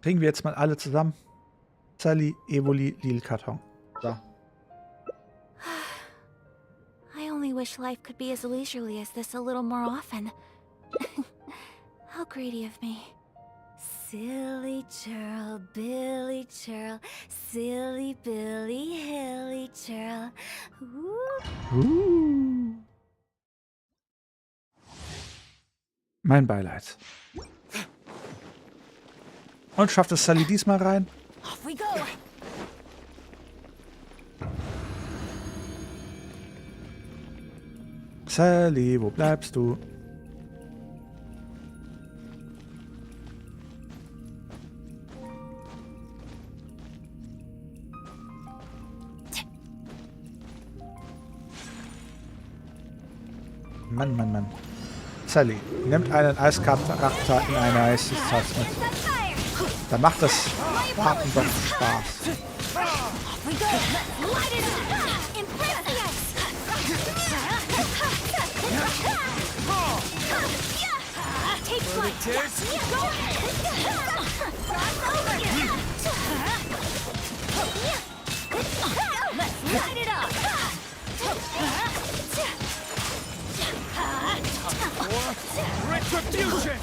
Kriegen wir jetzt mal alle zusammen. Sally, Evoli, Lilkarton. So. I only wish life could be as leisurely as this a little more often. How greedy of me. Silly churl, Billy churl, silly Billy, hilly churl. Mein Beileid. Und schafft es Sally diesmal rein? Off we go. Sally, wo bleibst du? Mann. Sally, nimmt einen Eischarakter in eine Eisdistanz mit. Da macht das Warten doch Spaß. Retribution!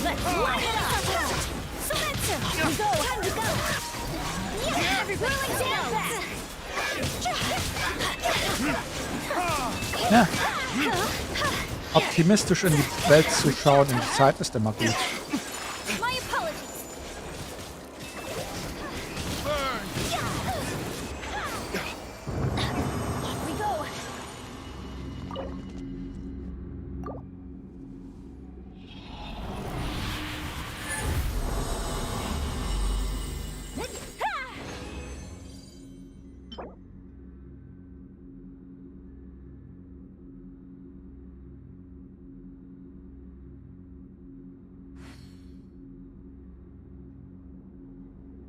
Let's light it up! Go! Time to go! Everybody stand back! Ja. Optimistisch in die Welt zu schauen in die Zeit ist immer gut.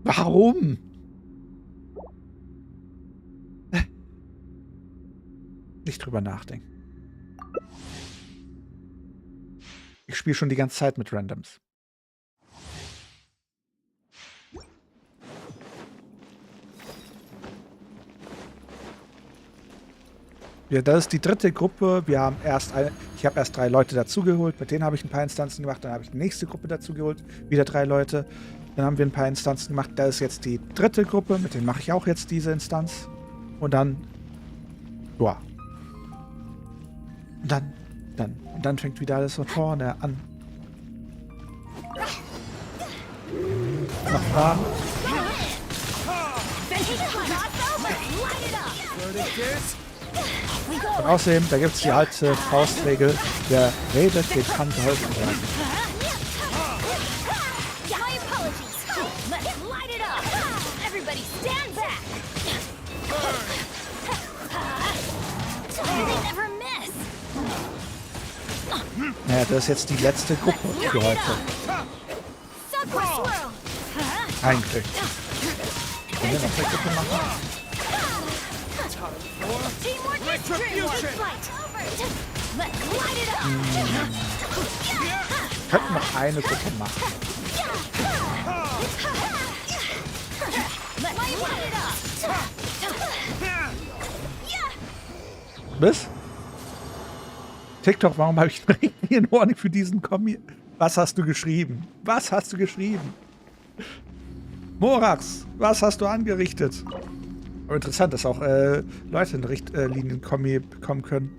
Warum? Nicht drüber nachdenken. Ich spiele schon die ganze Zeit mit Randoms. Ja, das ist die dritte Gruppe. Ich habe erst 3 Leute dazugeholt. Mit denen habe ich ein paar Instanzen gemacht. Dann habe ich die nächste Gruppe dazugeholt. Wieder 3 Leute. Dann haben wir ein paar Instanzen gemacht. Das ist jetzt die dritte Gruppe. Mit denen mache ich auch jetzt diese Instanz. Und dann... Ja. Und dann fängt wieder alles von vorne an. Noch Fragen? Und außerdem, da gibt es die alte Faustregel, wer redet, dem kann geholfen werden. Naja, das ist jetzt die letzte Gruppe für heute. Eigentlich. Können wir noch eine Gruppe machen? Wir könnten noch eine Gruppe machen. Was? TikTok, warum habe ich eine Warning für diesen Kommi? Was hast du geschrieben? Was hast du geschrieben? Morax, was hast du angerichtet? Aber interessant, dass auch Leute in Richtlinien-Kommi bekommen können.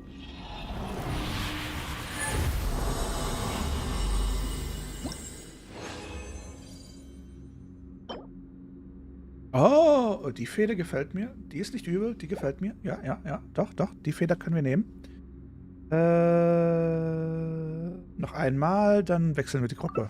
Oh, die Feder gefällt mir. Die ist nicht übel, die gefällt mir. Ja, ja, ja, doch, die Feder können wir nehmen. Noch einmal, dann wechseln wir die Gruppe.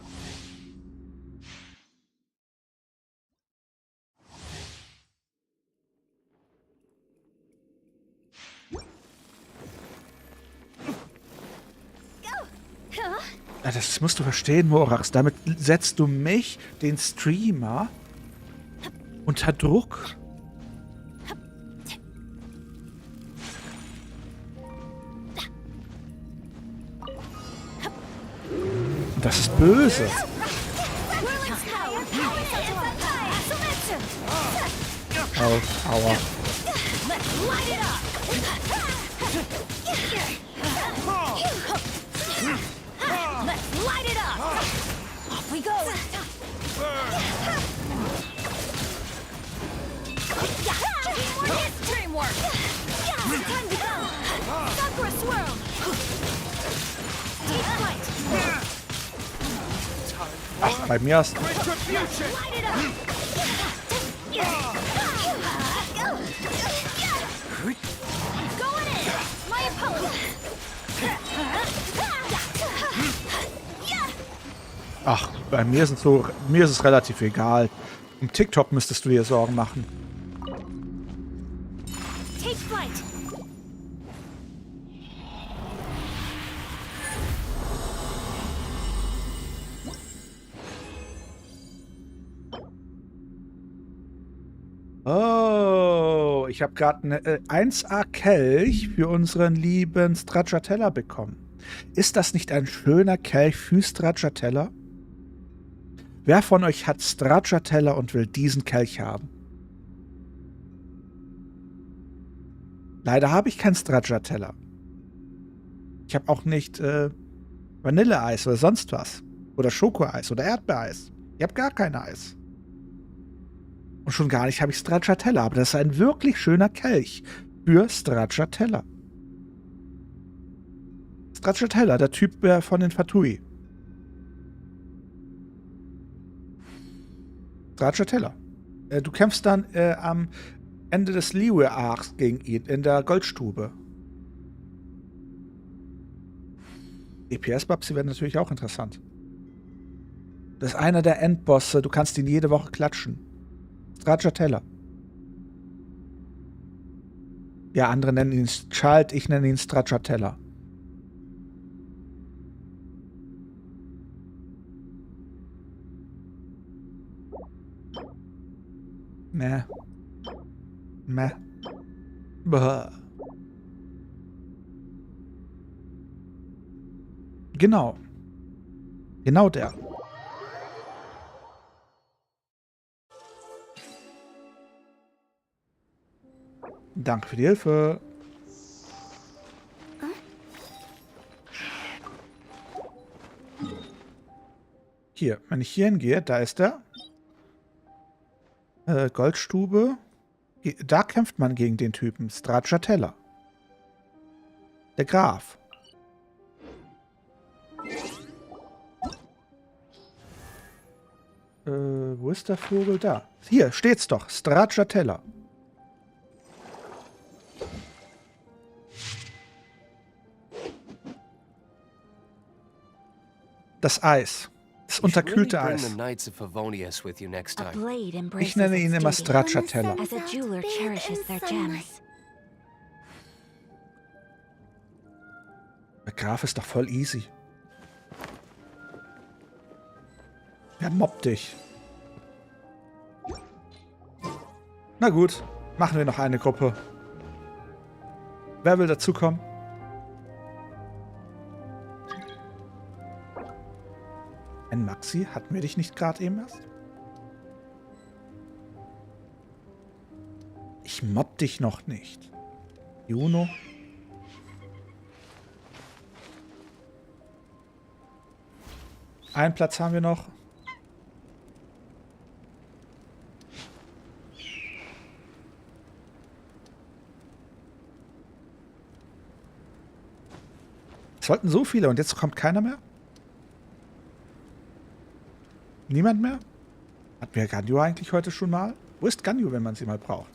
Ja, das musst du verstehen, Morax. Damit setzt du mich, den Streamer, unter Druck. Das ist böse. Oh, aua. Ach, bei mir ist... Ach, bei mir ist es relativ egal. Um TikTok müsstest du dir Sorgen machen. Oh, ich habe gerade eine 1A-Kelch für unseren lieben Stracciatella bekommen. Ist das nicht ein schöner Kelch für Stracciatella? Wer von euch hat Stracciatella und will diesen Kelch haben? Leider habe ich kein Stracciatella. Ich habe auch nicht Vanilleeis oder sonst was. Oder Schokoeis oder Erdbeereis. Ich habe gar kein Eis. Und schon gar nicht habe ich Stracciatella. Aber das ist ein wirklich schöner Kelch für Stracciatella. Stracciatella, der Typ von den Fatui. Stracciatella. Du kämpfst dann am Ende des Liyue-Arcs gegen ihn in der Goldstube. EPS-Babsi werden natürlich auch interessant. Das ist einer der Endbosse. Du kannst ihn jede Woche klatschen. Stracciatella. Ja, andere nennen ihn Child, ich nenne ihn Stracciatella. Meh. Meh. Bäh. Genau. Genau der. Danke für die Hilfe. Hier, wenn ich hier hingehe, da ist er. Goldstube. Da kämpft man gegen den Typen. Stracciatella. Der Graf. Wo ist der Vogel? Da. Hier steht's doch. Stracciatella. Das Eis. Das unterkühlte Eis. Ich nenne ihn immer Stracciatella. Der Graf ist doch voll easy. Wer mobbt dich? Na gut, machen wir noch eine Gruppe. Wer will dazukommen? Ein Maxi? Hatten wir dich nicht gerade eben erst? Ich mobb dich noch nicht. Juno? Einen Platz haben wir noch. Es wollten so viele und jetzt kommt keiner mehr? Niemand mehr? Hatten wir Ganyu eigentlich heute schon mal? Wo ist Ganyu, wenn man sie mal braucht?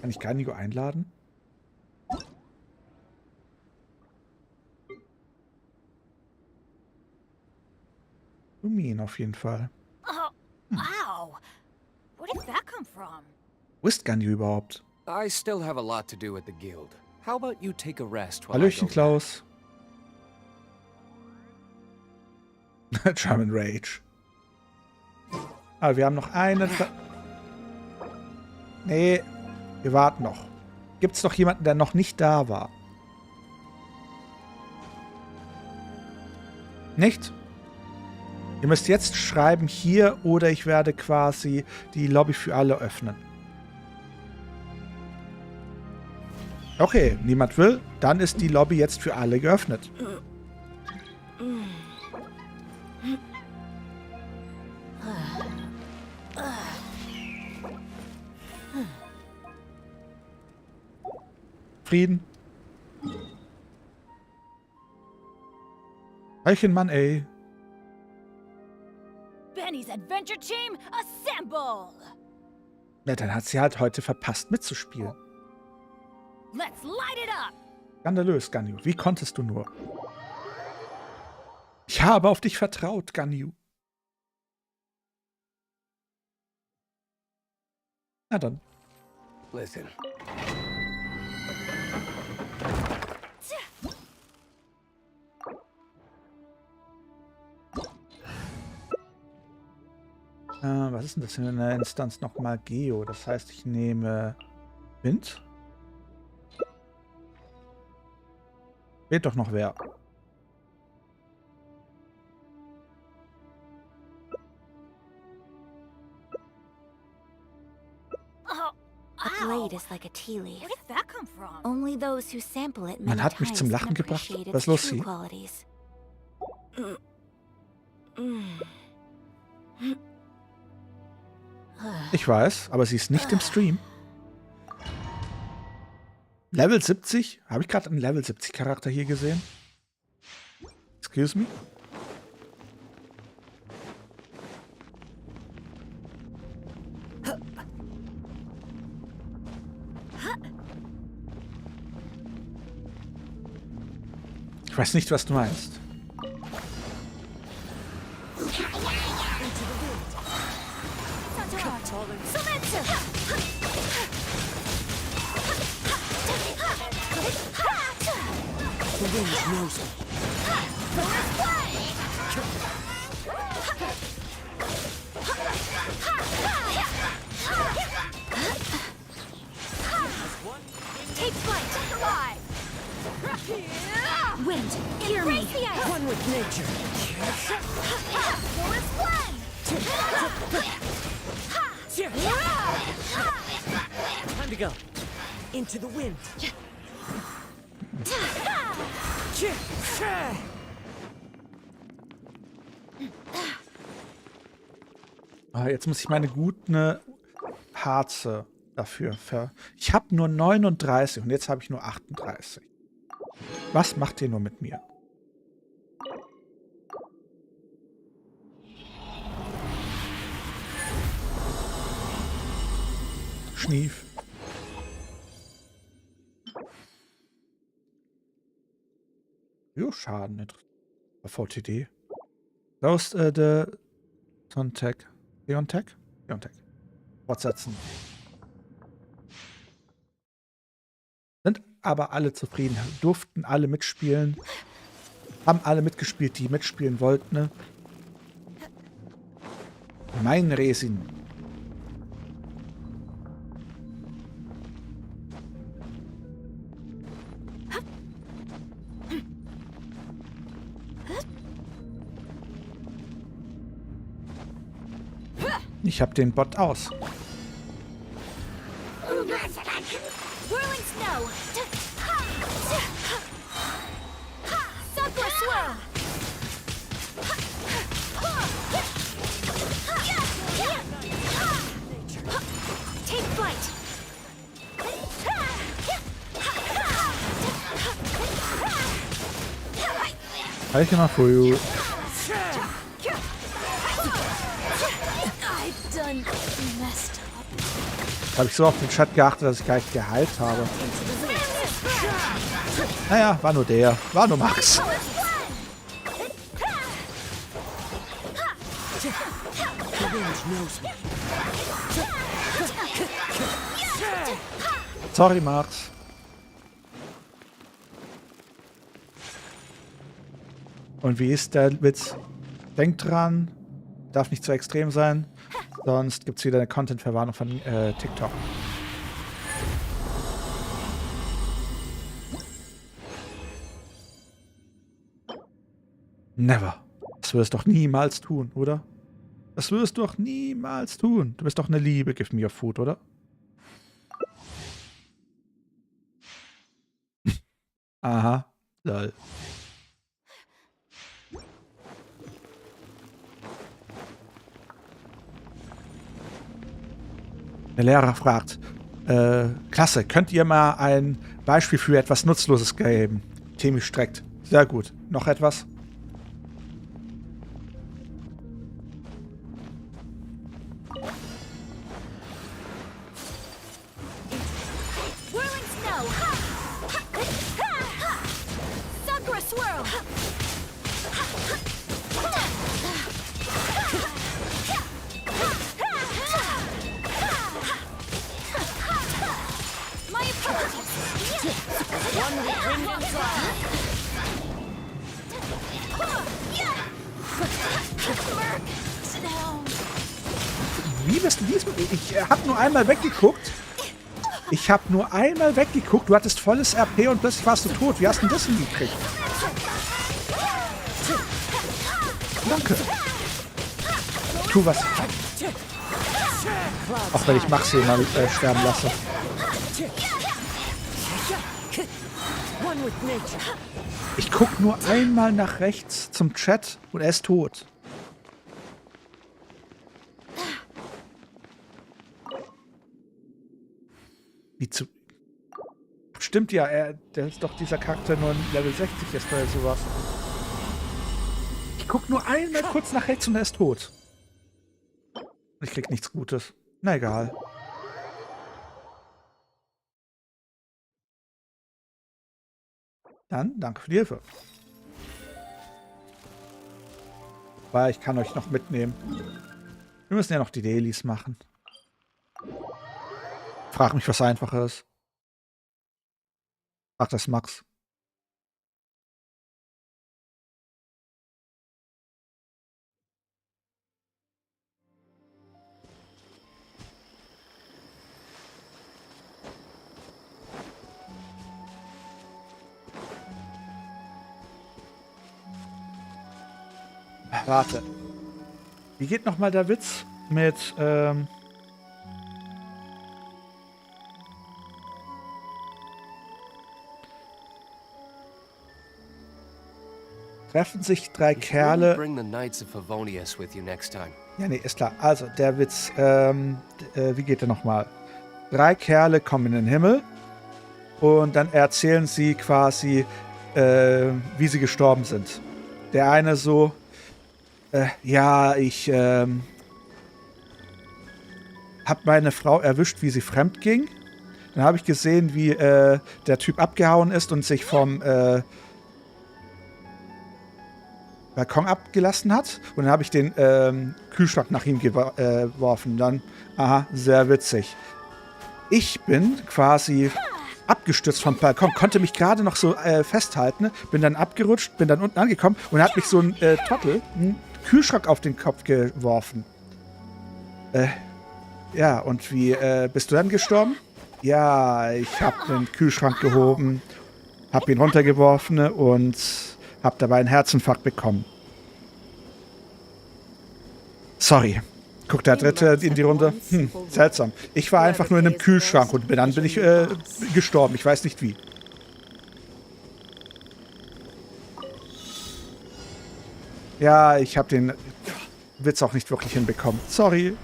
Kann ich Ganyu einladen? Lumine auf jeden Fall. Oh, wow. Where did that come from? Wo ist Ganyu überhaupt? I still have a lot to do at the guild. How about you take a rest while Hallöchen, I go Klaus. German Rage. Aber wir haben noch einen... Nee, wir warten noch. Gibt's noch jemanden, der noch nicht da war? Nicht? Ihr müsst jetzt schreiben hier oder ich werde quasi die Lobby für alle öffnen. Okay, niemand will. Dann ist die Lobby jetzt für alle geöffnet. Frieden. Welchen Mann, ey. Benny's Adventure Team, assemble! Na, dann hat sie halt heute verpasst mitzuspielen. Let's light it up! Skandalös, Ganyu. Wie konntest du nur? Ich habe auf dich vertraut, Ganyu. Na dann. Listen. Was ist denn das für eine Instanz nochmal? Geo. Das heißt, ich nehme Wind. Fehlt doch noch wer. A blade is like a tea leaf. Where did that come from? Only those who sample it Man many hat mich zum times Lachen can gebracht. appreciate Was ist its los, true Sie? qualities. Ich weiß, aber sie ist nicht im Stream. Level 70? Habe ich gerade einen Level 70 Charakter hier gesehen? Excuse me? Ich weiß nicht, was du meinst. The wind knows me. Take flight, alive! Wind, hear me! One with nature. Forest one! Time to go. Into the wind. Jetzt muss ich meine guten Harze dafür Ich habe nur 39 und jetzt habe ich nur 38. Was macht ihr nur mit mir? Schnief. Jo, Schaden nicht. VTD. Lost the Sontag. Leontag? Leontag. Fortsetzen. Sind aber alle zufrieden. Durften alle mitspielen. Haben alle mitgespielt, die mitspielen wollten. Ne? Mein Resin. Ich hab den Bot aus. Whirling snow. Sucker swirl. Take flight. I can for you. I've done messed up. Habe ich so auf den Chat geachtet, dass ich gar nicht geheilt habe. Naja, war nur der. War nur Max. Sorry, Max. Und wie ist der Witz? Denkt dran, darf nicht zu extrem sein, sonst gibt es wieder eine Content-Verwarnung von TikTok. Never. Das wirst du doch niemals tun, oder? Das wirst du doch niemals tun. Du bist doch eine Liebe, give me your food, oder? Aha, lol. Der Lehrer fragt, Klasse, könnt ihr mal ein Beispiel für etwas Nutzloses geben? Temi streckt. Sehr gut. Noch etwas? Wie bist du diesmal? Ich hab nur einmal weggeguckt. Ich hab nur einmal weggeguckt. Du hattest volles RP und plötzlich warst du tot. Wie hast du denn das hingekriegt? Danke. Tu was. Auch wenn ich Max hier mal sterben lasse. Ich guck nur einmal nach rechts zum Chat und er ist tot. Wie zu... Stimmt ja, der ist doch dieser Charakter nur ein Level 60 ist oder sowas. Ich guck nur einmal kurz nach rechts und er ist tot. Ich krieg nichts Gutes. Na egal. Dann, danke für die Hilfe. Weil ich kann euch noch mitnehmen. Wir müssen ja noch die Dailies machen. Frag mich, was einfacher ist. Frag das Max. Warte. Wie geht nochmal der Witz mit, treffen sich drei Kerle. Ja, nee, ist klar. Also, der Witz, wie geht der nochmal? Drei Kerle kommen in den Himmel und dann erzählen sie quasi, wie sie gestorben sind. Der eine so, ja, ich hab meine Frau erwischt, wie sie fremd ging. Dann habe ich gesehen, wie der Typ abgehauen ist und sich vom Balkon abgelassen hat. Und dann habe ich den Kühlschrank nach ihm geworfen. Dann, aha, sehr witzig. Ich bin quasi abgestürzt vom Balkon, konnte mich gerade noch so festhalten, bin dann abgerutscht, bin dann unten angekommen und hat mich so ein Trottel, einen Kühlschrank auf den Kopf geworfen. Ja, und wie bist du dann gestorben? Ja, ich habe den Kühlschrank gehoben, habe ihn runtergeworfen und habe dabei einen Herzinfarkt bekommen. Sorry. Guckt der Dritte in die Runde. Seltsam. Ich war einfach nur in einem Kühlschrank und dann bin ich gestorben. Ich weiß nicht wie. Ja, ich habe den Witz auch nicht wirklich hinbekommen. Sorry.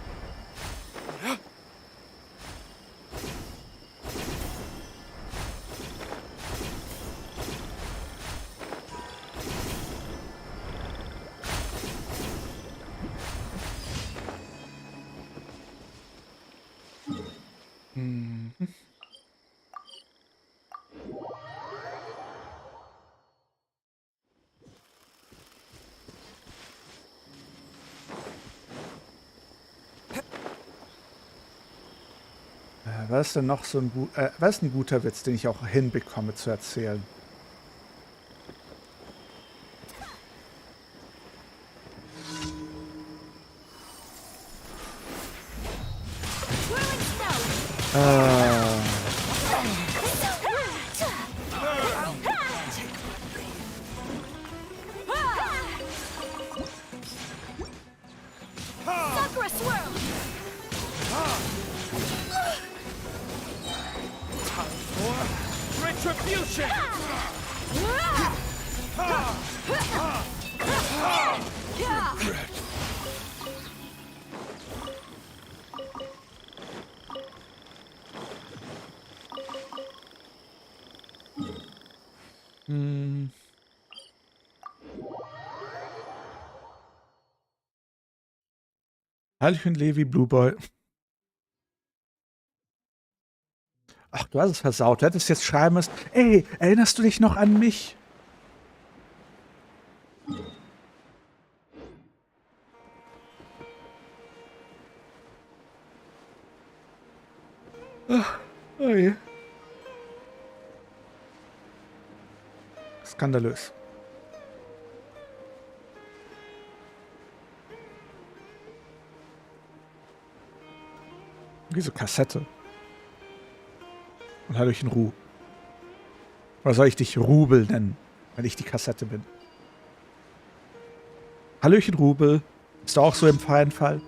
Was ist denn noch so was ist ein guter Witz, den ich auch hinbekomme zu erzählen? Hallöchen, Levi, Blue Boy. Ach, du hast es versaut. Du hättest jetzt schreiben müssen, ey, erinnerst du dich noch an mich? Ach, oh je. Skandalös. Wieso Kassette? Und Hallöchen Ruh. Oder soll ich dich Rubel nennen, wenn ich die Kassette bin? Hallöchen Rubel. Bist du auch so im freien Fall?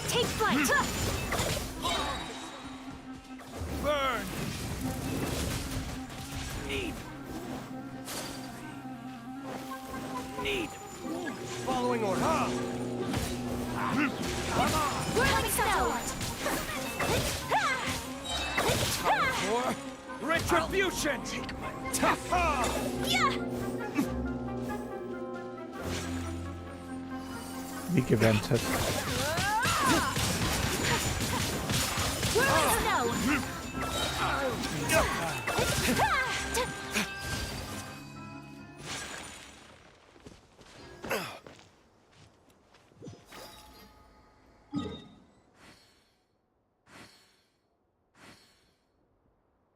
Take flight! Burn! Need. Following order. Whirling snow! For retribution! Take my tough! Yeah! Wie gewendet. Whirling snow!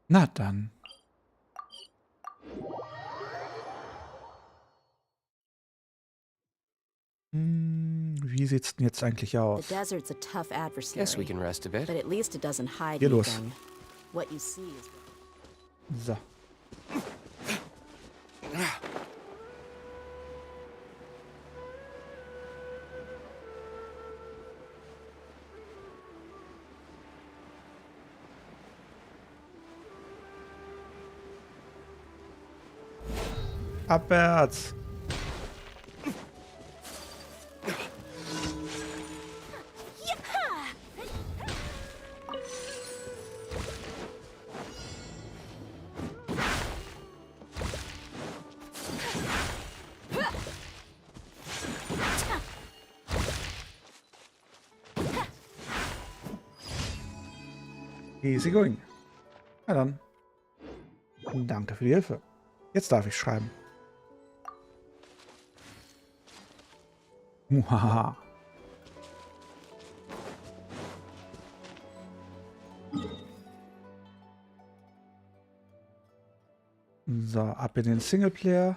Na dann. Wie sieht's denn jetzt eigentlich aus? The desert's a tough adversary. Guess we can rest a bit. But at least it doesn't hide Delos. anything. What you see is So. Abwärts. Easy going. Na dann. Danke für die Hilfe. Jetzt darf ich schreiben. Muhaha. So, ab in den Singleplayer.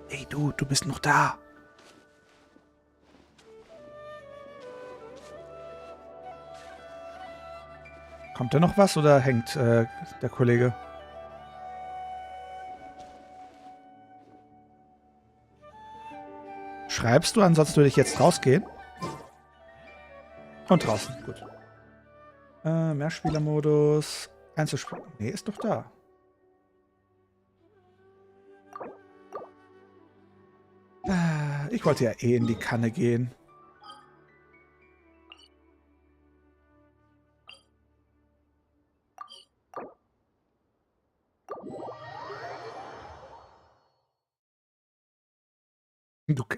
Hey du bist noch da. Kommt da noch was oder hängt der Kollege? Schreibst du, ansonsten würde ich jetzt rausgehen. Und draußen, gut. Mehrspielermodus. Einzelspiel. Nee, ist doch da. Ich wollte ja eh in die Kanne gehen.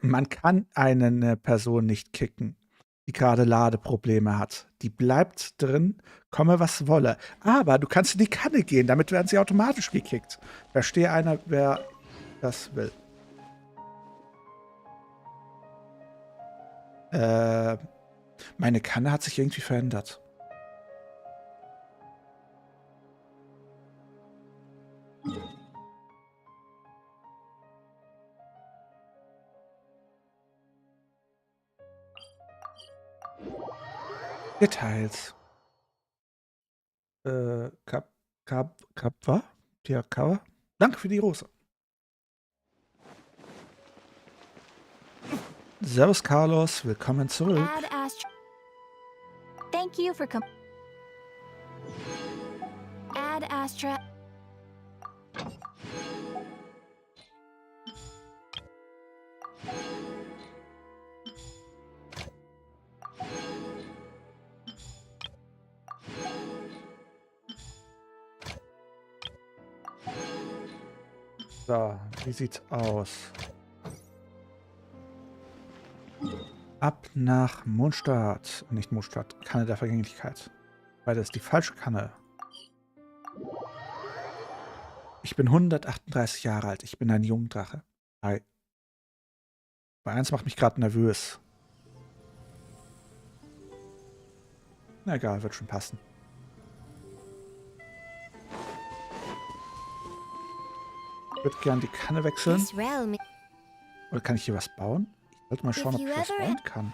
Man kann eine Person nicht kicken, die gerade Ladeprobleme hat. Die bleibt drin, komme was wolle. Aber du kannst in die Kanne gehen, damit werden sie automatisch gekickt. Verstehe einer, wer das will. Meine Kanne hat sich irgendwie verändert. Details. Kappa? Cover? Danke für die Rose. Servus Carlos, willkommen zurück. Thank you for Ad Astra. So, wie sieht's aus? Ab nach Mondstadt. Nicht Mondstadt, Kanne der Vergänglichkeit. Weil das ist die falsche Kanne. Ich bin 138 Jahre alt. Ich bin ein Jungdrache. Hi. Bei eins macht mich gerade nervös. Na egal, wird schon passen. Ich würde gerne die Kanne wechseln. Oder kann ich hier was bauen? Ich wollte mal schauen, ob ich was bauen kann.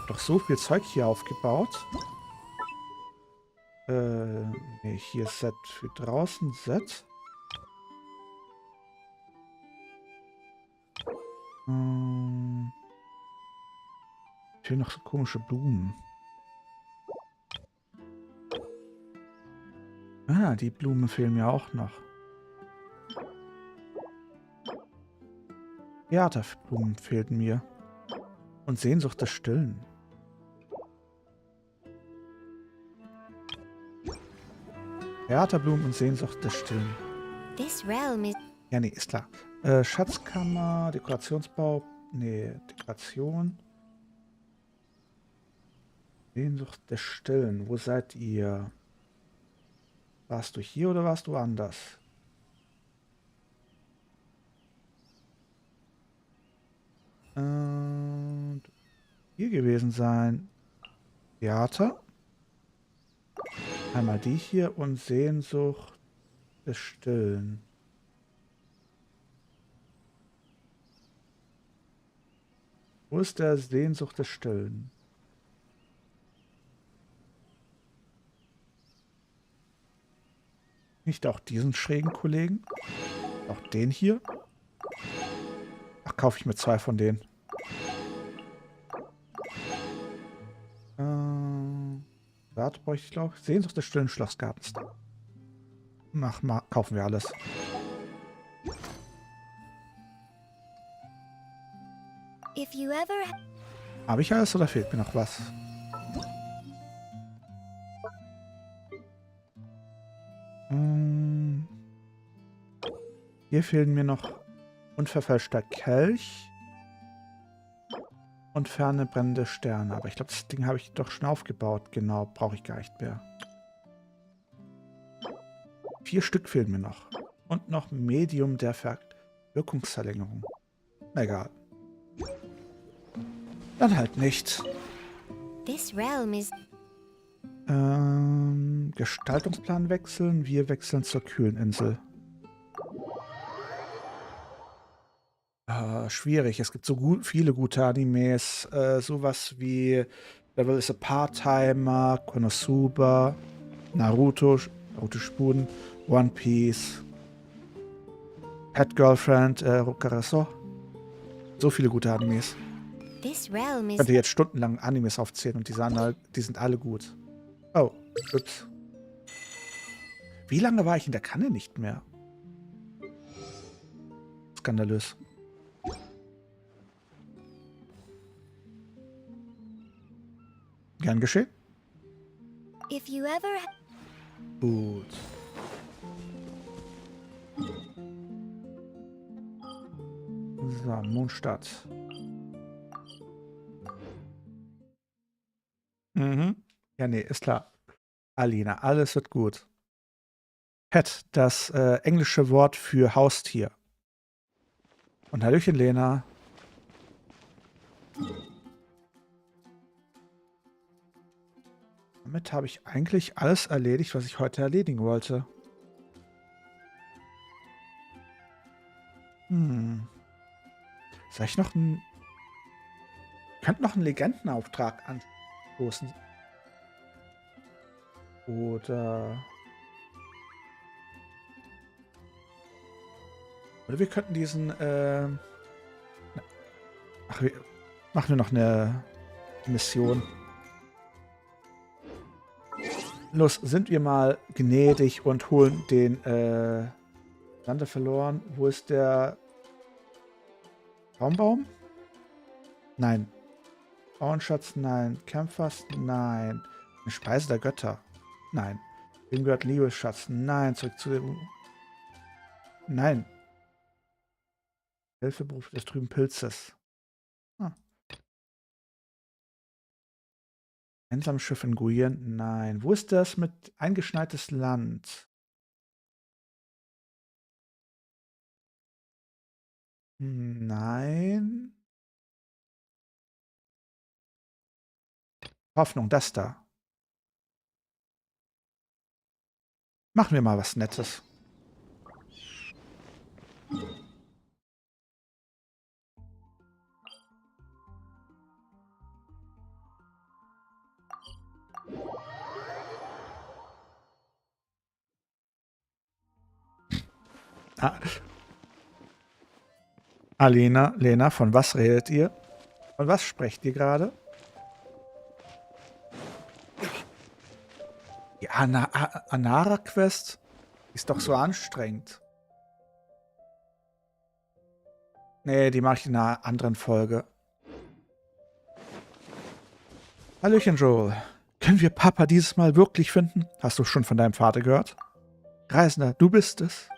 Doch so viel Zeug hier aufgebaut. Nee, hier ist Set für draußen. Set. Hier noch so komische Blumen. Ah, die Blumen fehlen mir auch noch. Theaterblumen fehlten mir. Und Sehnsucht des Stillen. Theaterblumen und Sehnsucht des Stillen. Ja, nee, ist klar. Schatzkammer, Dekorationsbau. Nee, Dekoration. Sehnsucht des Stillen. Wo seid ihr? Warst du hier oder warst du woanders? Hier gewesen sein. Theater. Einmal die hier und Sehnsucht des Stillen. Wo ist der Sehnsucht des Stillen? Nicht auch diesen schrägen Kollegen? Auch den hier? Ach, kaufe ich mir 2 von denen. Warte, bräuchte ich glaube. Sehnsucht des stillen Schlossgartens. Mach mal, kaufen wir alles. Habe ich alles oder fehlt mir noch was? Hier fehlen mir noch unverfälschter Kelch. Und ferne brennende Sterne. Aber ich glaube, das Ding habe ich doch schon aufgebaut. Genau, brauche ich gar nicht mehr. 4 Stück fehlen mir noch. Und noch Medium der Wirkungsverlängerung. Na egal. Dann halt nicht. This realm is Gestaltungsplan wechseln. Wir wechseln zur kühlen Insel. Schwierig. Es gibt so viele gute Animes. Sowas wie Devil is a Part-Timer, Konosuba, Naruto Shippuden, One Piece, Pet Girlfriend, Rokaraso. So viele gute Animes. this realm Ich is könnte jetzt stundenlang Animes aufzählen und die sind alle gut. Oh, ups. Wie lange war ich in der Kanne nicht mehr? Skandalös. Gern geschehen. if you ever Gut. So, Mondstadt. Mhm. Ja, nee, ist klar. Alina, alles wird gut. Pet, das englische Wort für Haustier. Und Hallöchen, Lena. Damit habe ich eigentlich alles erledigt, was ich heute erledigen wollte. Soll ich noch einen... Ich könnte noch einen Legendenauftrag anstoßen. Oder wir könnten diesen... machen wir noch eine Mission. Los, sind wir mal gnädig und holen den Lande verloren. Wo ist der Baumbaum? Nein. Bauernschatz? Nein. Kämpfers? Nein. Eine Speise der Götter? Nein. Wem gehört Liebesschatz? Nein. Zurück zu dem... Nein. Hilfeberuf des trüben Pilzes. Gemeinsam Schiff in Guyenne? Nein. Wo ist das mit eingeschneites Land? Nein. Hoffnung, das da. Machen wir mal was Nettes. Lena, von was redet ihr? Von was sprecht ihr gerade? Die Anara Quest ist doch so anstrengend. Nee, die mache ich in einer anderen Folge. Hallöchen, Joel. Können wir Papa dieses Mal wirklich finden? Hast du schon von deinem Vater gehört? Reisender, du bist es.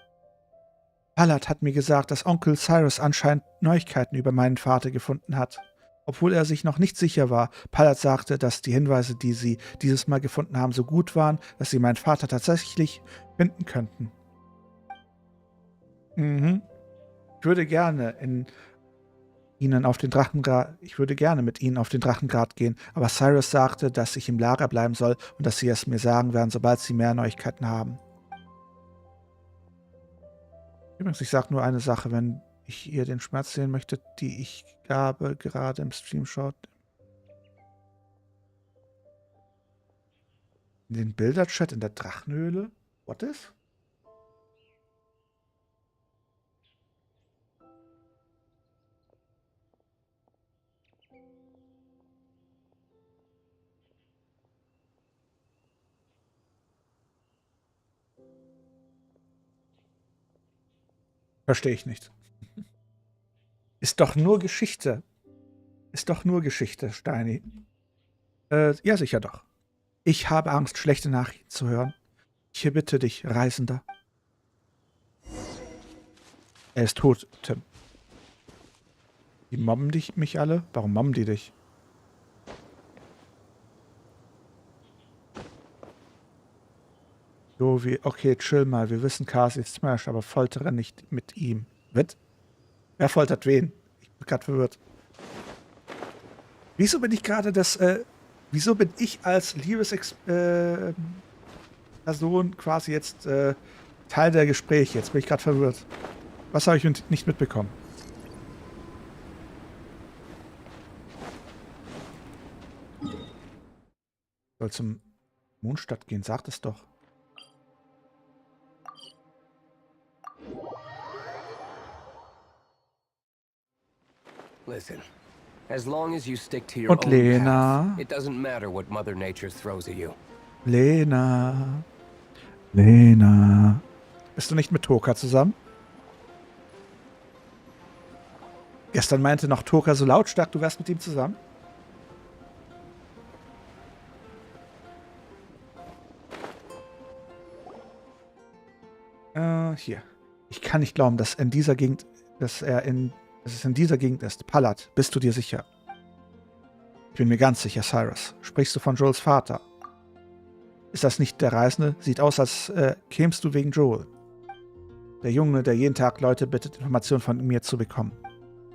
Pallard hat mir gesagt, dass Onkel Cyrus anscheinend Neuigkeiten über meinen Vater gefunden hat. Obwohl er sich noch nicht sicher war, Pallard sagte, dass die Hinweise, die sie dieses Mal gefunden haben, so gut waren, dass sie meinen Vater tatsächlich finden könnten. Ich würde gerne mit ihnen auf den Drachengrat gehen, aber Cyrus sagte, dass ich im Lager bleiben soll und dass sie es mir sagen werden, sobald sie mehr Neuigkeiten haben. Übrigens, ich sage nur eine Sache, wenn ich ihr den Schmerz sehen möchte, die ich habe, gerade im Stream schaut. In den Bilderchat in der Drachenhöhle? What is? Verstehe ich nicht. Ist doch nur Geschichte. Ist doch nur Geschichte, Steini. Ja, sicher doch. Ich habe Angst, schlechte Nachrichten zu hören. Ich bitte dich, Reisender. Er ist tot, Tim. Die mobben mich alle? Warum mobben die dich? So wie, okay, chill mal. Wir wissen, Kasi ist Smash, aber foltere nicht mit ihm. Was? Wer foltert wen? Ich bin gerade verwirrt. Wieso bin ich gerade wieso bin ich als Person quasi jetzt Teil der Gespräche? Jetzt bin ich gerade verwirrt. Was habe ich nicht mitbekommen? Soll zum Mondstadt gehen, sagt es doch. Listen, as long as you stick to your Und own Lena. path, it doesn't matter what Mother Nature throws at you. Lena. Lena. Bist du nicht mit Toka zusammen? Gestern meinte noch Toka so lautstark, du wärst mit ihm zusammen? Hier. Ich kann nicht glauben, dass es in dieser Gegend ist. Palat, bist du dir sicher? Ich bin mir ganz sicher, Cyrus. Sprichst du von Joels Vater? Ist das nicht der Reisende? Sieht aus, als kämst du wegen Joel. Der Junge, der jeden Tag Leute bittet, Informationen von mir zu bekommen.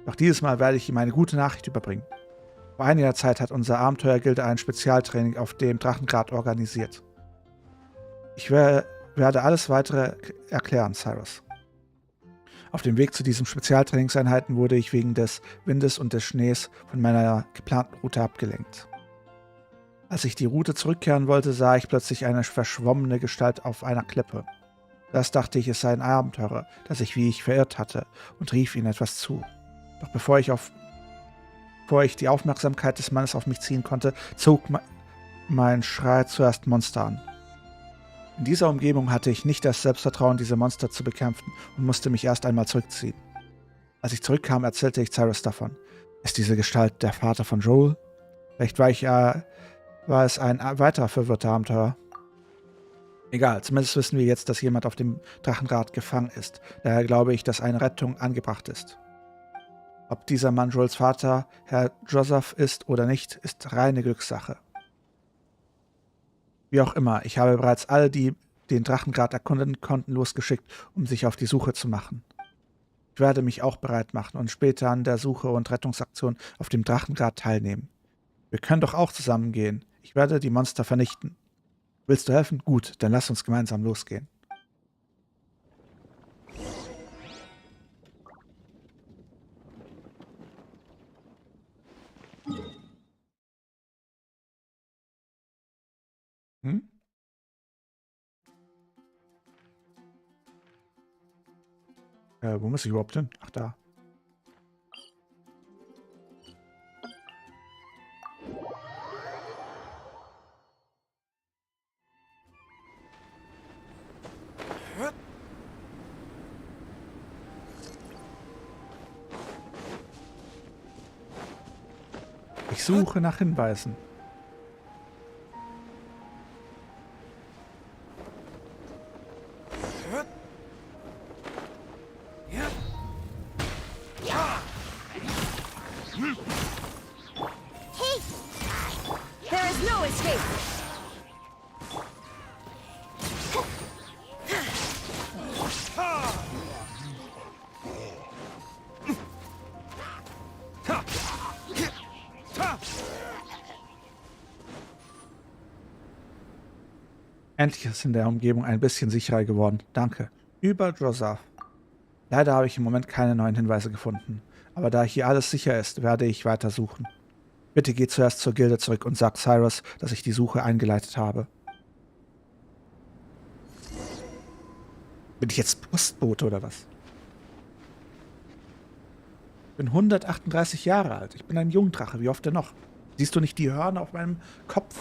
Doch dieses Mal werde ich ihm eine gute Nachricht überbringen. Vor einiger Zeit hat unsere Abenteuergilde ein Spezialtraining auf dem Drachengrat organisiert. Ich werde alles weitere erklären, Cyrus. Auf dem Weg zu diesen Spezialtrainingseinheiten wurde ich wegen des Windes und des Schnees von meiner geplanten Route abgelenkt. Als ich die Route zurückkehren wollte, sah ich plötzlich eine verschwommene Gestalt auf einer Klippe. Das dachte ich, es sei ein Abenteurer, das sich wie ich verirrt hatte, und rief ihm etwas zu. Doch bevor ich die Aufmerksamkeit des Mannes auf mich ziehen konnte, zog mein Schrei zuerst Monster an. In dieser Umgebung hatte ich nicht das Selbstvertrauen, diese Monster zu bekämpfen und musste mich erst einmal zurückziehen. Als ich zurückkam, erzählte ich Cyrus davon. Ist diese Gestalt der Vater von Joel? Vielleicht war es ein weiterer verwirrter Abenteurer. Egal, zumindest wissen wir jetzt, dass jemand auf dem Drachenrad gefangen ist. Daher glaube ich, dass eine Rettung angebracht ist. Ob dieser Mann Joels Vater, Herr Joseph, ist oder nicht, ist reine Glückssache. Wie auch immer, ich habe bereits alle, die den Drachengrad erkunden konnten, losgeschickt, um sich auf die Suche zu machen. Ich werde mich auch bereit machen und später an der Suche und Rettungsaktion auf dem Drachengrad teilnehmen. Wir können doch auch zusammen gehen. Ich werde die Monster vernichten. Willst du helfen? Gut, dann lass uns gemeinsam losgehen. Wo muss ich überhaupt hin? Ach, da. Ich suche nach Hinweisen. Endlich ist in der Umgebung ein bisschen sicherer geworden. Danke. Über Joseph. Leider habe ich im Moment keine neuen Hinweise gefunden. Aber da hier alles sicher ist, werde ich weiter suchen. Bitte geh zuerst zur Gilde zurück und sag Cyrus, dass ich die Suche eingeleitet habe. Bin ich jetzt Postbote oder was? Ich bin 138 Jahre alt. Ich bin ein Jungdrache. Wie oft denn noch? Siehst du nicht die Hörner auf meinem Kopf?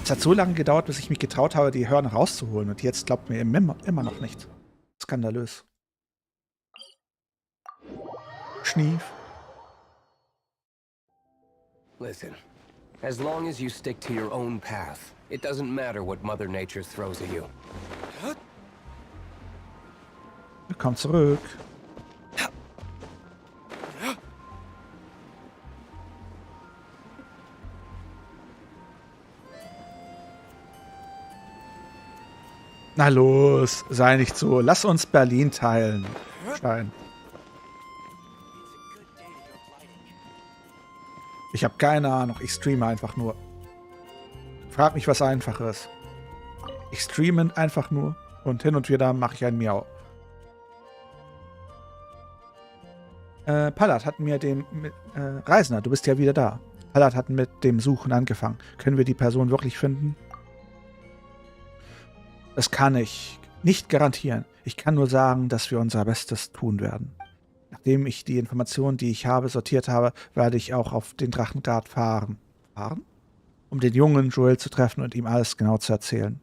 Es hat so lange gedauert, bis ich mich getraut habe, die Hörner rauszuholen. Und jetzt glaubt mir immer noch nicht. Skandalös. Schnief. Listen, as long as you stick to your own path, it doesn't matter what Mother Nature throws at you. Willkommen zurück. Na los, sei nicht so. Lass uns Berlin teilen. Stein. Ich habe keine Ahnung. Ich streame einfach nur. Frag mich, was einfach ist. Ich streame einfach nur und hin und wieder mache ich ein Miau. Pallat hat mir dem... Reisender, du bist ja wieder da. Pallat hat mit dem Suchen angefangen. Können wir die Person wirklich finden? Das kann ich nicht garantieren. Ich kann nur sagen, dass wir unser Bestes tun werden. Nachdem ich die Informationen, die ich habe, sortiert habe, werde ich auch auf den Drachengard fahren. Fahren? Um den jungen Joel zu treffen und ihm alles genau zu erzählen.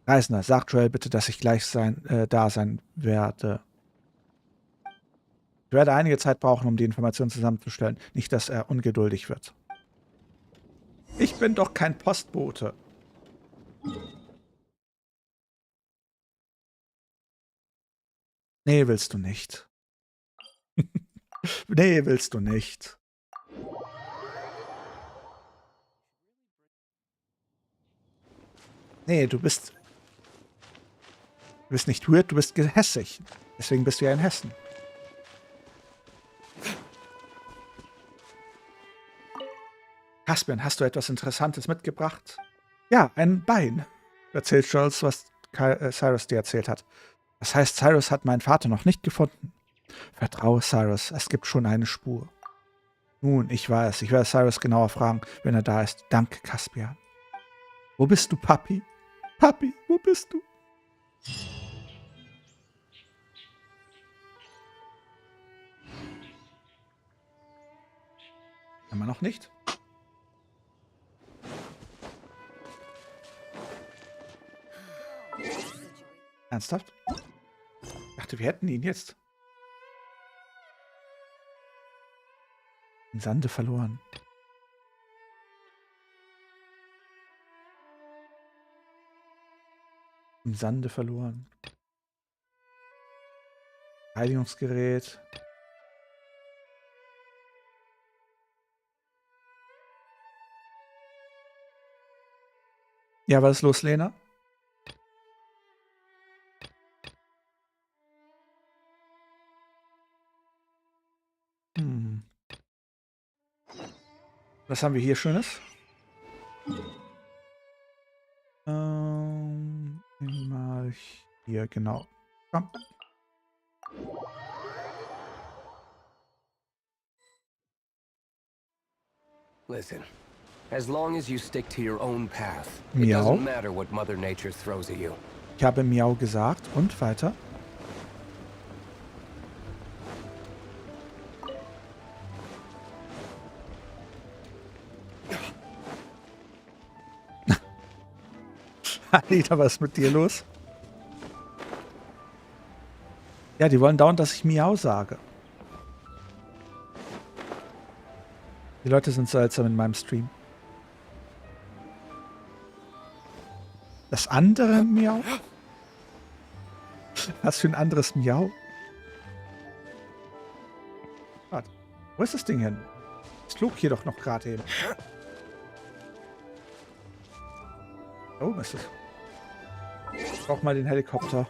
Reisender, sag Joel bitte, dass ich gleich da sein werde. Ich werde einige Zeit brauchen, um die Informationen zusammenzustellen. Nicht, dass er ungeduldig wird. Ich bin doch kein Postbote. Nee, willst du nicht. Nee, willst du nicht. Nee, du bist nicht weird, du bist gehässig. Deswegen bist du ja in Hessen. Caspian, hast du etwas Interessantes mitgebracht? Ja, ein Bein. Erzählt Jules, was Cyrus dir erzählt hat. Das heißt, Cyrus hat meinen Vater noch nicht gefunden. Vertraue Cyrus, es gibt schon eine Spur. Nun, ich weiß, ich werde Cyrus genauer fragen, wenn er da ist. Danke, Caspian. Wo bist du, Papi? Papi, wo bist du? Immer noch nicht? Ernsthaft? Ich dachte, wir hätten ihn jetzt. Im Sande verloren. Im Sande verloren. Reinigungsgerät. Ja, was ist los, Lena? Was haben wir hier Schönes? Mal hier, genau. Komm. Listen, as long as you stick to your own path, it Miau. doesn't matter what Mother Nature throws at you. Ich habe Miau gesagt und weiter. Alter, was ist mit dir los? Ja, die wollen dauernd, dass ich Miau sage. Die Leute sind seltsam in meinem Stream. Das andere Miau? Was für ein anderes Miau? Warte, wo ist das Ding hin? Es flog hier doch noch gerade eben. Oh, ist es. Ich brauch mal den Helikopter.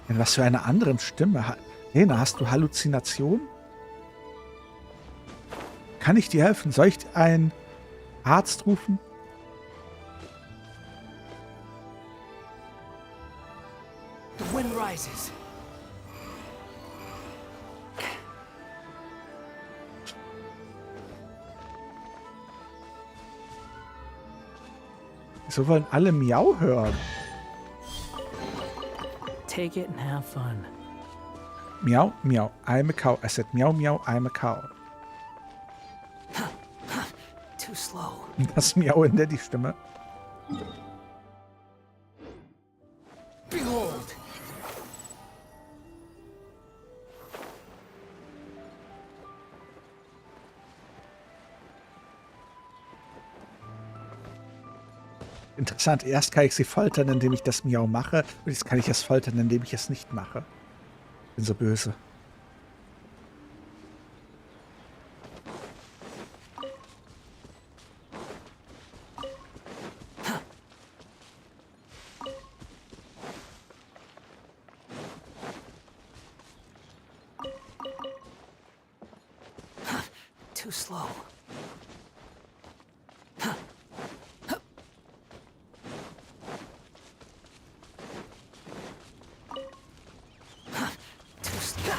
In was für einer anderen Stimme. Lena, hast du Halluzination? Kann ich dir helfen? Soll ich einen Arzt rufen? The wind rises. So wollen alle Miau hören. Take it and have fun. Miau, miau, I'm a cow. I said miau, miau, I'm a cow. Too slow. Das Miau in der die Stimme. Behold. Interessant. Erst kann ich sie foltern, indem ich das Miau mache. Und jetzt kann ich es foltern, indem ich es nicht mache. Bin so böse. too slow. Too slow.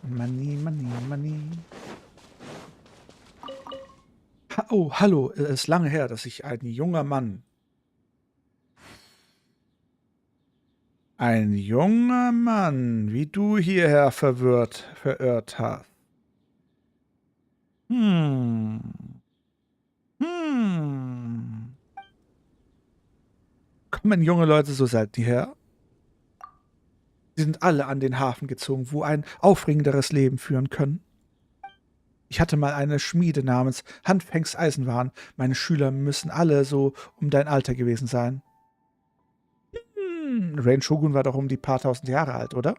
Money, money, money. Oh, hallo. Es ist lange her, dass ich ein junger Mann wie du hierher verirrt hast. Kommen junge Leute so selten hierher? Sie sind alle an den Hafen gezogen, wo ein aufregenderes Leben führen können. Ich hatte mal eine Schmiede namens Hanfengs Eisenwaren. Meine Schüler müssen alle so um dein Alter gewesen sein. Rain Shogun war doch um die paar tausend Jahre alt, oder?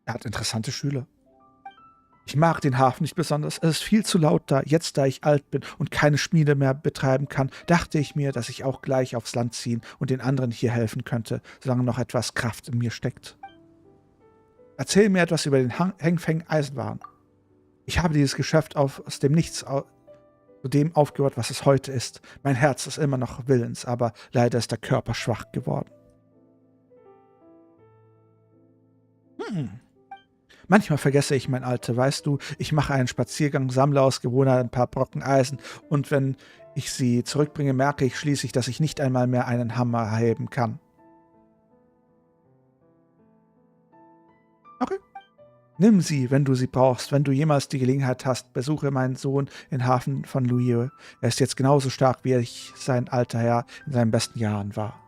Er hat interessante Schüler. Ich mag den Hafen nicht besonders. Es ist viel zu laut da. Jetzt, da ich alt bin und keine Schmiede mehr betreiben kann, dachte ich mir, dass ich auch gleich aufs Land ziehen und den anderen hier helfen könnte, solange noch etwas Kraft in mir steckt. Erzähl mir etwas über den Hanfeng Eisenwaren. Ich habe dieses Geschäft aus dem Nichts zu dem aufgehört, was es heute ist. Mein Herz ist immer noch willens, aber leider ist der Körper schwach geworden. Manchmal vergesse ich mein Alter, weißt du, ich mache einen Spaziergang, sammle aus Gewohnheit ein paar Brocken Eisen und wenn ich sie zurückbringe, merke ich schließlich, dass ich nicht einmal mehr einen Hammer heben kann. Okay. Nimm sie, wenn du sie brauchst. Wenn du jemals die Gelegenheit hast, besuche meinen Sohn im Hafen von Louis. Er ist jetzt genauso stark, wie ich sein alter Herr in seinen besten Jahren war.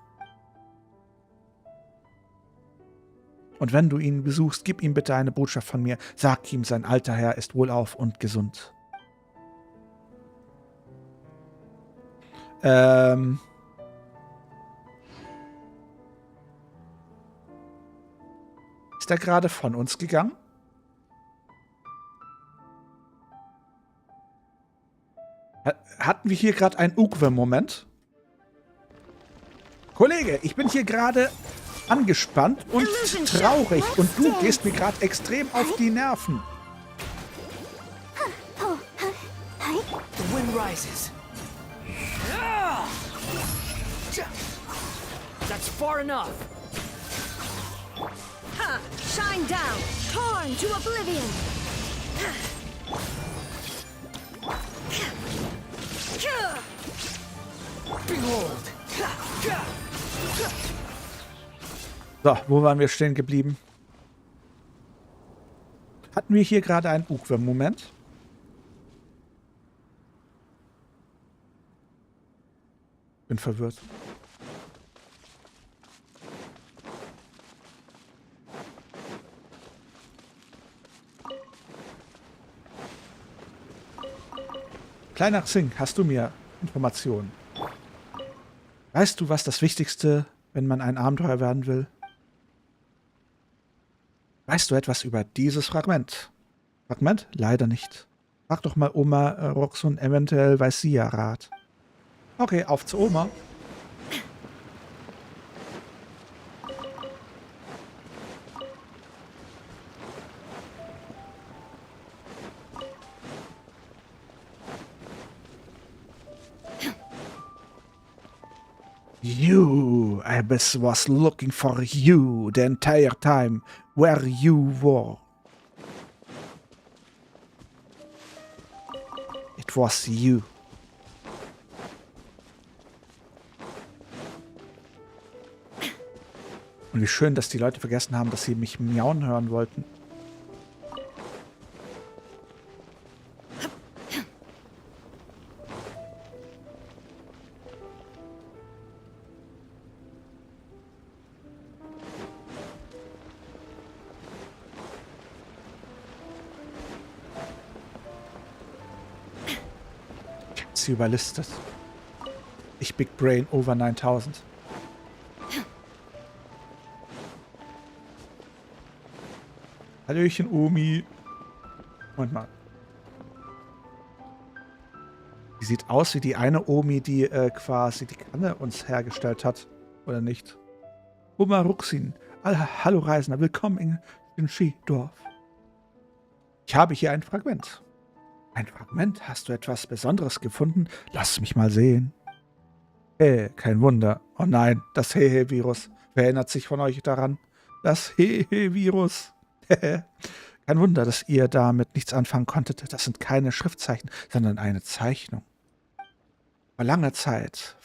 Und wenn du ihn besuchst, gib ihm bitte eine Botschaft von mir. Sag ihm, sein alter Herr ist wohlauf und gesund. Ist er gerade von uns gegangen? Hatten wir hier gerade einen Ugwe-Moment? Kollege, ich bin hier gerade angespannt und traurig und du gehst mir gerade extrem auf die Nerven. The wind rises. That's far enough. Shine down, torn to oblivion. Behold. So, wo waren wir stehen geblieben? Hatten wir hier gerade einen Ugwe-Moment? Bin verwirrt. Kleiner Xing, hast du mir Informationen? Weißt du, was das Wichtigste, wenn man ein Abenteuer werden will? Weißt du etwas über dieses Fragment? Fragment? Leider nicht. Frag doch mal Oma Roxun, eventuell weiß sie ja Rat. Okay, auf zu Oma. You, I was looking for you the entire time where you were. It was you. Und wie schön, dass die Leute vergessen haben, dass sie mich miauen hören wollten. Sie überlistet. Ich Big Brain over 9000. Hallöchen, Omi. Moment mal. Die sieht aus wie die eine Omi, die quasi die Kanne uns hergestellt hat. Oder nicht? Oma Ruxin. Hallo Reisender, willkommen in Qiqi-Dorf. Ich habe hier ein Fragment. Ein Fragment? Hast du etwas Besonderes gefunden? Lass mich mal sehen. Kein Wunder. Oh nein, das Hehe-Virus. Wer erinnert sich von euch daran? Das Hehe-Virus. Kein Wunder, dass ihr damit nichts anfangen konntet. Das sind keine Schriftzeichen, sondern eine Zeichnung. Vor langer Zeit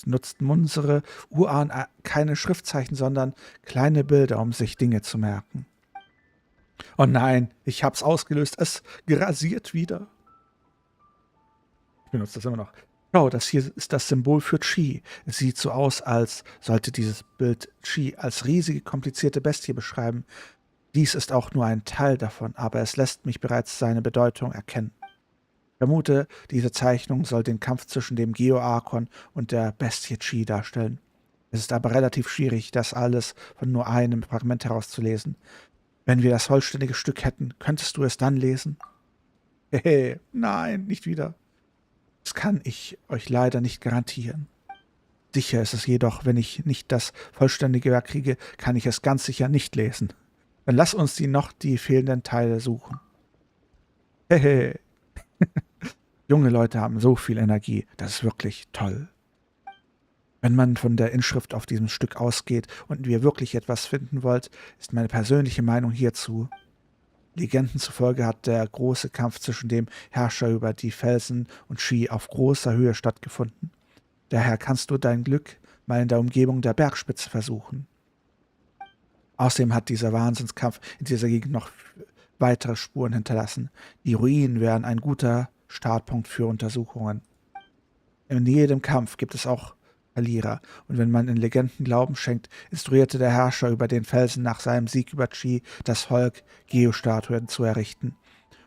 nutzten unsere Urahnen keine Schriftzeichen, sondern kleine Bilder, um sich Dinge zu merken. Oh nein, ich hab's ausgelöst. Es grasiert wieder. Ich benutze das immer noch. Schau, das hier ist das Symbol für Qiqi. Es sieht so aus, als sollte dieses Bild Qiqi als riesige, komplizierte Bestie beschreiben. Dies ist auch nur ein Teil davon, aber es lässt mich bereits seine Bedeutung erkennen. Ich vermute, diese Zeichnung soll den Kampf zwischen dem Geoarchon und der Bestie Qiqi darstellen. Es ist aber relativ schwierig, das alles von nur einem Fragment herauszulesen. Wenn wir das vollständige Stück hätten, könntest du es dann lesen? Nein, nicht wieder. Das kann ich euch leider nicht garantieren. Sicher ist es jedoch, wenn ich nicht das vollständige Werk kriege, kann ich es ganz sicher nicht lesen. Dann lass uns die fehlenden Teile suchen. Junge Leute haben so viel Energie, das ist wirklich toll. Wenn man von der Inschrift auf diesem Stück ausgeht und ihr wirklich etwas finden wollt, ist meine persönliche Meinung hierzu. Legenden zufolge hat der große Kampf zwischen dem Herrscher über die Felsen und Qiqi auf großer Höhe stattgefunden. Daher kannst du dein Glück mal in der Umgebung der Bergspitze versuchen. Außerdem hat dieser Wahnsinnskampf in dieser Gegend noch weitere Spuren hinterlassen. Die Ruinen wären ein guter Startpunkt für Untersuchungen. In jedem Kampf gibt es auch Verlierer, und wenn man in Legenden Glauben schenkt, instruierte der Herrscher über den Felsen nach seinem Sieg über Qiqi das Volk, Geostatuen zu errichten,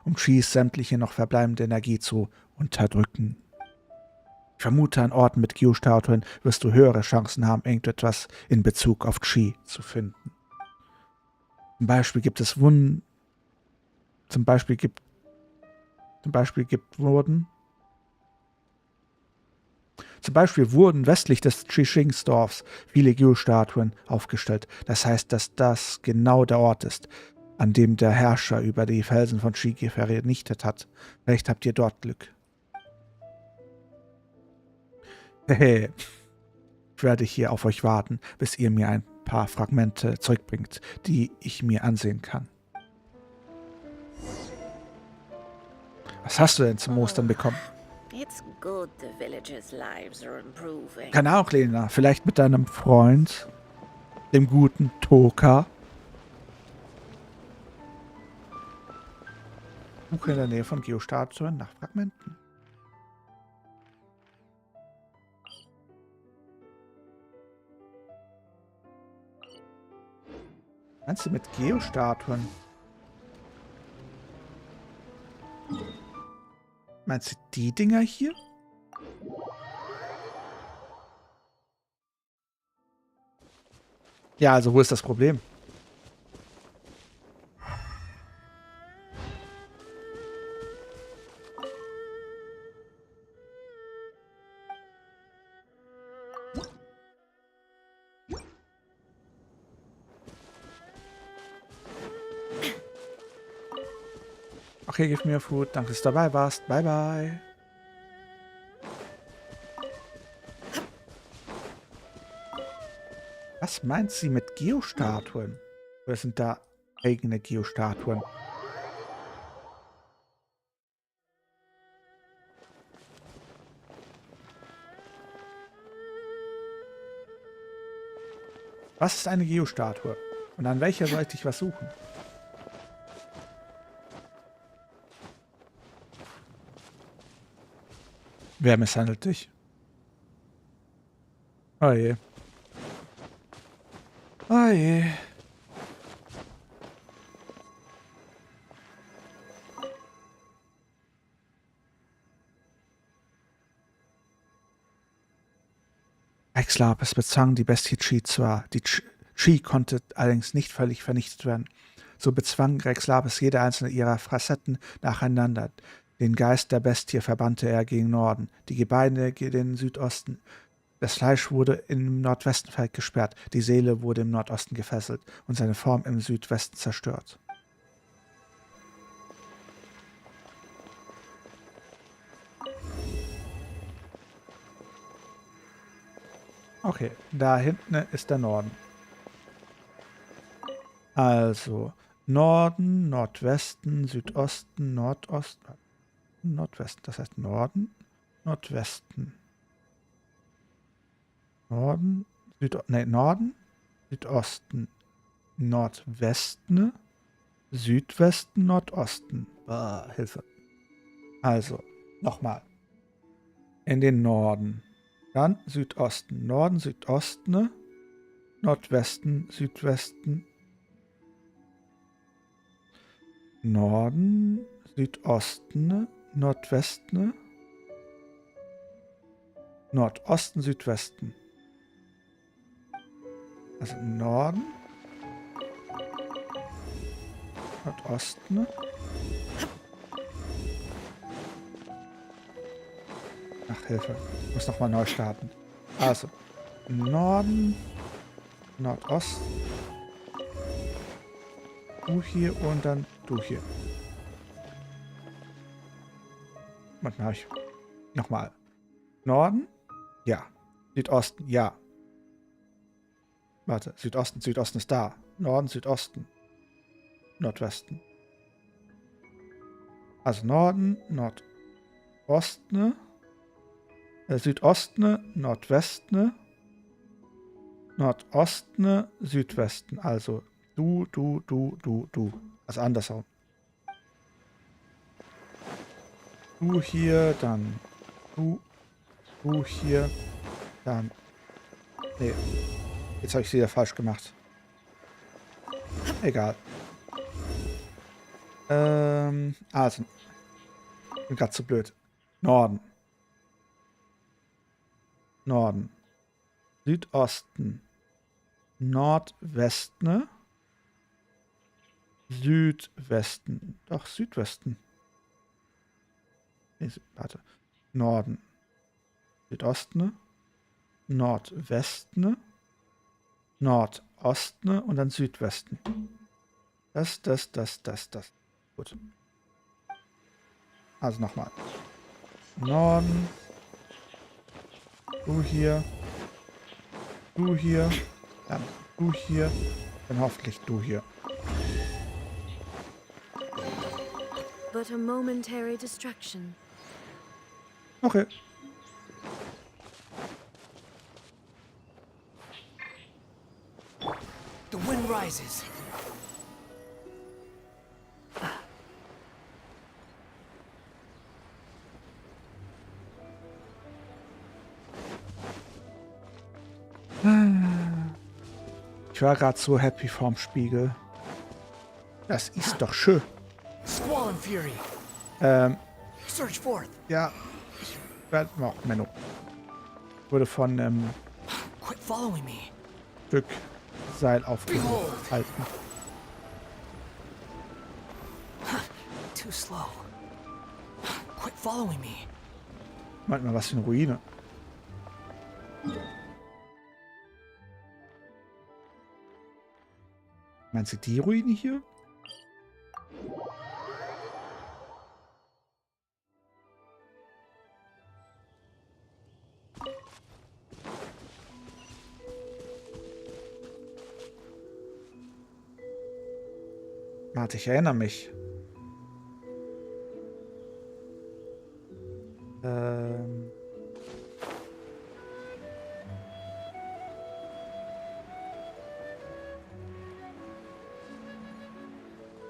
um Qiqis sämtliche noch verbleibende Energie zu unterdrücken. Ich vermute, an Orten mit Geostatuen wirst du höhere Chancen haben, irgendetwas in Bezug auf Qiqi zu finden. Zum Beispiel wurden westlich des Qiqing-Dorfs viele Geostatuen aufgestellt. Das heißt, dass das genau der Ort ist, an dem der Herrscher über die Felsen von Qiqi vernichtet hat. Vielleicht habt ihr dort Glück. Ich werde hier auf euch warten, bis ihr mir ein paar Fragmente zurückbringt, die ich mir ansehen kann. Was hast du denn zum Ostern bekommen? It's good the villagers' lives are improving. Keine Ahnung, Lena. Vielleicht mit deinem Freund, dem guten Toka. Suche in der Nähe von Geostatuen nach Fragmenten. Meinst du mit Geostatuen? Meinst du die Dinger hier? Ja, also wo ist das Problem? Okay, give me your food. Danke, dass du dabei warst. Bye, bye. Was meint sie mit Geostatuen? Oder sind da eigene Geostatuen? Was ist eine Geostatue? Und an welcher sollte ich was suchen? Wer misshandelt dich? Oh je. Oh je. Rexlapis bezwang die Bestie Qiqi zwar, die Qiqi konnte allerdings nicht völlig vernichtet werden. So bezwang Rexlapis jede einzelne ihrer Facetten nacheinander. Den Geist der Bestie verbannte er gegen Norden, die Gebeine gen Südosten. Das Fleisch wurde im Nordwesten gesperrt, die Seele wurde im Nordosten gefesselt und seine Form im Südwesten zerstört. Okay, da hinten ist der Norden. Also, Norden, Nordwesten, Südosten, Nordosten, Nordwesten, das heißt Norden, Nordwesten. Norden, Norden, Südosten, Nordwesten, Südwesten, Nordosten. Hilfe. Also, nochmal. In den Norden. Dann Südosten, Norden, Südosten, Nordwesten, Südwesten, Norden, Südosten, Nordwesten, Nordosten, Südwesten. Also Norden, Nordosten, ach Hilfe, ich muss nochmal neu starten. Also Norden, Nordosten, du hier und dann du hier. Und dann habe ich nochmal Norden, ja, Südosten, ja. Warte, Südosten, Südosten ist da. Norden, Südosten, Nordwesten. Also Norden, Nordosten, Südosten, Nordwesten, Nordosten, Südwesten. Also du. Also andersrum. Du hier, dann du hier, dann. Nee. Jetzt habe ich es wieder falsch gemacht. Egal. Also. Ich bin gerade zu blöd. Norden. Norden. Südosten. Nordwesten. Südwesten. Doch, Südwesten. Nee, warte. Norden. Südosten. Nordwesten. Nordosten und dann Südwesten. Das. Gut. Also nochmal. Norden. Du hier. Du hier. Dann du hier. Dann hoffentlich du hier. But a momentary distraction. Okay. The wind rises. Ich war gerade so happy vorm Spiegel. Das ist doch schön. Squall and Fury. Search forth. Ja. Ich werde noch Menno. Wurde von Quit following me. Stück Seil aufgehalten. Too slow. Quit following me. Meint mal, was für eine Ruine. Meinst du die Ruine hier? Warte, ich erinnere mich.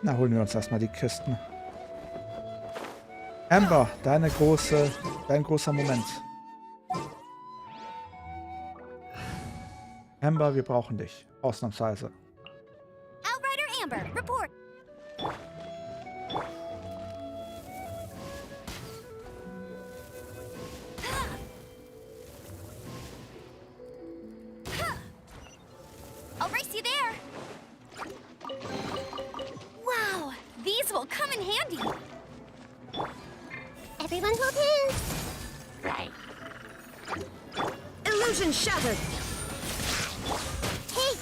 Na, holen wir uns erstmal die Kisten. Amber, dein großer Moment. Amber, wir brauchen dich. Ausnahmsweise. Outrider Amber, report. I'll race you there. Wow, these will come in handy. Everyone hold hands. Right. Illusion shattered. Hey,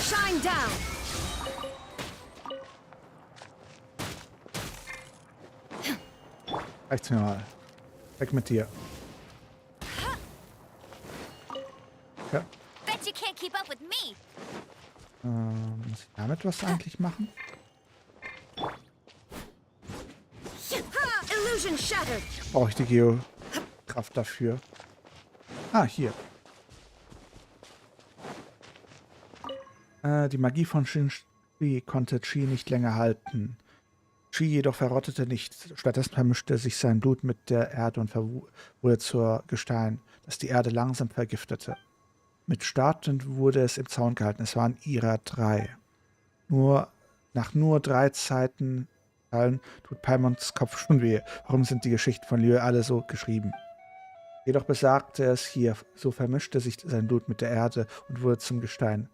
Shine down. Reicht's mir mal. Weg mit dir. Ja. Bet you can't keep up with me. Muss ich damit was eigentlich machen? Illusion shattered. Brauche ich die Geokraft dafür? Ah, hier. Die Magie von Qiqi konnte Qi nicht länger halten. Qi jedoch verrottete nicht. Stattdessen vermischte sich sein Blut mit der Erde und wurde zur Gestein, das die Erde langsam vergiftete. Mit Startend wurde es im Zaun gehalten. Es waren ihrer 3. Nach nur 3 Zeiten tut Paimons Kopf schon weh. Warum sind die Geschichten von Liu alle so geschrieben? Jedoch besagte es hier, so vermischte sich sein Blut mit der Erde und wurde zum Gestein.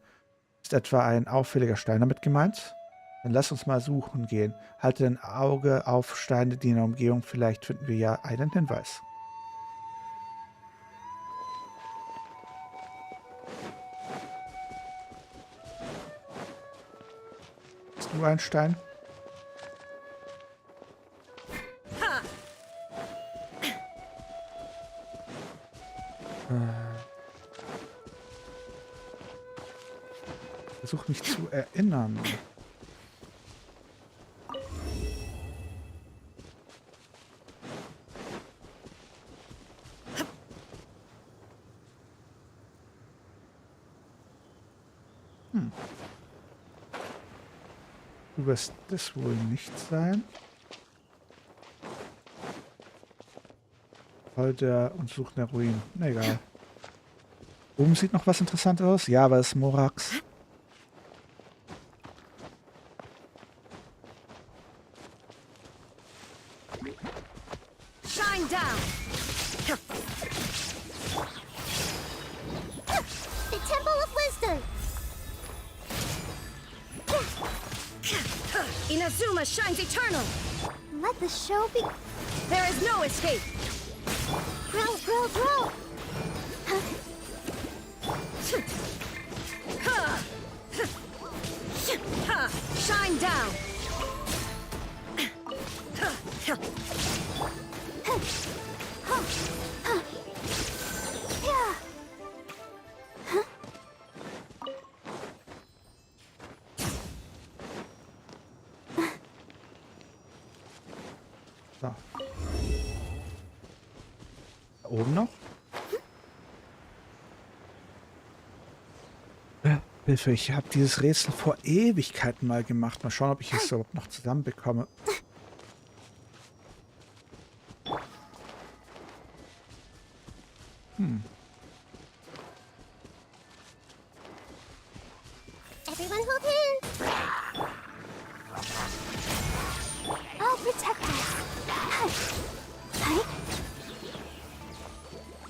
Ist etwa ein auffälliger Stein damit gemeint? Dann lass uns mal suchen gehen. Halte ein Auge auf Steine, die in der Umgehung, vielleicht finden wir ja einen Hinweis. Ist nur ein Stein? Versuch mich zu erinnern. Du wirst das wohl nicht sein. Heute und sucht eine Ruine. Na egal. Oben sieht noch was interessant aus. Ja, aber es ist Morax. Shine down. the Temple of Wisdom. Inazuma shines eternal. Let the show be. There is no escape. Grow, grow, grow. Shine down. So. Da oben noch? Hilfe, ich habe dieses Rätsel vor Ewigkeiten mal gemacht. Mal schauen, ob ich es überhaupt noch zusammenbekomme. Everyone hold hands. I'll protect us. Hi.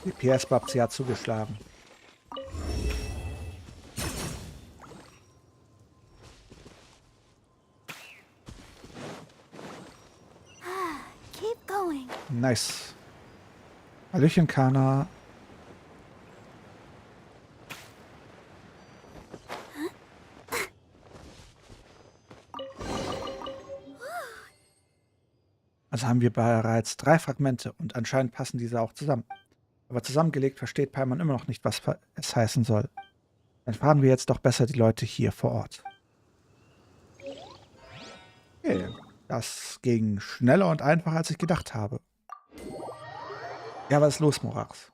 Die PS-Babsi hat zugeschlagen. Keep going. Nice. Hallöchen, Kana. Also haben wir bereits 3 Fragmente und anscheinend passen diese auch zusammen. Aber zusammengelegt versteht Paimon immer noch nicht, was es heißen soll. Dann fragen wir jetzt doch besser die Leute hier vor Ort. Okay, das ging schneller und einfacher, als ich gedacht habe. Ja, was ist los, Morax?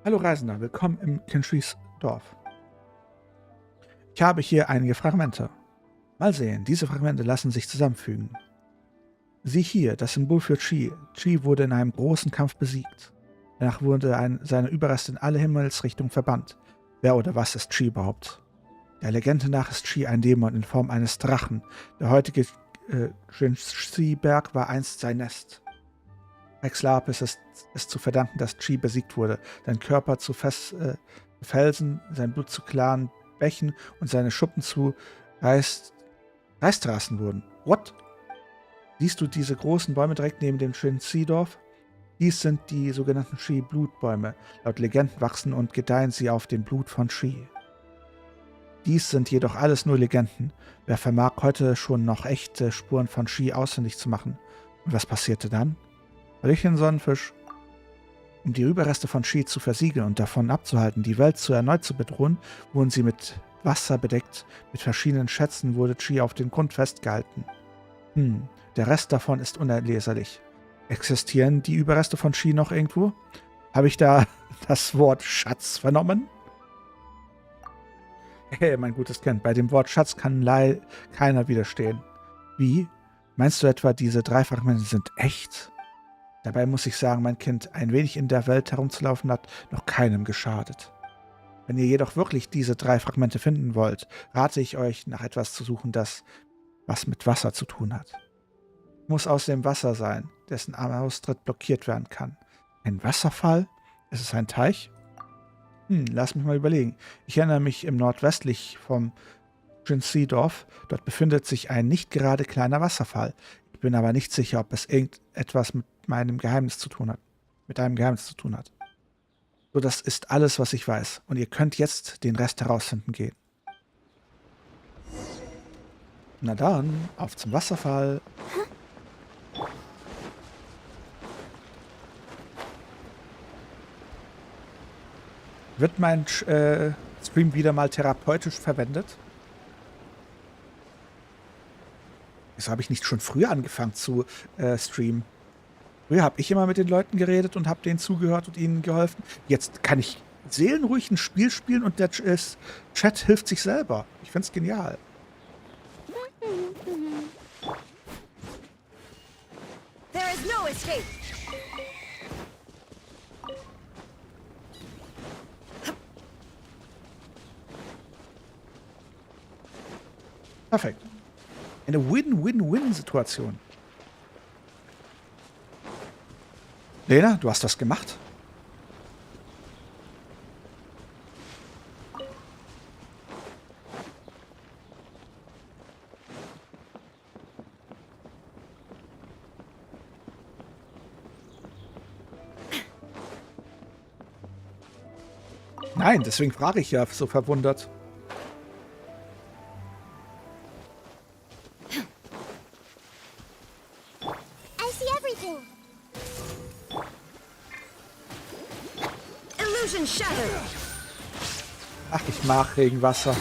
Hallo Reisender, willkommen im Qinshis Dorf. Ich habe hier einige Fragmente. Mal sehen, diese Fragmente lassen sich zusammenfügen. Sieh hier, das Symbol für Qi. Qi wurde in einem großen Kampf besiegt. Danach wurde seine Überreste in alle Himmelsrichtungen verbannt. Wer oder was ist Qi überhaupt? Der Legende nach ist Qiqi ein Dämon in Form eines Drachen. Der heutige Qiqi-Berg war einst sein Nest. Rex Lapis ist es zu verdanken, dass Qiqi besiegt wurde. Sein Körper zu Felsen, sein Blut zu klaren Bächen und seine Schuppen zu Reisterrassen wurden. What? Siehst du diese großen Bäume direkt neben dem schönen Qiqi-Dorf? Dies sind die sogenannten Qiqi-Blutbäume. Laut Legenden wachsen und gedeihen sie auf dem Blut von Qiqi. Dies sind jedoch alles nur Legenden. Wer vermag heute schon noch echte Spuren von Qiqi ausfindig zu machen? Und was passierte dann? Hallöchen, Sonnenfisch. Um die Überreste von Qiqi zu versiegeln und davon abzuhalten, die Welt erneut zu bedrohen, wurden sie mit Wasser bedeckt. Mit verschiedenen Schätzen wurde Qiqi auf den Grund festgehalten. Der Rest davon ist unerleserlich. Existieren die Überreste von Qiqi noch irgendwo? Habe ich da das Wort Schatz vernommen? Hey, mein gutes Kind, bei dem Wort Schatz kann keiner widerstehen. Wie? Meinst du etwa, diese 3 Fragmente sind echt? Dabei muss ich sagen, mein Kind, ein wenig in der Welt herumzulaufen hat noch keinem geschadet. Wenn ihr jedoch wirklich diese 3 Fragmente finden wollt, rate ich euch, nach etwas zu suchen, das was mit Wasser zu tun hat. Muss aus dem Wasser sein, dessen Austritt blockiert werden kann. Ein Wasserfall? Ist es ein Teich? Lass mich mal überlegen. Ich erinnere mich im nordwestlich vom Qiqi-Dorf. Dort befindet sich ein nicht gerade kleiner Wasserfall. Ich bin aber nicht sicher, ob es irgendetwas mit einem Geheimnis zu tun hat. So, das ist alles, was ich weiß. Und ihr könnt jetzt den Rest herausfinden gehen. Na dann, auf zum Wasserfall. Wird mein Stream wieder mal therapeutisch verwendet? Wieso habe ich nicht schon früher angefangen zu streamen? Früher habe ich immer mit den Leuten geredet und habe denen zugehört und ihnen geholfen. Jetzt kann ich seelenruhig ein Spiel spielen und der Chat hilft sich selber. Ich finde es genial. There is no escape. Perfekt. Eine Win-Win-Win-Situation. Lena, du hast das gemacht? Nein, deswegen frage ich ja so verwundert. Ach, ich mag Regenwasser,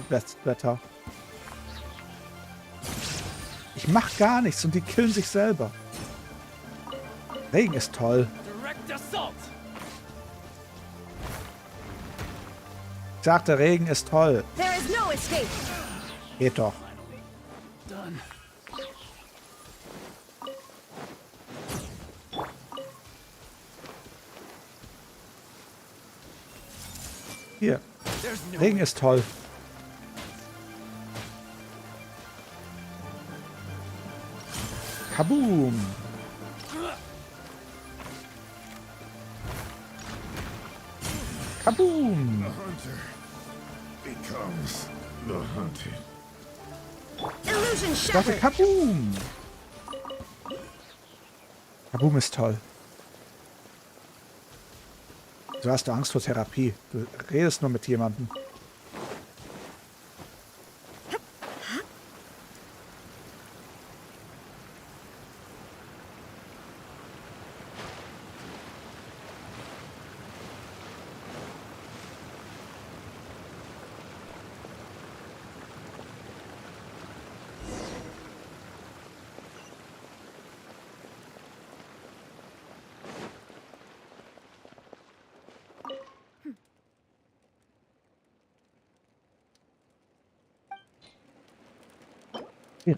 Wetter. Ich mach gar nichts und die killen sich selber. Regen ist toll. Ich sagte, Regen ist toll. Geht doch. Hier. Regen ist toll. Kaboom. Kaboom. Ich dachte, Kaboom. Kaboom ist toll. Du hast Angst vor Therapie. Du redest nur mit jemandem.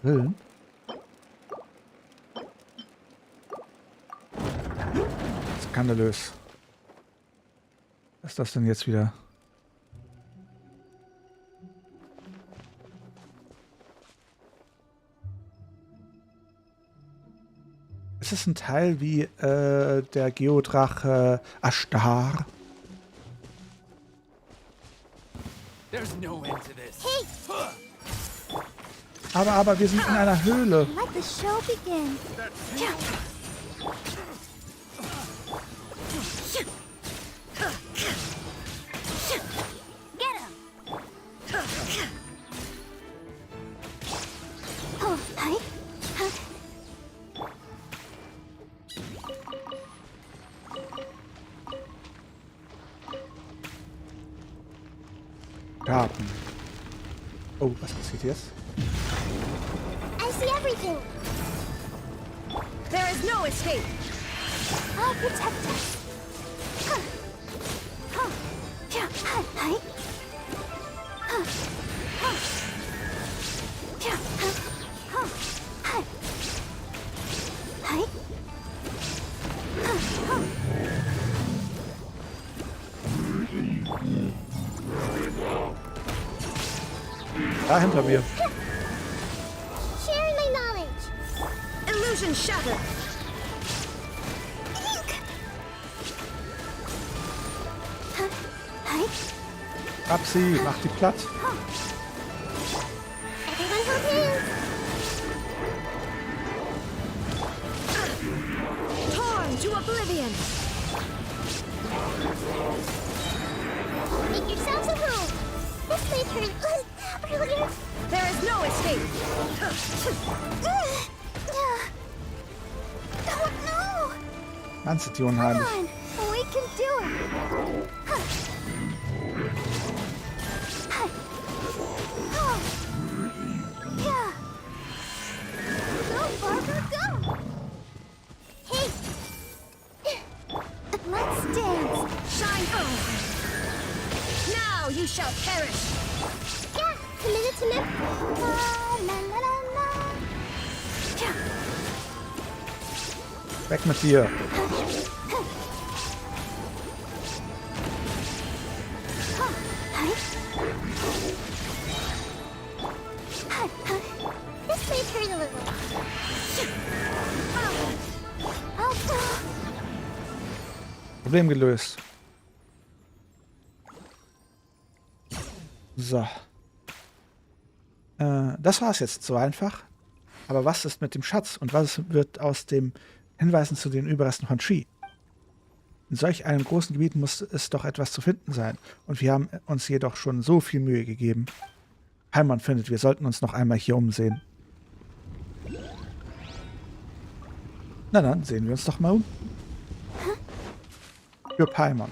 Rillen. Skandalös. Was ist das denn jetzt wieder? ist es ein Teil wie der Geodrache Ashtar? There's no end to this. Hey! Aber wir sind in einer Höhle. Let the show begin. Get him! Oh, hi. Garten. Oh, was passiert jetzt? I see everything. There is no escape. I'll protect us. Huh. Huh. Yeah. Hi. Hi. Huh. Huh. Yeah. Huh. Huh. Hi. Hi. Huh. Huh. Da hinter mir. Sharing my knowledge. Illusion shattered. Huh. Hi. Hab sie, mach die platt. Everyone hold hands. Torn to oblivion. Make yourselves at home. This may turn earlier. There is no escape. Oh no! Mann, sind die Come unheimlich. on, we can do it. Huh. Huh. Oh. Yeah. Go, Barbara, go! Hey! Let's dance. Shine on. Now you shall perish. Yeah, committed to live. La la la la la. Yeah. Weg mit dir. This may turn a little. Oh. Problem gelöst. So. Das war's jetzt so einfach. Aber was ist mit dem Schatz und was wird aus dem Hinweisen zu den Überresten von Qiqi? In solch einem großen Gebiet muss es doch etwas zu finden sein. Und wir haben uns jedoch schon so viel Mühe gegeben. Paimon findet, wir sollten uns noch einmal hier umsehen. Na dann, sehen wir uns doch mal um. Für Paimon.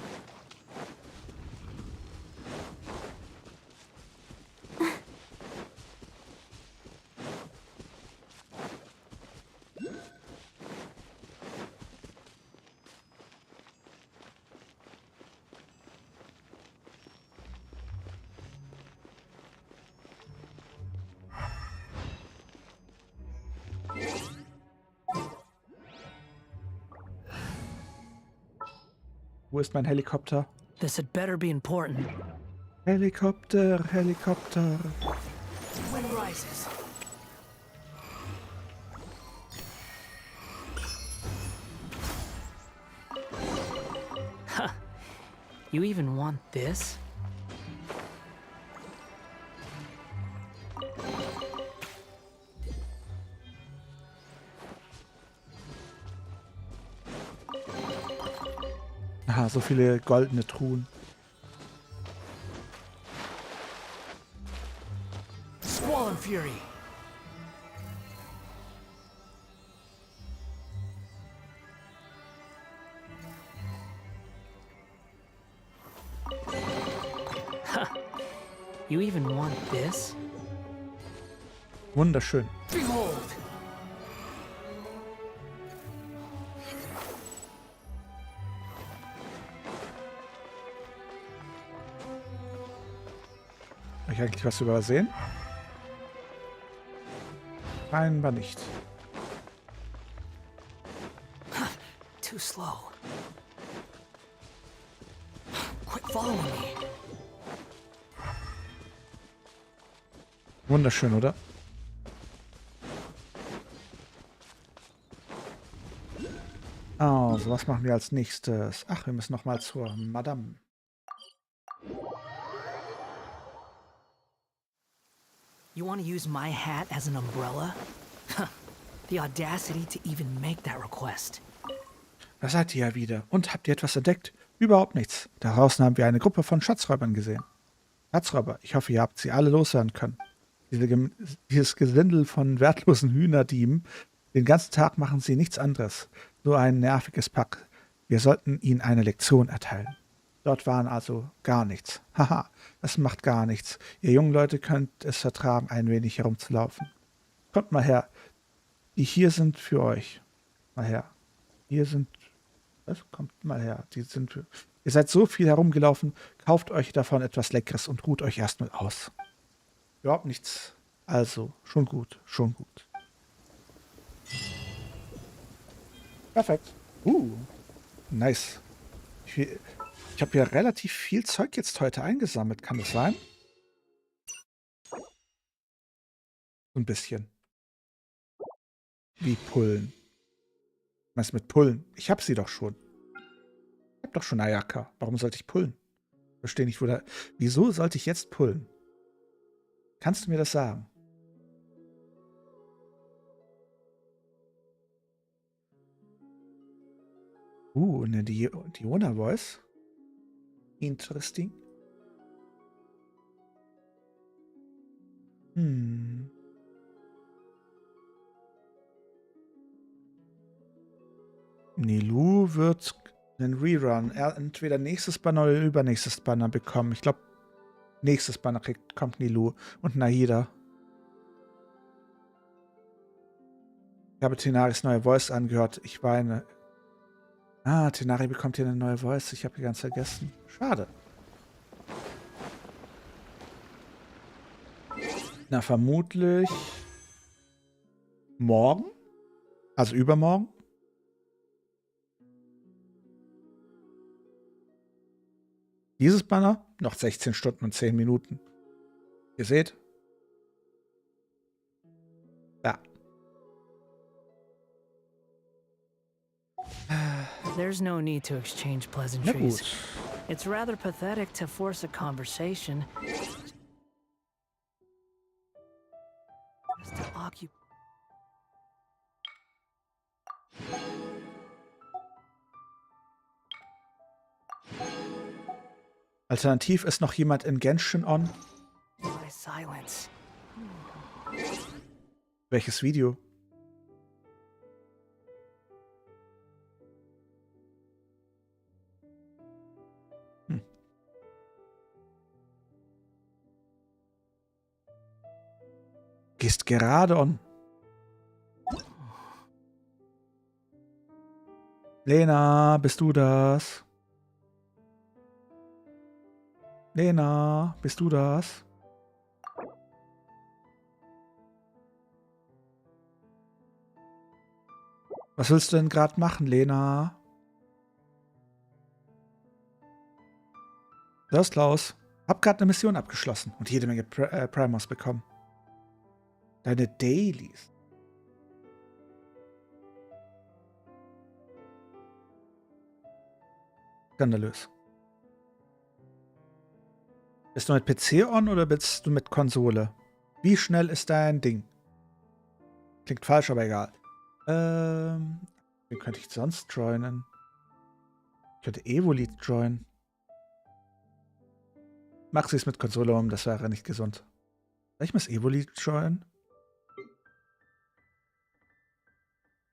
Wo ist mein Helikopter? This had better be important. Helikopter, Helikopter. Wind rises. Huh. You even want this? Aha, so viele goldene Truhen. Squall and Fury. Huh. You even want this? Wunderschön. Behold! Habe ich eigentlich was übersehen? Scheinbar nicht. Too slow. Quit following me. Wunderschön, oder? Also, was machen wir als nächstes? Ach, wir müssen noch mal zur Madame. You want to use my hat as an umbrella? The audacity to even make that request. Da seid ihr ja wieder. Und habt ihr etwas entdeckt? Überhaupt nichts. Da draußen haben wir eine Gruppe von Schatzräubern gesehen. Schatzräuber, ich hoffe, ihr habt sie alle loswerden können. Dieses Gesindel von wertlosen Hühnerdieben, den ganzen Tag machen sie nichts anderes. So ein nerviges Pack. Wir sollten ihnen eine Lektion erteilen. Dort waren also gar nichts. Haha, das macht gar nichts. Ihr jungen Leute könnt es vertragen, ein wenig herumzulaufen. Kommt mal her. Die hier sind für euch. Mal her. Hier sind... Was? Kommt mal her. Die sind für... Ihr seid so viel herumgelaufen. Kauft euch davon etwas Leckeres und ruht euch erstmal aus. Überhaupt nichts. Also, schon gut. Schon gut. Perfekt. Nice. Ich habe ja relativ viel Zeug jetzt heute eingesammelt. Kann das sein? So ein bisschen. Wie Pullen. Was mit Pullen? Ich habe sie doch schon. Ich habe doch schon Ayaka. Warum sollte ich pullen? Verstehe nicht, wieso sollte ich jetzt pullen? Kannst du mir das sagen? Eine Diona Voice. Interesting. Nilou wird einen Rerun. Entweder nächstes Banner oder übernächstes Banner bekommen. Ich glaube, nächstes Banner kommt Nilou und Nahida. Ich habe Tenaris neue Voice angehört. Ich weine. Ah, Tenari bekommt hier eine neue Voice. Ich habe die ganz vergessen. Schade. Na, vermutlich morgen. Also übermorgen. Dieses Banner noch 16 Stunden und 10 Minuten. Ihr seht? Ja. There's no need to exchange pleasantries. It's rather pathetic to force a conversation. Just to occupy. Alternativ ist noch jemand in Genshin on. Silence. Welches Video? Gehst gerade on. Lena, bist du das? Lena, bist du das? Was willst du denn gerade machen, Lena? Los, Klaus. Hab gerade eine Mission abgeschlossen und jede Menge Primos bekommen. Deine Dailies. Skandalös. Bist du mit PC on oder bist du mit Konsole? Wie schnell ist dein Ding? Klingt falsch, aber egal. Wie könnte ich sonst joinen? Ich könnte Evoli joinen. Mach sie es mit Konsole um, das wäre nicht gesund. Soll ich mit Evoli joinen?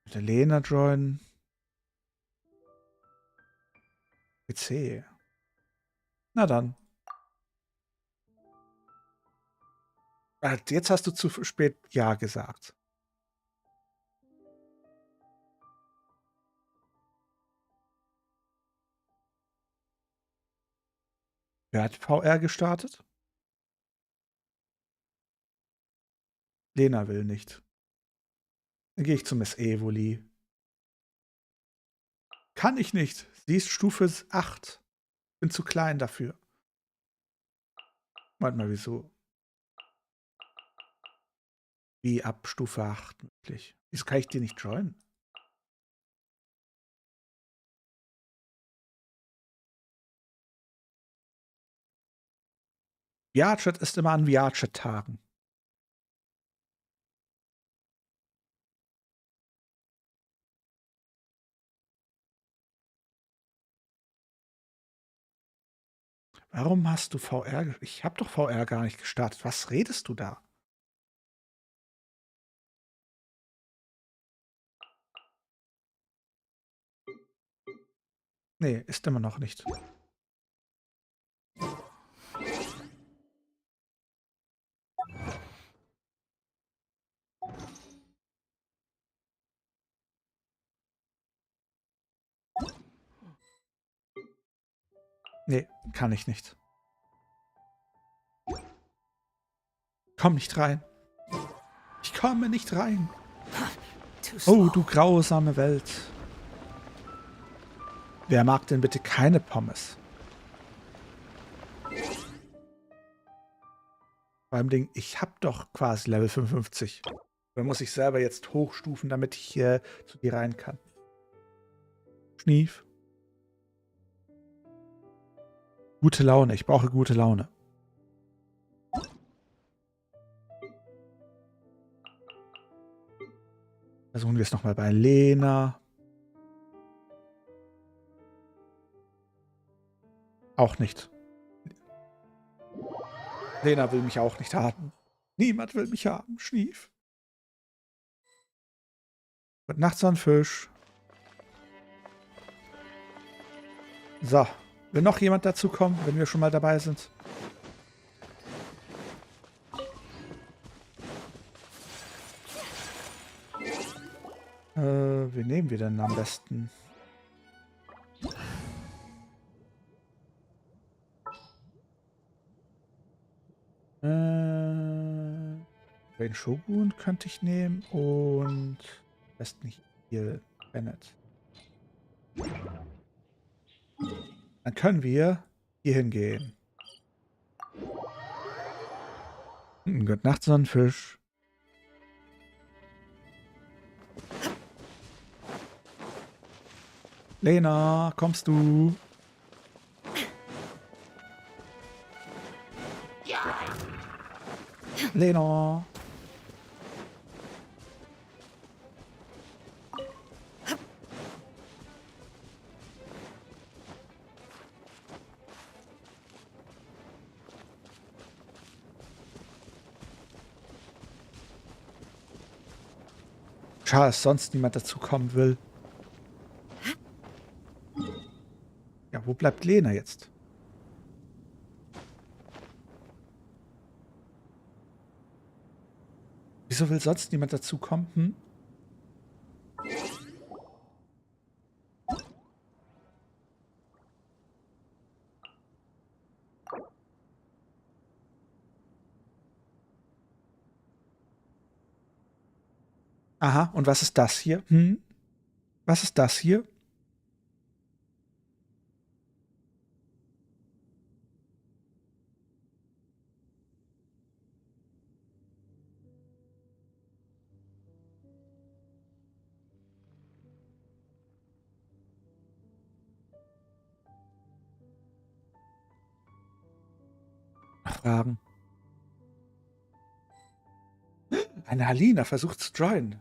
Mit der Lena joinen? PC. Na dann. Jetzt hast du zu spät Ja gesagt. Wer hat VR gestartet? Lena will nicht. Dann gehe ich zu Miss Evoli. Kann ich nicht. Sie ist Stufe 8. Bin zu klein dafür. Warte mal, wieso? Wie ab Stufe 8 möglich? Wieso kann ich die nicht joinen? Viachet ist immer an Viachet-Tagen. Warum hast du VR? Ich habe doch VR gar nicht gestartet. Was redest du da? Nee, ist immer noch nicht. Nee, kann ich nicht. Komm nicht rein. Ich komme nicht rein. Oh, du grausame Welt. Wer mag denn bitte keine Pommes? Vor allem Ding, ich habe doch quasi Level 55. Dann muss ich selber jetzt hochstufen, damit ich zu dir rein kann. Schnief. Gute Laune, ich brauche gute Laune. Versuchen wir es nochmal bei Lena. Auch nicht. Lena will mich auch nicht haben. Niemand will mich haben, Schnief. Gute Nacht, so ein Fisch. So. Will noch jemand dazu kommen, wenn wir schon mal dabei sind? Wen nehmen wir denn am besten? Den Shogun könnte ich nehmen und am besten hier Bennett. Dann können wir hier hingehen. Gute Nacht, Sonnenfisch. Lena, kommst du? Lena. Schade, dass sonst niemand dazu kommen will. Ja, wo bleibt Lena jetzt? Wieso will sonst niemand dazu kommen? Hm? Aha, und was ist das hier? Hm? Was ist das hier? Fragen. Eine Halina versucht zu joinen.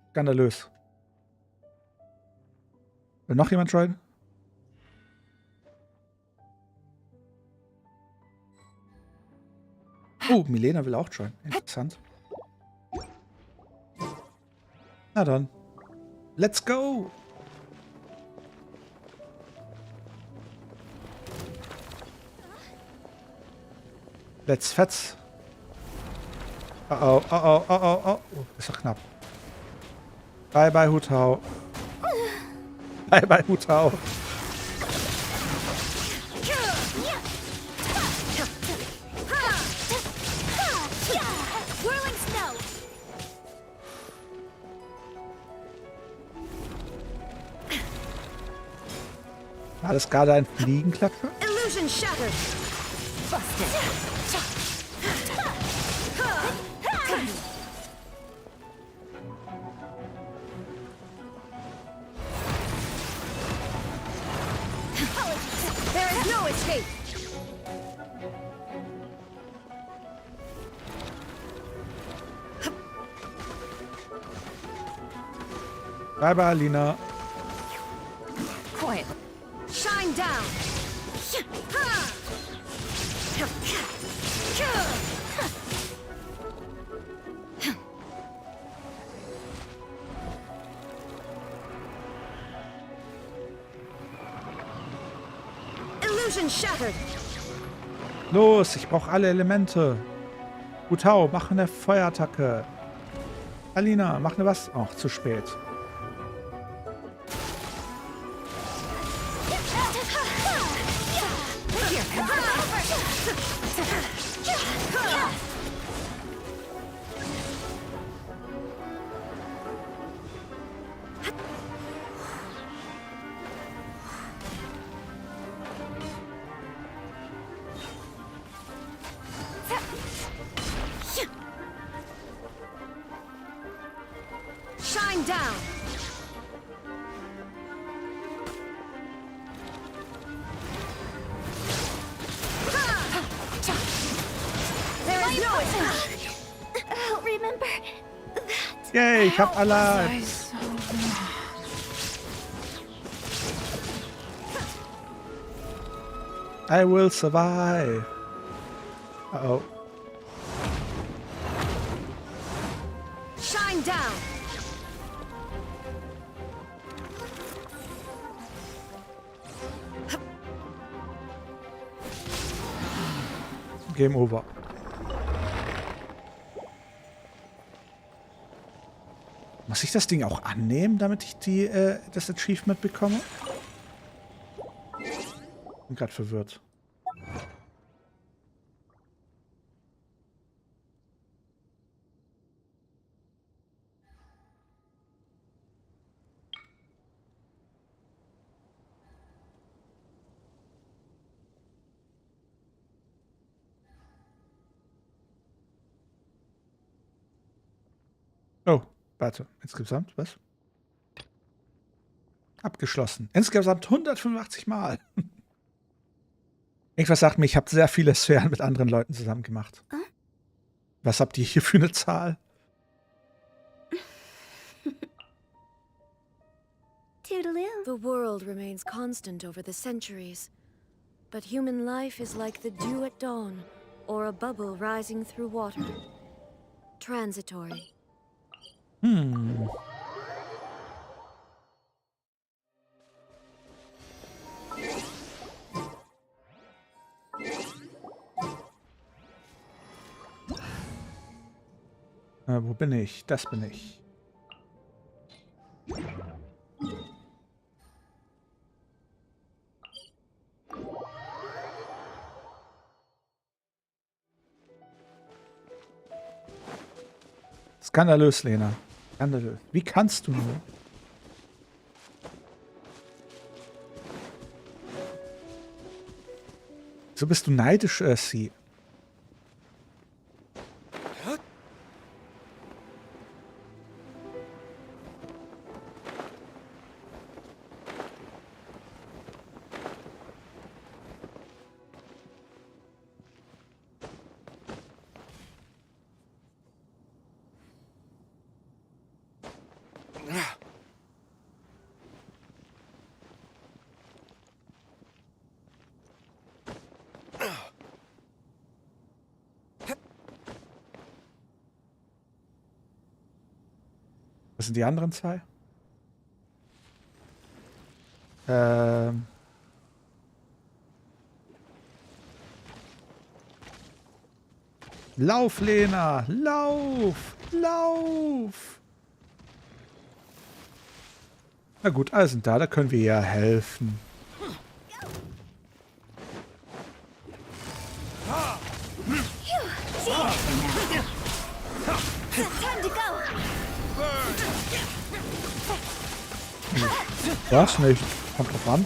Skandalös. Will noch jemand joinen? Oh, Milena will auch joinen. Interessant. Na dann. Let's go! Let's fetz. Oh oh, oh oh, oh oh, oh. Oh, ist doch knapp. Bye bye Hutau. Bye bye Hutau. War das gerade ein Fliegenklatscher? Illusion shattered. Busted. There is no escape. Bye bye, Alina. Quiet. Shine down. Illusion shattered. Los, ich brauche alle Elemente. Utao, mach eine Feuerattacke. Alina, mach eine was? Ach, zu spät. Shine down. There is no I'll remember that. Yay, ich hab alle. I will survive. Uh-oh. Shine down. Game over. Muss ich das Ding auch annehmen, damit ich das Achievement bekomme? Bin gerade verwirrt. Oh, warte. Insgesamt, was? Abgeschlossen. Insgesamt 185 Mal. Irgendwas sagt mir, ich habe sehr viele Sphären mit anderen Leuten zusammen gemacht. Was habt ihr hier für eine Zahl? Toodaloo. The world remains constant over the centuries, but human life is like the dew at dawn, or a bubble rising through water. Transitory. Wo bin ich? Das bin ich. Skandalös, Lena. Skandalös. Wie kannst du nur? So bist du neidisch, sie. Was sind die anderen zwei? Lauf, Lena! Lauf! Lauf! Na gut, alle sind da können wir ja helfen. Was nicht? Kommt drauf an.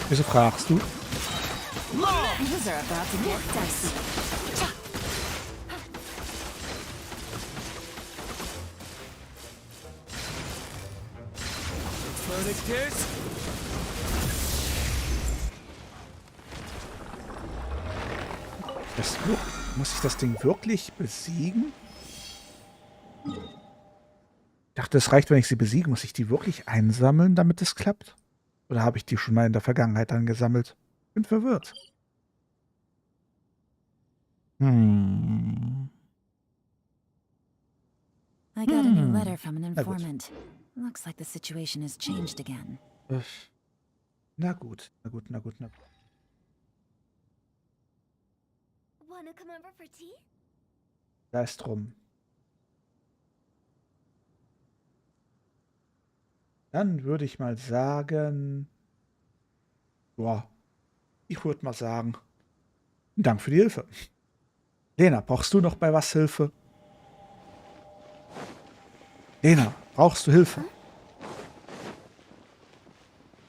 Wieso fragst du? Muss ich das Ding wirklich besiegen? dachte, es reicht, wenn ich sie besiege. Muss ich die wirklich einsammeln, damit es klappt? Oder habe ich die schon mal in der Vergangenheit angesammelt? Bin verwirrt. Hm. I got a new letter Hm. from an Na gut. informant. Looks like the situation has changed again. Na gut, na gut, na gut, na gut. Wanna come over for tea? Da ist drum. Dann würde ich mal sagen, boah, ich würde mal sagen, Dank für die Hilfe. Lena, brauchst du noch bei was Hilfe? Lena, brauchst du Hilfe?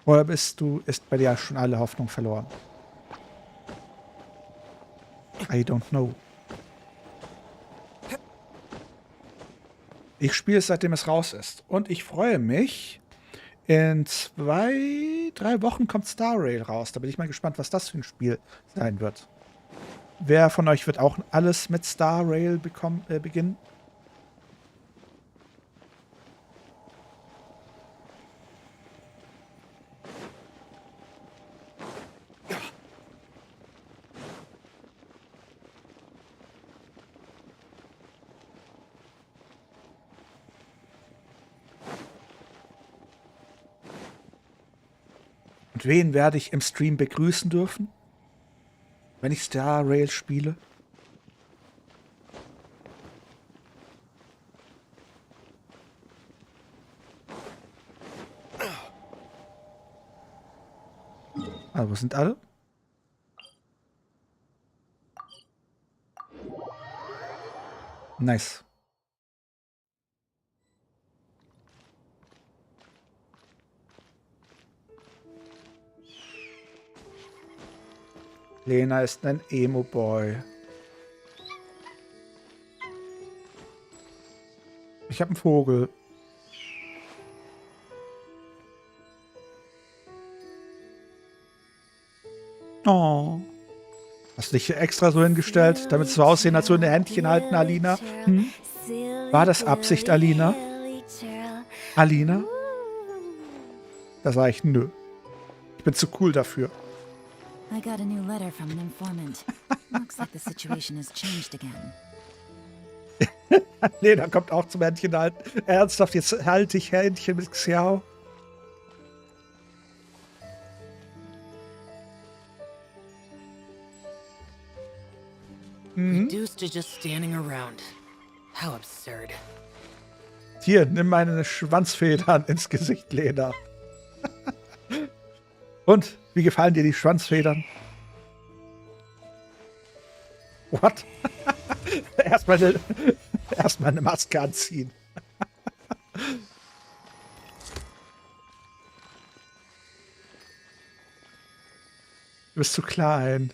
Oder ist bei dir schon alle Hoffnung verloren? I don't know. Ich spiele es, seitdem es raus ist. Und ich freue mich. In 2, 3 Wochen kommt Star Rail raus. Da bin ich mal gespannt, was das für ein Spiel sein wird. Wer von euch wird auch alles mit Star Rail beginnen? Und wen werde ich im Stream begrüßen dürfen, wenn ich Star Rail spiele? Ah, wo sind alle? Nice. Lena ist ein Emo-Boy. Ich habe einen Vogel. Oh. Hast du dich extra so hingestellt, damit es so aussehen, als würden die Händchen halten, Alina? Hm? War das Absicht, Alina? Alina? Da sage ich, nö. Ich bin zu cool dafür. I got a new letter from an informant. Looks like the situation has changed again. Lena kommt auch zum Händchen halten. Ernsthaft, jetzt halte ich Händchen mit Xiao. Reduced to just standing around. How absurd. Hier, nimm meine Schwanzfedern ins Gesicht, Lena. Und, wie gefallen dir die Schwanzfedern? What? Erstmal eine Maske anziehen. Du bist zu klein.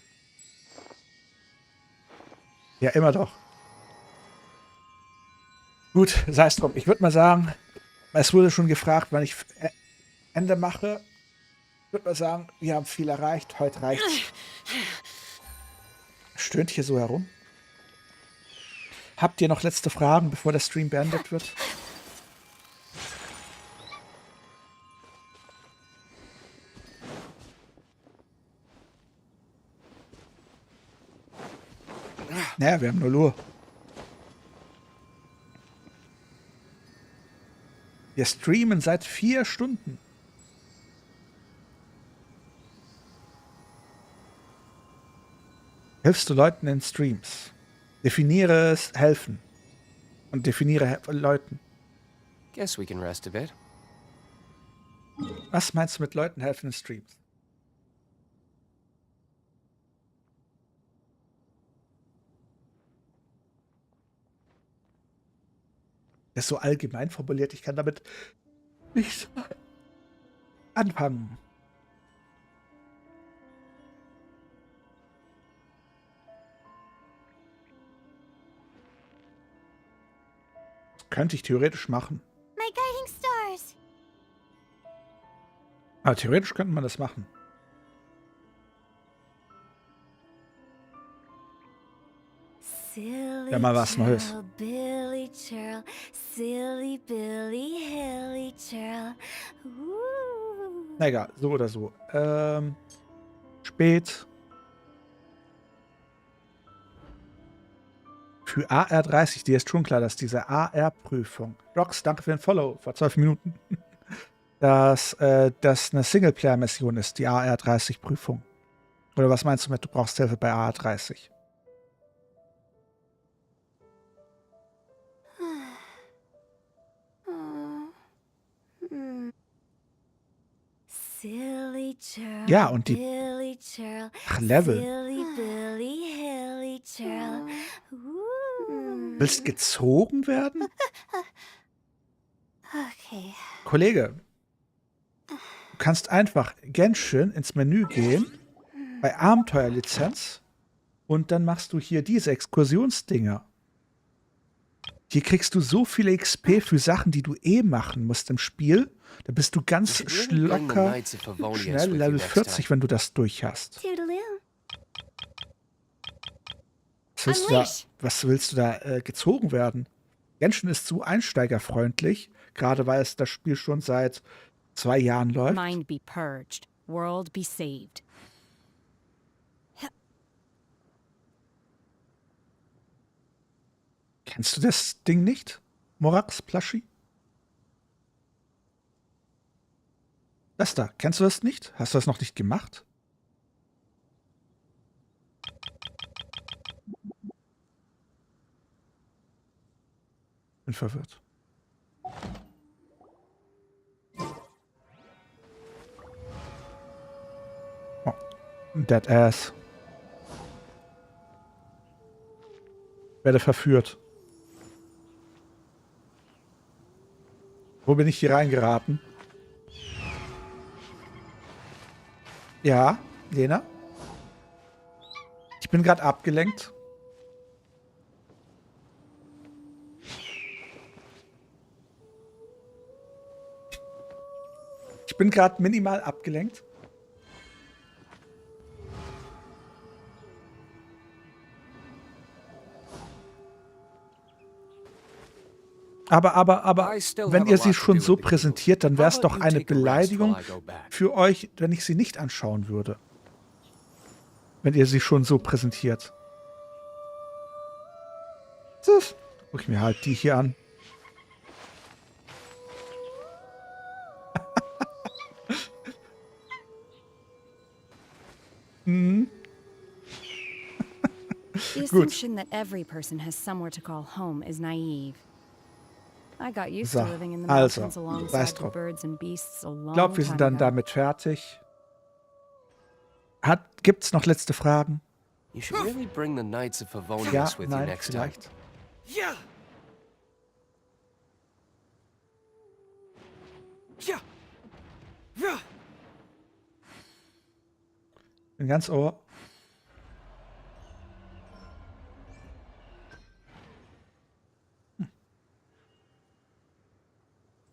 Ja, immer doch. Gut, sei es drum. Ich würde mal sagen, es wurde schon gefragt, wann ich Ende mache. Ich würde mal sagen, wir haben viel erreicht. Heute reicht's. Stöhnt hier so herum. Habt ihr noch letzte Fragen, bevor der Stream beendet wird? Naja, wir haben nur Lur. Wir streamen seit 4 Stunden. Hilfst du Leuten in Streams? Definiere es helfen. Und definiere Leuten. Guess we can rest a bit. Was meinst du mit Leuten helfen in Streams? Das ist so allgemein formuliert, ich kann damit nichts anfangen. Das könnte ich theoretisch machen. My guiding stars. Aber theoretisch könnte man das machen. Ja, mal was Neues. Billy Churl, Silly Billy Hilly Churl. Na egal, so oder so. Spät. Für AR30, dir ist schon klar, dass diese AR-Prüfung. Rox, danke für den Follow vor 12 Minuten. Dass das eine Singleplayer-Mission ist, die AR30-Prüfung. Oder was meinst du mit, du brauchst Hilfe bei AR30? Silly Churl. Ja, und die. Billy Churl. Ach, Level. Silly Billy Hilly Churl. Willst gezogen werden? Okay. Kollege, du kannst einfach Genshin ins Menü gehen, bei Abenteuerlizenz, und dann machst du hier diese Exkursionsdinger. Hier kriegst du so viele XP für Sachen, die du machen musst im Spiel. Da bist du ganz locker schnell Level 40, wenn du das durch hast. Was willst du da gezogen werden? Genshin ist so einsteigerfreundlich, gerade weil es das Spiel schon seit 2 Jahren läuft. Mind be purged, world be saved. Kennst du das Ding nicht? Morax Plushy? Das da, kennst du das nicht? Hast du das noch nicht gemacht? Bin verwirrt. Oh, Dead Ass. Werde verführt. Wo bin ich hier reingeraten? Ja, Lena? Ich bin gerade abgelenkt. Ich bin gerade minimal abgelenkt. Aber, wenn ihr sie schon so präsentiert, dann wäre es doch eine Beleidigung für euch, wenn ich sie nicht anschauen würde. Wenn ihr sie schon so präsentiert. Guck ich mir halt die hier an. The assumption that every person has somewhere to call home is naive. I got used to living in the mountains alongside the birds and beasts a long time ago. Ich glaube, wir sind dann damit fertig. Gibt's noch letzte Fragen? You should really bring the Knights of Favonius with you next time. Ja. Ja. Ja. Bin ganz ohr.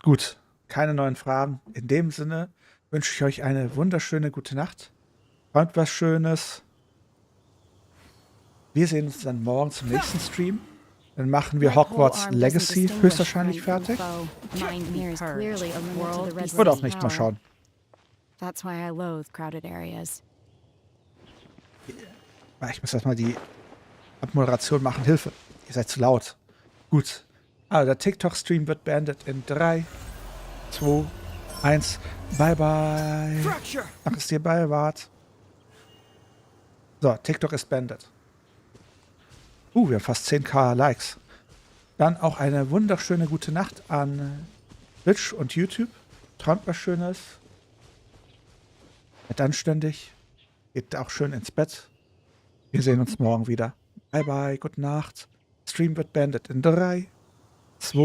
Gut, keine neuen Fragen. In dem Sinne wünsche ich euch eine wunderschöne gute Nacht. Träumt was Schönes. Wir sehen uns dann morgen zum nächsten Stream. Dann machen wir Hogwarts Legacy höchstwahrscheinlich fertig. Oder auch nicht, mal schauen. That's why I loathe crowded areas. Ich muss erstmal die Abmoderation machen. Hilfe, ihr seid zu laut. Gut. Also der TikTok-Stream wird beendet in 3, 2, 1. Bye, bye. Danke, dass ihr dabei wart. So, TikTok ist beendet. Wir haben fast 10.000 Likes. Dann auch eine wunderschöne gute Nacht an Twitch und YouTube. Träumt was Schönes. Seid anständig. Geht auch schön ins Bett. Wir sehen uns morgen wieder. Bye, bye. Gute Nacht. Stream wird beendet in 3, 2,